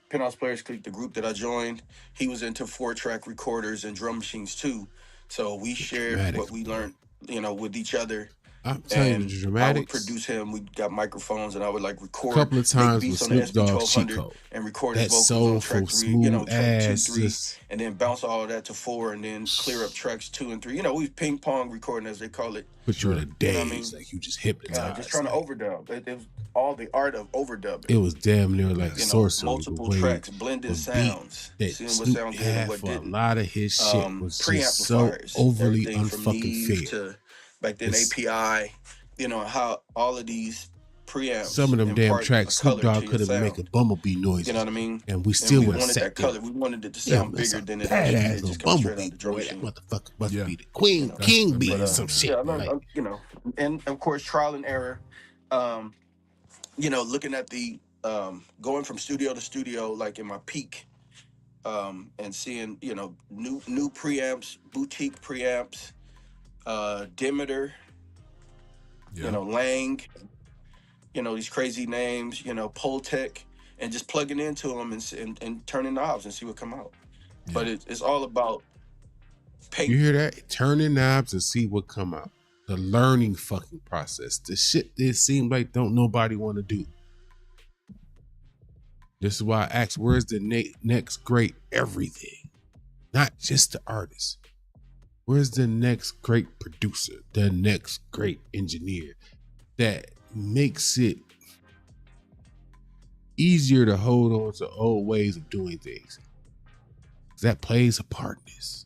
[SPEAKER 16] Penthouse Players Clique, the group that I joined, he was into 4-track recorders and drum machines too. So we shared what we learned, you know, with each other.
[SPEAKER 3] I'm telling you, the
[SPEAKER 16] I would
[SPEAKER 3] Dramatics.
[SPEAKER 16] produce him. We got microphones, and I would like record
[SPEAKER 3] A couple of times
[SPEAKER 16] make
[SPEAKER 3] with
[SPEAKER 16] beats on the
[SPEAKER 3] Snoop Dogg,
[SPEAKER 16] SP1200
[SPEAKER 3] Chico.
[SPEAKER 16] and record
[SPEAKER 3] That
[SPEAKER 16] his vocals on
[SPEAKER 3] soulful,
[SPEAKER 16] track 3, you know,
[SPEAKER 3] smooth
[SPEAKER 16] track 2,
[SPEAKER 3] ass,
[SPEAKER 16] 3,
[SPEAKER 3] just-
[SPEAKER 16] and then bounce all of that to 4, and then clear up tracks 2 and 3. You know, we ping pong recording, as they call it.
[SPEAKER 3] Put you in a daze,
[SPEAKER 16] You know what I mean?
[SPEAKER 3] like you just hypnotized.
[SPEAKER 16] Just trying to overdub. It was all the art of overdubbing.
[SPEAKER 3] It was damn near like
[SPEAKER 16] You know,
[SPEAKER 3] sorcery.
[SPEAKER 16] multiple
[SPEAKER 3] the way
[SPEAKER 16] tracks, blended
[SPEAKER 3] the
[SPEAKER 16] sounds,
[SPEAKER 3] beat
[SPEAKER 16] seeing
[SPEAKER 3] that
[SPEAKER 16] what
[SPEAKER 3] Snoop
[SPEAKER 16] sounded good and
[SPEAKER 3] had
[SPEAKER 16] what
[SPEAKER 3] for a
[SPEAKER 16] didn't.
[SPEAKER 3] lot of his shit was just so
[SPEAKER 16] Preamplifiers,
[SPEAKER 3] overly
[SPEAKER 16] everything from
[SPEAKER 3] unfucking
[SPEAKER 16] Neve
[SPEAKER 3] fair.
[SPEAKER 16] to back then
[SPEAKER 3] It's-
[SPEAKER 16] API, you know, how all of these preamps.
[SPEAKER 3] Some of them damn
[SPEAKER 16] impart
[SPEAKER 3] tracks
[SPEAKER 16] a color
[SPEAKER 3] Snoop
[SPEAKER 16] to
[SPEAKER 3] Dogg
[SPEAKER 16] your
[SPEAKER 3] could have been
[SPEAKER 16] sound.
[SPEAKER 3] making bumblebee noises.
[SPEAKER 16] You know what I mean?
[SPEAKER 3] And we still
[SPEAKER 16] we
[SPEAKER 3] would have
[SPEAKER 16] wanted
[SPEAKER 3] sat
[SPEAKER 16] that
[SPEAKER 3] there.
[SPEAKER 16] color. We wanted it to
[SPEAKER 3] Yeah,
[SPEAKER 16] sound
[SPEAKER 3] that's
[SPEAKER 16] bigger
[SPEAKER 3] a
[SPEAKER 16] than it
[SPEAKER 3] badass
[SPEAKER 16] actually did,
[SPEAKER 3] little
[SPEAKER 16] just come straight out
[SPEAKER 3] bumblebee
[SPEAKER 16] the drum
[SPEAKER 3] boy. That
[SPEAKER 16] machine.
[SPEAKER 3] motherfucker must be the queen, king bee or some shit.
[SPEAKER 16] Yeah,
[SPEAKER 3] like,
[SPEAKER 16] you know, and of course trial and error. You know, looking at the going from studio to studio, like in my peak, and seeing, you know, new preamps, boutique preamps, Demeter, you know, Lang, you know, these crazy names, you know, Poltec, and just plugging into them and turning knobs and see what come out. But it's all about patience.
[SPEAKER 3] you hear that? Turning knobs and see what come out. The learning fucking process. The shit that it seemed like don't nobody want to do. This is why I asked, where's the next great everything? Not just the artist. Where's the next great producer? The next great engineer that makes it easier to hold on to old ways of doing things. That plays a part in this.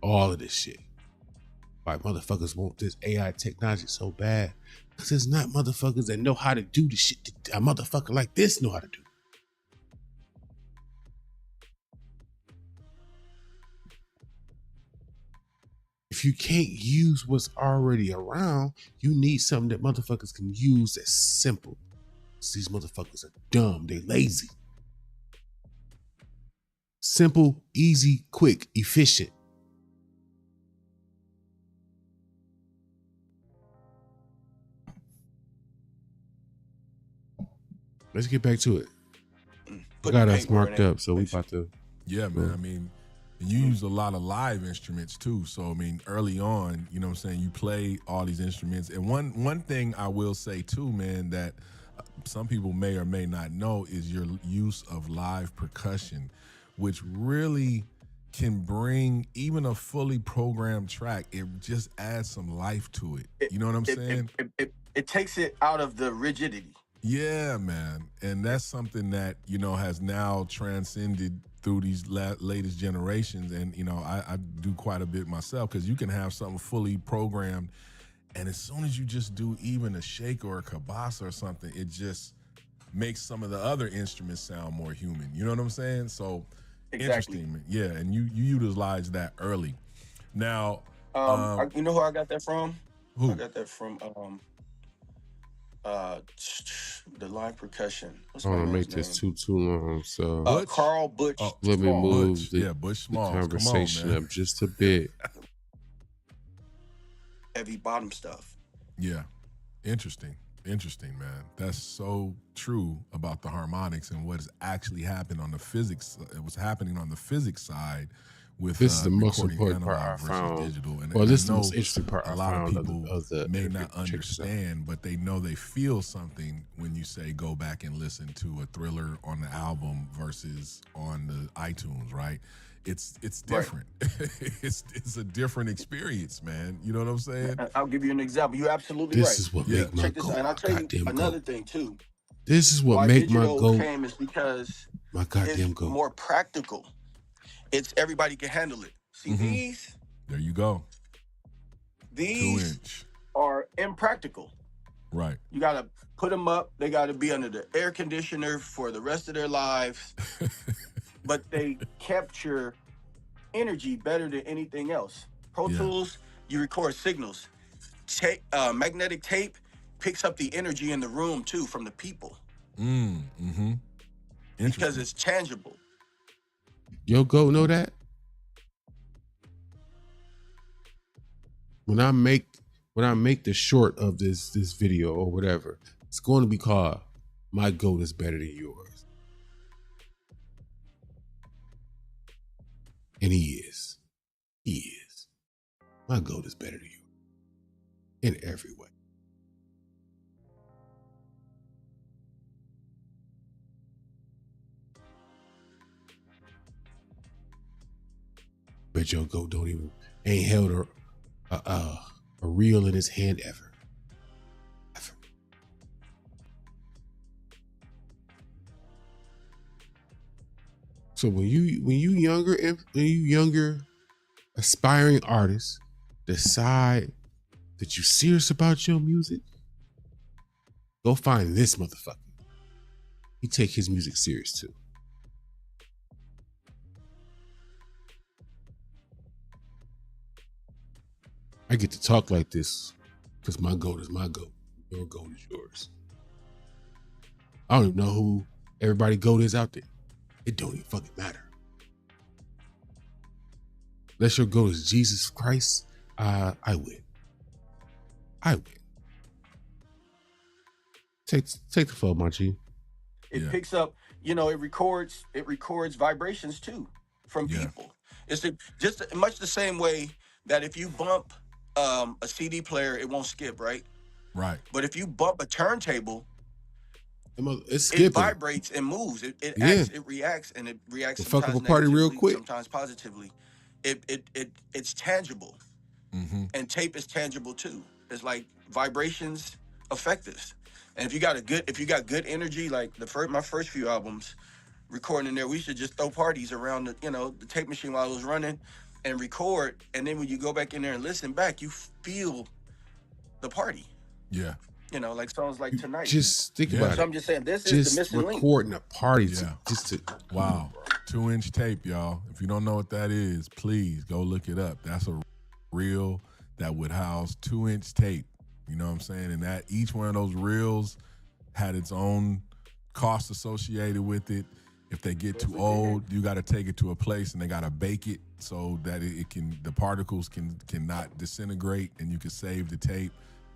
[SPEAKER 3] All of this shit. Why motherfuckers want this AI technology so bad? Because there's not motherfuckers that know how to do the shit that a motherfucker like this know how to do. If you can't use what's already around, you need something that motherfuckers can use that's simple. These motherfuckers are dumb. They lazy. Simple, easy, quick, efficient. Let's get back to it. I got us marked up, so we about to.
[SPEAKER 15] Yeah, man. I mean, you use a lot of live instruments too. So I mean, early on, you know what I'm saying, you play all these instruments. And one thing I will say too, man, that some people may or may not know is your use of live percussion, which really can bring even a fully programmed track. It just adds some life to it. You know what I'm saying?
[SPEAKER 16] It takes it out of the rigidity.
[SPEAKER 15] Yeah, man. And that's something that, you know, has now transcended through these latest generations. And, you know, I do quite a bit myself, because you can have something fully programmed, and as soon as you just do even a shake or a kabasa or something, it just makes some of the other instruments sound more human. You know what I'm saying? So interesting, man. Yeah, and you utilize that early. Now,
[SPEAKER 16] you know who I got that from?
[SPEAKER 15] Who?
[SPEAKER 16] I got that from the live percussion. What's
[SPEAKER 3] I
[SPEAKER 16] my
[SPEAKER 3] don't want to
[SPEAKER 16] man's
[SPEAKER 3] make this
[SPEAKER 16] name?
[SPEAKER 3] too long, so
[SPEAKER 16] Butch? Carl Butch.
[SPEAKER 3] let me
[SPEAKER 16] Smalls.
[SPEAKER 3] move
[SPEAKER 15] Butch,
[SPEAKER 3] the,
[SPEAKER 15] yeah, Butch
[SPEAKER 3] the
[SPEAKER 15] Smalls. Come on,
[SPEAKER 3] conversation
[SPEAKER 15] man.
[SPEAKER 3] up just a bit.
[SPEAKER 16] Heavy bottom stuff.
[SPEAKER 15] Yeah. Interesting, man. That's so true about the harmonics and what is actually happening on the physics. What's happening on the physics side with
[SPEAKER 3] This is the most
[SPEAKER 15] recording
[SPEAKER 3] important part I
[SPEAKER 15] analog versus
[SPEAKER 3] found.
[SPEAKER 15] digital. And,
[SPEAKER 3] Well,
[SPEAKER 15] and
[SPEAKER 3] this
[SPEAKER 15] I
[SPEAKER 3] is the most
[SPEAKER 15] know
[SPEAKER 3] interesting part I
[SPEAKER 15] a lot
[SPEAKER 3] found
[SPEAKER 15] of people
[SPEAKER 3] of the
[SPEAKER 15] may
[SPEAKER 3] particular
[SPEAKER 15] not understand, but they know they feel something when you say go back and listen to a Thriller on the album versus on the iTunes, right? It's different. It's a different experience, man. You know what I'm saying?
[SPEAKER 16] I'll give you an example. You're absolutely right.
[SPEAKER 3] This is what make my
[SPEAKER 16] Check this
[SPEAKER 3] goal.
[SPEAKER 16] out. And I'll tell you
[SPEAKER 3] Goddamn
[SPEAKER 16] another
[SPEAKER 3] goal.
[SPEAKER 16] thing too.
[SPEAKER 3] This is what
[SPEAKER 16] Why
[SPEAKER 3] make my
[SPEAKER 16] digital
[SPEAKER 3] goal.
[SPEAKER 16] came is because
[SPEAKER 3] My goddamn
[SPEAKER 16] it's
[SPEAKER 3] goal.
[SPEAKER 16] more practical. It's everybody can handle it. See,
[SPEAKER 15] There you go. 2
[SPEAKER 16] these
[SPEAKER 15] inch.
[SPEAKER 16] are impractical.
[SPEAKER 15] Right.
[SPEAKER 16] You gotta put them up. They gotta be under the air conditioner for the rest of their lives. But they capture energy better than anything else. Pro Tools, you record signals. Magnetic tape picks up the energy in the room too from the people. Because it's tangible.
[SPEAKER 3] Yo, go know that? When I make the short of this video or whatever, it's going to be called "My Goat is Better Than Yours," and he is. My goat is better than you in every way. Bet your goat ain't held a reel in his hand ever. So when you younger aspiring artists decide that you serious about your music, go find this motherfucker. He take his music serious too. I get to talk like this because my goat is my goat. Your goat is yours. I don't even know who everybody goat is out there. It don't even fucking matter. Unless your goat is Jesus Christ, I win. I win. Take the flow, my G.
[SPEAKER 16] It picks up, it records vibrations too from people. It's just much the same way that if you bump a CD player, it won't skip, right?
[SPEAKER 15] Right.
[SPEAKER 16] But if you bump a turntable,
[SPEAKER 3] it's skipping.
[SPEAKER 16] It vibrates and moves. It reacts, and it reacts
[SPEAKER 3] fuck
[SPEAKER 16] sometimes
[SPEAKER 3] up a party real
[SPEAKER 16] negatively,
[SPEAKER 3] quick.
[SPEAKER 16] sometimes positively. It's tangible, and tape is tangible too. It's like vibrations affect us. And if you got good energy, like my first few albums, recording in there, we should just throw parties around the tape machine while it was running, and record. And then when you go back in there and listen back, you feel the party.
[SPEAKER 15] Yeah.
[SPEAKER 16] Like songs like Tonight.
[SPEAKER 3] Just think about it.
[SPEAKER 16] So I'm just saying, this is the missing link.
[SPEAKER 3] Recording a party.
[SPEAKER 15] Wow. 2-inch tape, y'all. If you don't know what that is, please go look it up. That's a reel that would house 2-inch tape. You know what I'm saying? And that each one of those reels had its own cost associated with it. If they get too old, you got to take it to a place and they got to bake it so that the particles cannot disintegrate and you can save the tape.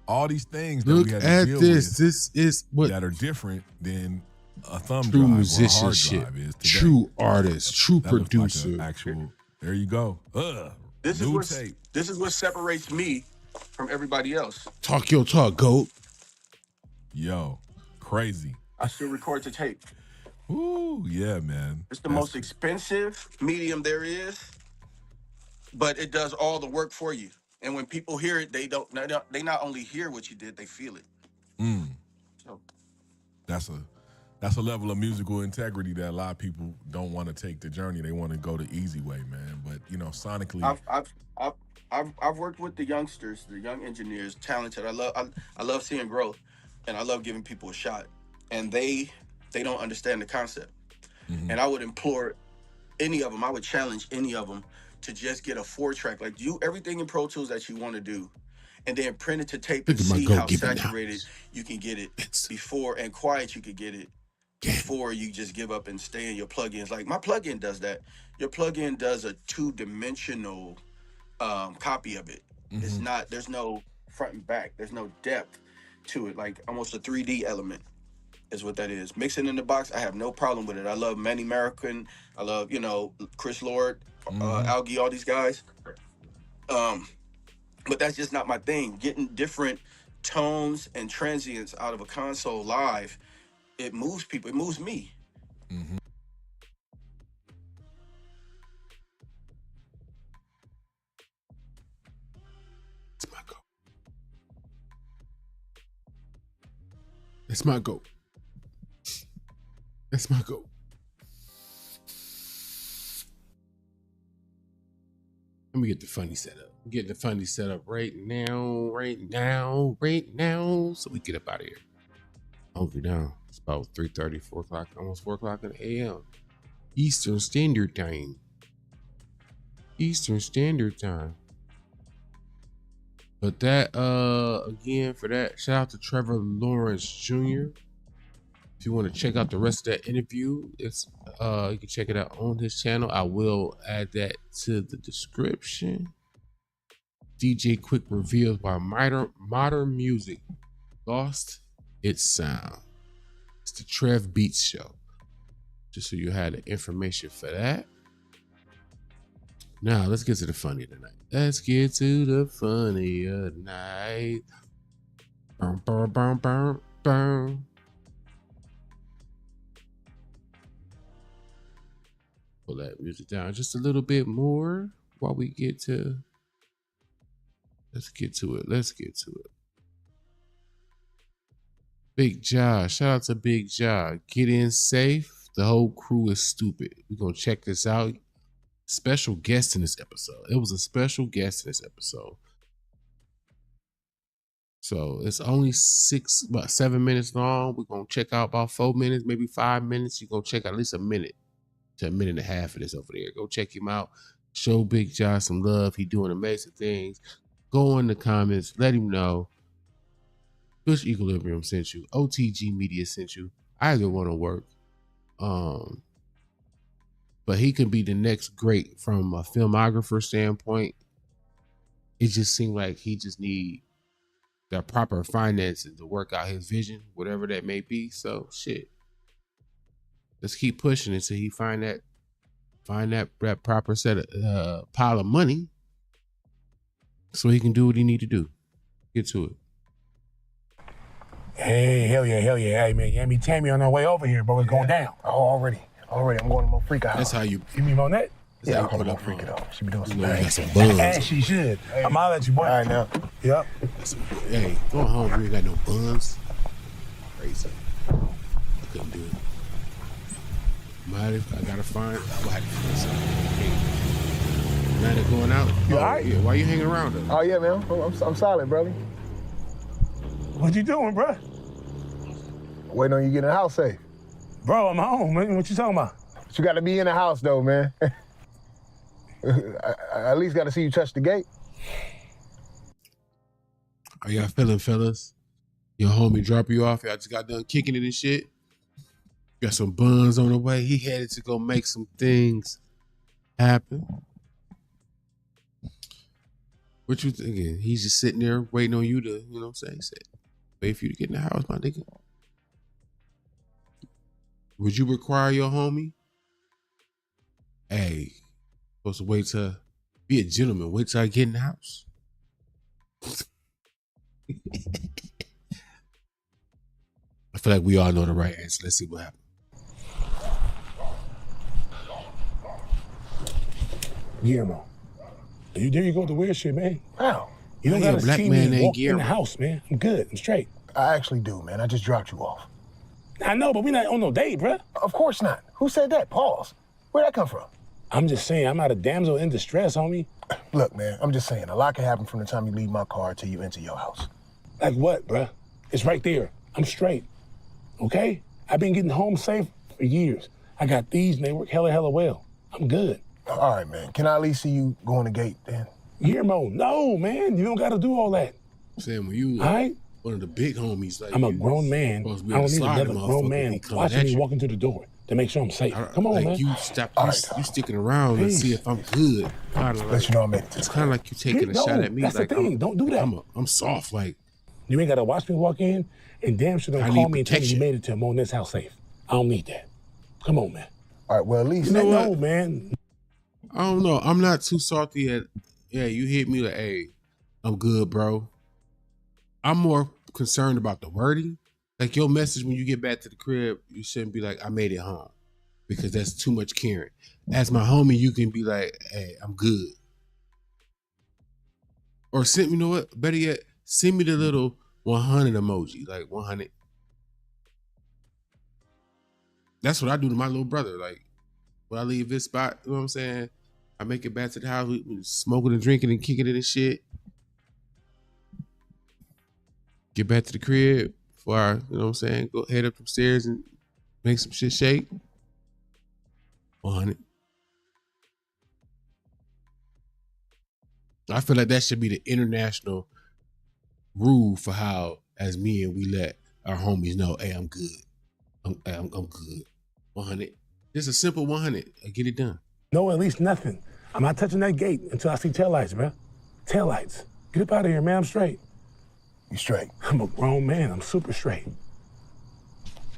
[SPEAKER 15] All these things that we had to deal with.
[SPEAKER 3] This is what
[SPEAKER 15] that are different than a thumb
[SPEAKER 3] true
[SPEAKER 15] drive
[SPEAKER 3] musicianship,
[SPEAKER 15] or a hard drive is today.
[SPEAKER 3] true artist, true
[SPEAKER 15] That looks
[SPEAKER 3] producer.
[SPEAKER 15] like actual. There you go.
[SPEAKER 16] This
[SPEAKER 15] New
[SPEAKER 16] is
[SPEAKER 15] tape.
[SPEAKER 16] This is what separates me from everybody else.
[SPEAKER 3] Talk your talk, goat.
[SPEAKER 15] Yo, crazy.
[SPEAKER 16] I still record to tape.
[SPEAKER 15] Ooh, yeah, man.
[SPEAKER 16] It's the most expensive medium there is, but it does all the work for you. And when people hear it, they not only hear what you did, they feel it. So
[SPEAKER 15] That's a level of musical integrity that a lot of people don't want to take the journey. They want to go the easy way, man. But sonically,
[SPEAKER 16] I've worked with the youngsters, the young engineers, talented. I love seeing growth, and I love giving people a shot. And they don't understand the concept. And I would implore any of them. I would challenge any of them to just get a 4-track, like do everything in Pro Tools that you want to do, and then print it to tape and see how saturated you can get it before, and quiet you could get it before you just give up and stay in your plugins. Like my plugin does that. Your plugin does a 2-dimensional copy of it. It's not. There's no front and back. There's no depth to it. Like almost a 3D element is what that is. Mixing in the box, I have no problem with it. I love Manny American. I love Chris Lord, Algie, all these guys. But that's just not my thing. Getting different tones and transients out of a console live, it moves people. It moves me.
[SPEAKER 3] It's my goat. It's my goat. That's my goat. Let me get the funny set up. I'm getting the funny set up right now, so we get up out of here. Hungry now. It's about 3:30, 4 o'clock, almost 4 o'clock in the a.m. Eastern Standard Time. But that, again, for that, shout out to Trevor Lawrence Jr. If you want to check out the rest of that interview, it's you can check it out on his channel. I will add that to the description. DJ Quick reveals why modern music lost its sound. It's the Trev Beats Show. Just so you had the information for that. Now let's get to the funny tonight. Let's get to the funny tonight. Burn, burn, burn, burn, burn. Pull that music down just a little bit more while we get to. Let's get to it. Bigg Jai. Shout out to Bigg Jai. Get in safe. The whole crew is stupid. We're going to check this out. Special guest in this episode. It was a special guest in this episode. So it's only about 7 minutes long. We're going to check out about 4 minutes, maybe 5 minutes. You're going to check out at least a minute to a minute and a half of this over there. Go check him out. Show Bigg Jai some love. He doing amazing things. Go in the comments. Let him know. Kush Equilibrium sent you. OTG Media sent you. Either one will work. But he could be the next great from a filmographer standpoint. It just seemed like he just need the proper finances to work out his vision, whatever that may be. So shit. Let's keep pushing until he find that proper set of pile of money so he can do what he need to do. Get to it.
[SPEAKER 17] Hey, hell yeah. Hey, man, Yammy Tammy on our way over here, bro. It's going down. Oh, already. I'm going to Mo Freaka house.
[SPEAKER 3] That's how you...
[SPEAKER 17] You mean Monette?
[SPEAKER 3] Yeah,
[SPEAKER 17] I'm going to Mo Freaka, though. She be doing some
[SPEAKER 3] got
[SPEAKER 17] things.
[SPEAKER 3] some buns.
[SPEAKER 17] And she should. Hey. I'm out at you, boy. All right, now. Yep.
[SPEAKER 3] Hey, going home, you ain't got no buns. Crazy. I couldn't do it. I gotta find... I had to find something. Now they're going out.
[SPEAKER 17] You all right?
[SPEAKER 3] Yeah. Why you hanging around though?
[SPEAKER 17] Oh, yeah, man. I'm solid, brother. What you doing, bro?
[SPEAKER 18] Waiting on you to get in the house safe.
[SPEAKER 17] Bro, I'm home, man. What you talking about?
[SPEAKER 18] But you got to be in the house, though, man. I at least got to see you touch the gate.
[SPEAKER 3] How y'all feeling, fellas? Your homie drop you off. Y'all just got done kicking it and shit. Got some buns on the way. He headed to go make some things happen. What you thinking? He's just sitting there waiting on you to, you know what I'm saying? He said, wait for you to get in the house, my nigga. Would you require your homie? Hey, supposed to wait to be a gentleman. Wait till I get in the house. I feel like we all know the right answer. Let's see what happens.
[SPEAKER 17] Guillermo. There you go with the weird shit, man.
[SPEAKER 18] Wow.
[SPEAKER 17] You don't
[SPEAKER 3] Yeah,
[SPEAKER 17] got to
[SPEAKER 3] black
[SPEAKER 17] see
[SPEAKER 3] man
[SPEAKER 17] me
[SPEAKER 3] ain't
[SPEAKER 17] walk in
[SPEAKER 3] Guillermo.
[SPEAKER 17] the house, man. I'm good. I'm straight.
[SPEAKER 18] I actually do, man. I just dropped you off.
[SPEAKER 17] I know, but we not on no date, bruh.
[SPEAKER 18] Of course not. Who said that? Pause. Where'd that come from?
[SPEAKER 17] I'm just saying, I'm not a damsel in distress, homie.
[SPEAKER 18] Look, man, I'm just saying, a lot can happen from the time you leave my car till you enter your house.
[SPEAKER 17] Like what, bruh? It's right there. I'm straight. Okay? I've been getting home safe for years. I got these and they work hella well. I'm good.
[SPEAKER 18] All right, man. Can I at least see you go in the gate then?
[SPEAKER 17] Guillermo, no, man. You don't got to do all that.
[SPEAKER 3] I'm saying when you
[SPEAKER 17] All right?
[SPEAKER 3] one of the big homies, like
[SPEAKER 17] I'm a
[SPEAKER 3] you,
[SPEAKER 17] grown man.
[SPEAKER 3] supposed to be
[SPEAKER 17] I
[SPEAKER 3] on
[SPEAKER 17] don't
[SPEAKER 3] the
[SPEAKER 17] need
[SPEAKER 3] side of
[SPEAKER 17] another
[SPEAKER 3] the
[SPEAKER 17] grown
[SPEAKER 3] motherfucker
[SPEAKER 17] man
[SPEAKER 3] be coming
[SPEAKER 17] watching
[SPEAKER 3] at
[SPEAKER 17] me
[SPEAKER 3] you.
[SPEAKER 17] walk into the door to make sure I'm safe. Come on,
[SPEAKER 3] like
[SPEAKER 17] man.
[SPEAKER 3] you stop, you sticking around and see if I'm good. Kind of
[SPEAKER 18] Let
[SPEAKER 3] like,
[SPEAKER 18] you know I made it to
[SPEAKER 3] it's kind of like you taking a shot at me.
[SPEAKER 17] That's
[SPEAKER 3] like
[SPEAKER 17] the thing. Don't do that.
[SPEAKER 3] I'm soft. Like
[SPEAKER 17] You ain't got to watch me walk in and damn sure
[SPEAKER 3] I
[SPEAKER 17] don't
[SPEAKER 3] need
[SPEAKER 17] call me and tell me you
[SPEAKER 3] protection.
[SPEAKER 17] made it to Monette's house safe. I don't need that. Come on, man.
[SPEAKER 18] All right, well, at least...
[SPEAKER 3] You know
[SPEAKER 17] No,
[SPEAKER 3] what?
[SPEAKER 17] man.
[SPEAKER 3] I don't know. I'm not too salty at. Yeah, you hit me like, hey, I'm good, bro. I'm more concerned about the wording. Like your message when you get back to the crib, you shouldn't be like, I made it home, because that's too much caring. As my homie, you can be like, hey, I'm good. Or send me, you know what? Better yet, send me the little 100 emoji, like 100. That's what I do to my little brother. Like when I leave this spot, you know what I'm saying? I make it back to the house, we smoking and drinking and kicking it and shit. Get back to the crib before I, you know what I'm saying, go head up upstairs and make some shit shake. 100. I feel like that should be the international rule for how, as men, we let our homies know, hey, I'm good. I'm good. 100. Just a simple 100. I get it done.
[SPEAKER 17] No, at least nothing. I'm not touching that gate until I see taillights, man. Taillights. Get up out of here, man. I'm straight.
[SPEAKER 18] You straight?
[SPEAKER 17] I'm a grown man. I'm super straight.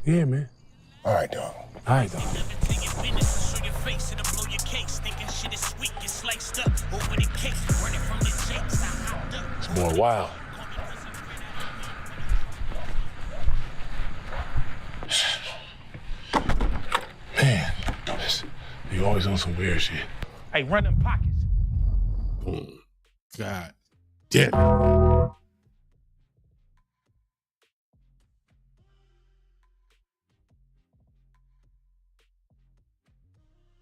[SPEAKER 17] Yeah, man.
[SPEAKER 18] All right, dog.
[SPEAKER 17] All right, dog. It's more wild. Man, you always on some weird shit.
[SPEAKER 1] Hey, run them pockets.
[SPEAKER 3] God damn.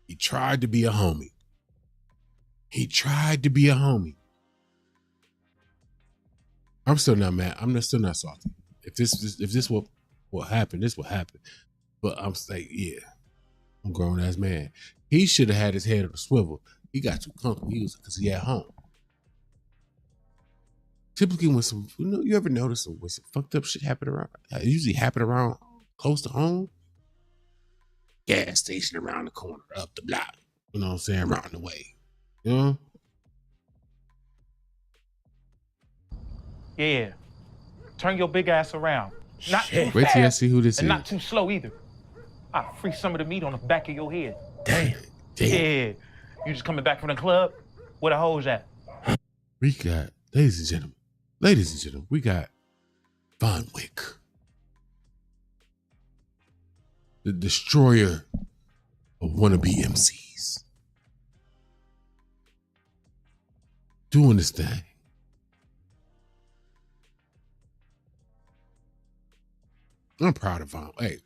[SPEAKER 3] He tried to be a homie. He tried to be a homie. I'm still not mad. I'm still not salty. If this will happen, this will happen. But I'm like, yeah, I'm a grown ass man. He should have had his head on a swivel. He got too comfortable. Because he at home. Typically, when you ever notice when some fucked up shit happen around? It usually happen around close to home. Gas station around the corner, up the block. You know what I'm saying? Around the way. You know?
[SPEAKER 1] Yeah. Turn your big ass around. Not too
[SPEAKER 3] Wait till I
[SPEAKER 1] fast
[SPEAKER 3] see who this
[SPEAKER 1] and
[SPEAKER 3] is.
[SPEAKER 1] not too slow either. I'll free some of the meat on the back of your head.
[SPEAKER 3] Damn.
[SPEAKER 1] Yeah. You just coming back from the club? Where the hoes at?
[SPEAKER 3] We got, ladies and gentlemen, we got Von Wick, the destroyer of wannabe MCs, doing this thing. I'm proud of Von. Hey,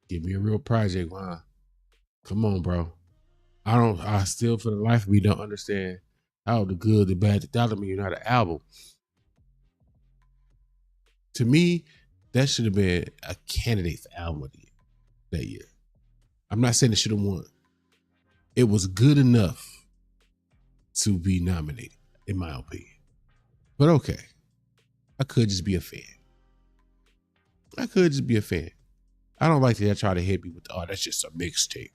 [SPEAKER 3] give me a real project, Von. Come on, bro. I still for the life of me don't understand how the good, the bad, the dollar mean not an album. To me, that should have been a candidate for album of the year that year. I'm not saying it should have won. It was good enough to be nominated, in my opinion. But okay, I could just be a fan. I don't like that I try to hit me with, oh, that's just a mixtape.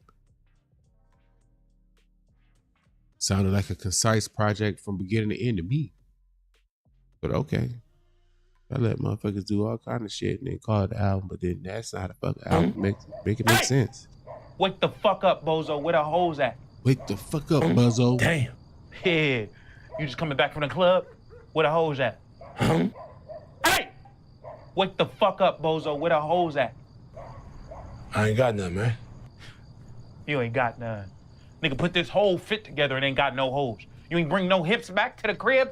[SPEAKER 3] Sounded like a concise project from beginning to end to me. But okay. I let motherfuckers do all kind of shit and then call it the album, but then that's not a fucking album. Make it make sense.
[SPEAKER 1] Wake the fuck up, bozo. Where the hoes at?
[SPEAKER 3] Wake the fuck up, Buzzo.
[SPEAKER 17] Damn.
[SPEAKER 1] Yeah. You just coming back from the club? Where the hoes at? Hey! Wake the fuck up, bozo. Where the hoes at?
[SPEAKER 17] I ain't got none, man.
[SPEAKER 1] You ain't got none. Nigga put this whole fit together and ain't got no hoes. You ain't bring no hips back to the crib?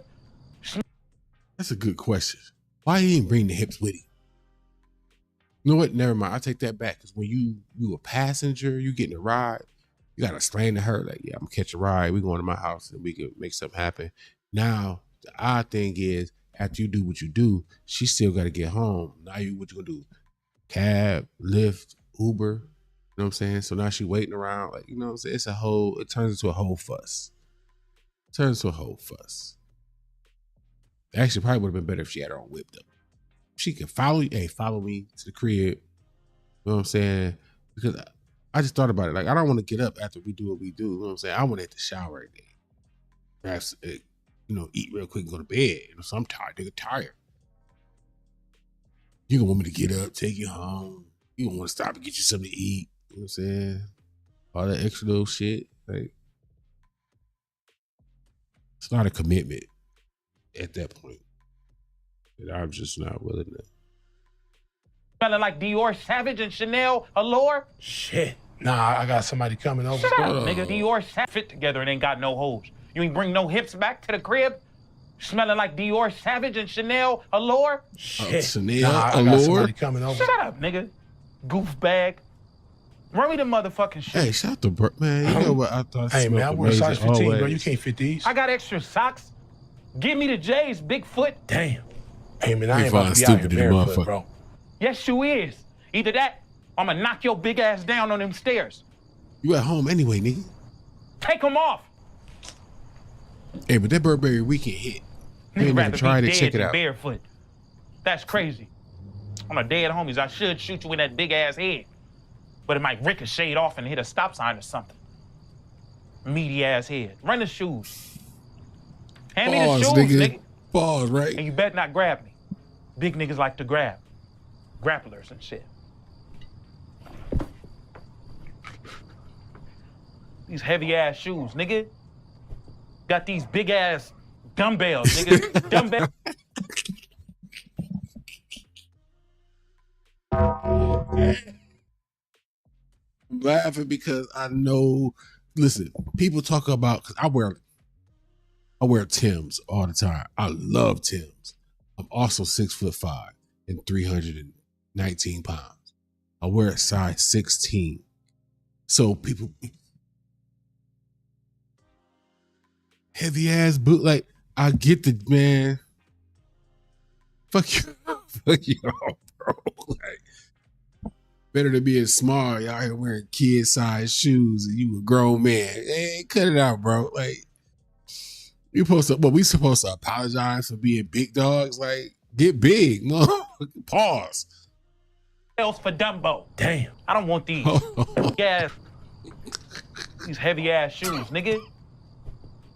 [SPEAKER 3] That's a good question. Why you ain't bring the hips with him? You know what? Never mind. I take that back. Because when you a passenger, you getting a ride, you gotta explain to her, like, yeah, I'm gonna catch a ride. We going to my house and we can make something happen. Now, the odd thing is, after you do what you do, she still gotta get home. Now what you gonna do? Cab, Lyft, Uber. You know what I'm saying? So now she waiting around, like, you know what I'm saying? It turns into a whole fuss. Actually, probably would have been better if she had her own whip though. She could follow you. Hey, follow me to the crib. You know what I'm saying? Because I just thought about it. Like, I don't want to get up after we do what we do. You know what I'm saying? I want to hit the shower again. Perhaps, eat real quick and go to bed. So I'm tired. Nigga, tired. You gonna want me to get up, take you home. You gonna want to stop and get you something to eat. You know what I'm saying? All that extra little shit. Like, it's not a commitment at that point. And I'm just not willing to.
[SPEAKER 1] Smelling like Dior Savage and Chanel Allure?
[SPEAKER 17] Shit. Nah, I got somebody coming over.
[SPEAKER 1] Shut up, nigga. Dior Savage fit together and ain't got no hoes. You ain't bring no hips back to the crib? Smelling like Dior Savage and Chanel Allure?
[SPEAKER 17] Shit.
[SPEAKER 3] Chanel
[SPEAKER 17] I got
[SPEAKER 3] Allure?
[SPEAKER 17] somebody coming over.
[SPEAKER 1] Shut up, nigga. Goof bag. Run me the motherfucking shit.
[SPEAKER 3] Hey, shout out to Bert, man. You know what? I thought
[SPEAKER 17] Hey, man, I wear size 15, bro. You can't fit these.
[SPEAKER 1] I got extra socks. Give me the J's, big foot.
[SPEAKER 17] Damn. Hey, man, I ain't about to be out here barefoot, bro.
[SPEAKER 1] Yes, you is. Either that, or I'm gonna knock your big ass down on them stairs.
[SPEAKER 3] You at home anyway, nigga.
[SPEAKER 1] Take them off.
[SPEAKER 3] Hey, but that Burberry weekend hit. You
[SPEAKER 1] Nigga
[SPEAKER 3] ain't
[SPEAKER 1] rather
[SPEAKER 3] never tried
[SPEAKER 1] be
[SPEAKER 3] it.
[SPEAKER 1] dead
[SPEAKER 3] Check it
[SPEAKER 1] than
[SPEAKER 3] out.
[SPEAKER 1] barefoot. That's crazy. On a dead homies, I should shoot you in that big ass head. But it might ricochet off and hit a stop sign or something. Meaty ass head. Run the shoes. Hand me the shoes, nigga.
[SPEAKER 3] Pause, right?
[SPEAKER 1] And you better not grab me. Big niggas like to grab. Grapplers and shit. These heavy ass shoes, nigga. Got these big ass dumbbells, nigga. Dumbbells.
[SPEAKER 3] I'm laughing because I know. Listen, people talk about because I wear Timbs all the time. I love Timbs. I'm also 6'5" and 319 pounds. I wear a size 16. So people, heavy ass boot. Like I get the man. Fuck you, fuck you, bro. Like, better than being small. Y'all here wearing kid-sized shoes and you a grown man. Hey, cut it out, bro. Like, we supposed to apologize for being big dogs? Like, get big. No, pause.
[SPEAKER 1] Else for Dumbo.
[SPEAKER 17] Damn.
[SPEAKER 1] I don't want these. Yeah. These heavy ass shoes, nigga.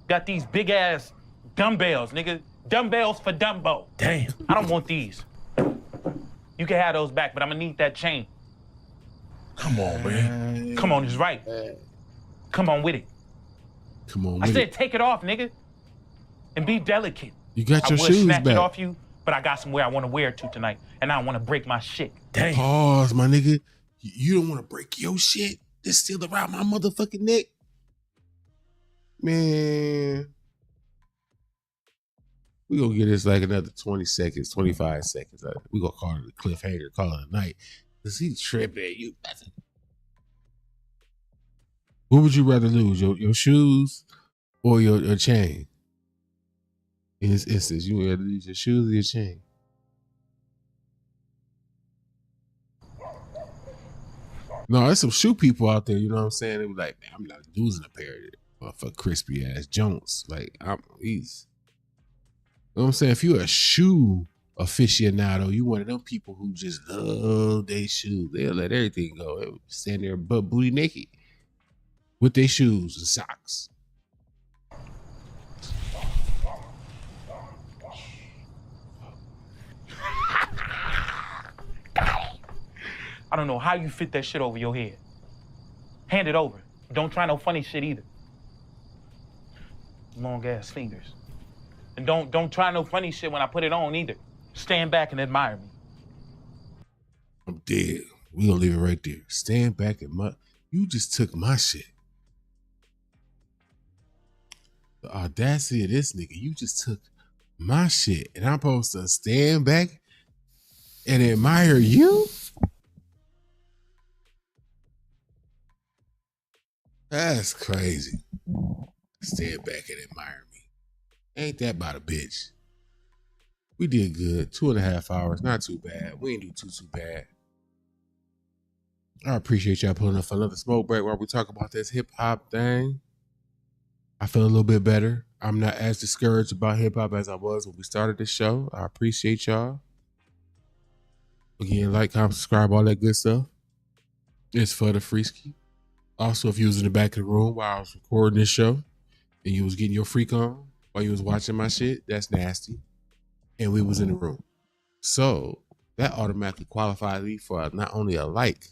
[SPEAKER 1] Got these big ass dumbbells, nigga. Dumbbells for Dumbo.
[SPEAKER 17] Damn.
[SPEAKER 1] I don't want these. You can have those back, but I'm gonna need that chain.
[SPEAKER 17] Come on, man.
[SPEAKER 1] Come on, it's right. Come on with it.
[SPEAKER 3] Come on
[SPEAKER 1] I
[SPEAKER 3] with
[SPEAKER 1] said
[SPEAKER 3] it.
[SPEAKER 1] take it off, nigga. And be delicate.
[SPEAKER 3] You got your
[SPEAKER 1] I would
[SPEAKER 3] shoes
[SPEAKER 1] snatch
[SPEAKER 3] back.
[SPEAKER 1] it off you, but I got somewhere I want to wear it to tonight, and I don't want to break my shit.
[SPEAKER 17] Damn.
[SPEAKER 3] Pause, my nigga. You don't want to break your shit that's still around my motherfucking neck? Man. We gonna get this like another 20 seconds, 25 seconds. We gonna call it a cliffhanger, call it a night. Cause he tripping at you. What would you rather lose? Your shoes or your chain? In this instance, you would rather lose your shoes or your chain? No, there's some shoe people out there, you know what I'm saying? They were like, man, I'm not losing a pair of crispy ass Jones. Like, he's, you know what I'm saying? If you're a shoe aficionado, you one of them people who just love their shoes. They'll let everything go. They'll stand there butt booty naked with their shoes and socks.
[SPEAKER 1] I don't know how you fit that shit over your head. Hand it over. Don't try no funny shit either. Long ass fingers. And don't try no funny shit when I put it on either. Stand back and admire me.
[SPEAKER 3] I'm dead. We gonna leave it right there. Stand back and you just took my shit. The audacity of this nigga, you just took my shit and I'm supposed to stand back and admire you? That's crazy. Stand back and admire me. Ain't that about a bitch? We did good. 2.5 hours. Not too bad. We ain't do too bad. I appreciate y'all pulling up for another smoke break while we talk about this hip hop thing. I feel a little bit better. I'm not as discouraged about hip hop as I was when we started this show. I appreciate y'all. Again, like, comment, subscribe, all that good stuff. It's for the Freeski. Also, if you was in the back of the room while I was recording this show and you was getting your freak on while you was watching my shit, that's nasty. And we was in the room. So that automatically qualifies me for not only a like,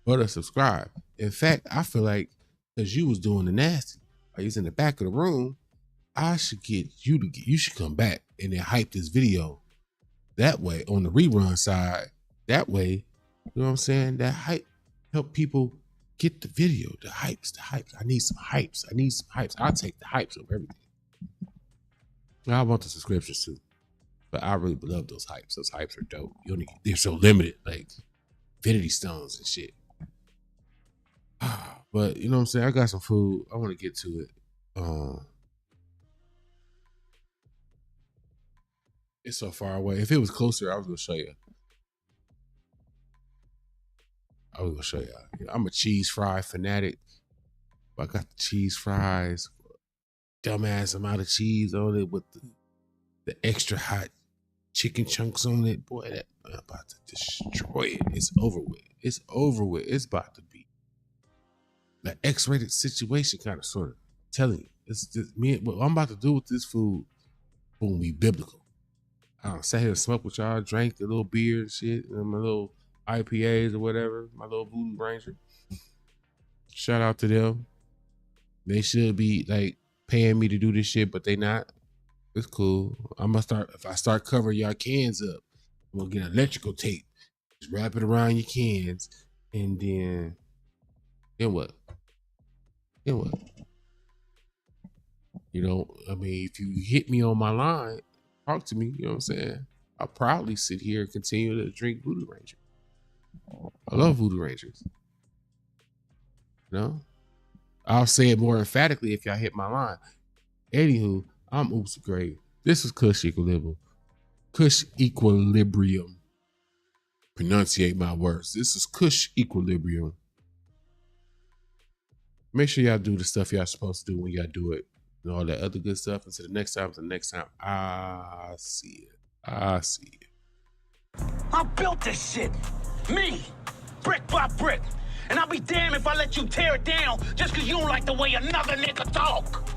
[SPEAKER 3] but a subscribe. In fact, I feel like because you was doing the nasty, while you was in the back of the room, I should get you you should come back and then hype this video that way on the rerun side. That way, you know what I'm saying? That hype help people get the video, the hypes. I need some hypes. I'll take the hypes over everything. I want the subscriptions too. But I really love those hypes. Those hypes are dope. They're so limited, like Infinity Stones and shit. But you know what I'm saying? I got some food. I want to get to it. It's so far away. If it was closer, I was gonna show you. I'm a cheese fry fanatic. I got the cheese fries, dumbass amount of cheese on it with the extra hot chicken chunks on it. Boy, that I'm about to destroy it. It's over with. It's about to be the X-rated situation, kind of, sort of. I'm telling you, it's just me. What I'm about to do with this food will be biblical. I sat here and smoked with y'all, drank the little beer and shit, and my little IPAs or whatever, my little Voodoo Ranger. Shout out to them. They should be like paying me to do this shit, but they not. It's cool. If I start covering y'all cans up, I'm gonna get electrical tape. Just wrap it around your cans, and then what? Then what? You know, I mean, if you hit me on my line, talk to me, you know what I'm saying? I'll proudly sit here and continue to drink Voodoo Ranger. I love Voodoo Rangers. You know? I'll say it more emphatically if y'all hit my line. Anywho, I'm Oops Great. This is Kush Equilibrium. Kush Equilibrium. Pronunciate my words. This is Kush Equilibrium. Make sure y'all do the stuff y'all supposed to do when y'all do it. And all that other good stuff. Until the next time, I see it. I
[SPEAKER 19] built this shit. Me. Brick by brick. And I'll be damned if I let you tear it down just because you don't like the way another nigga talk.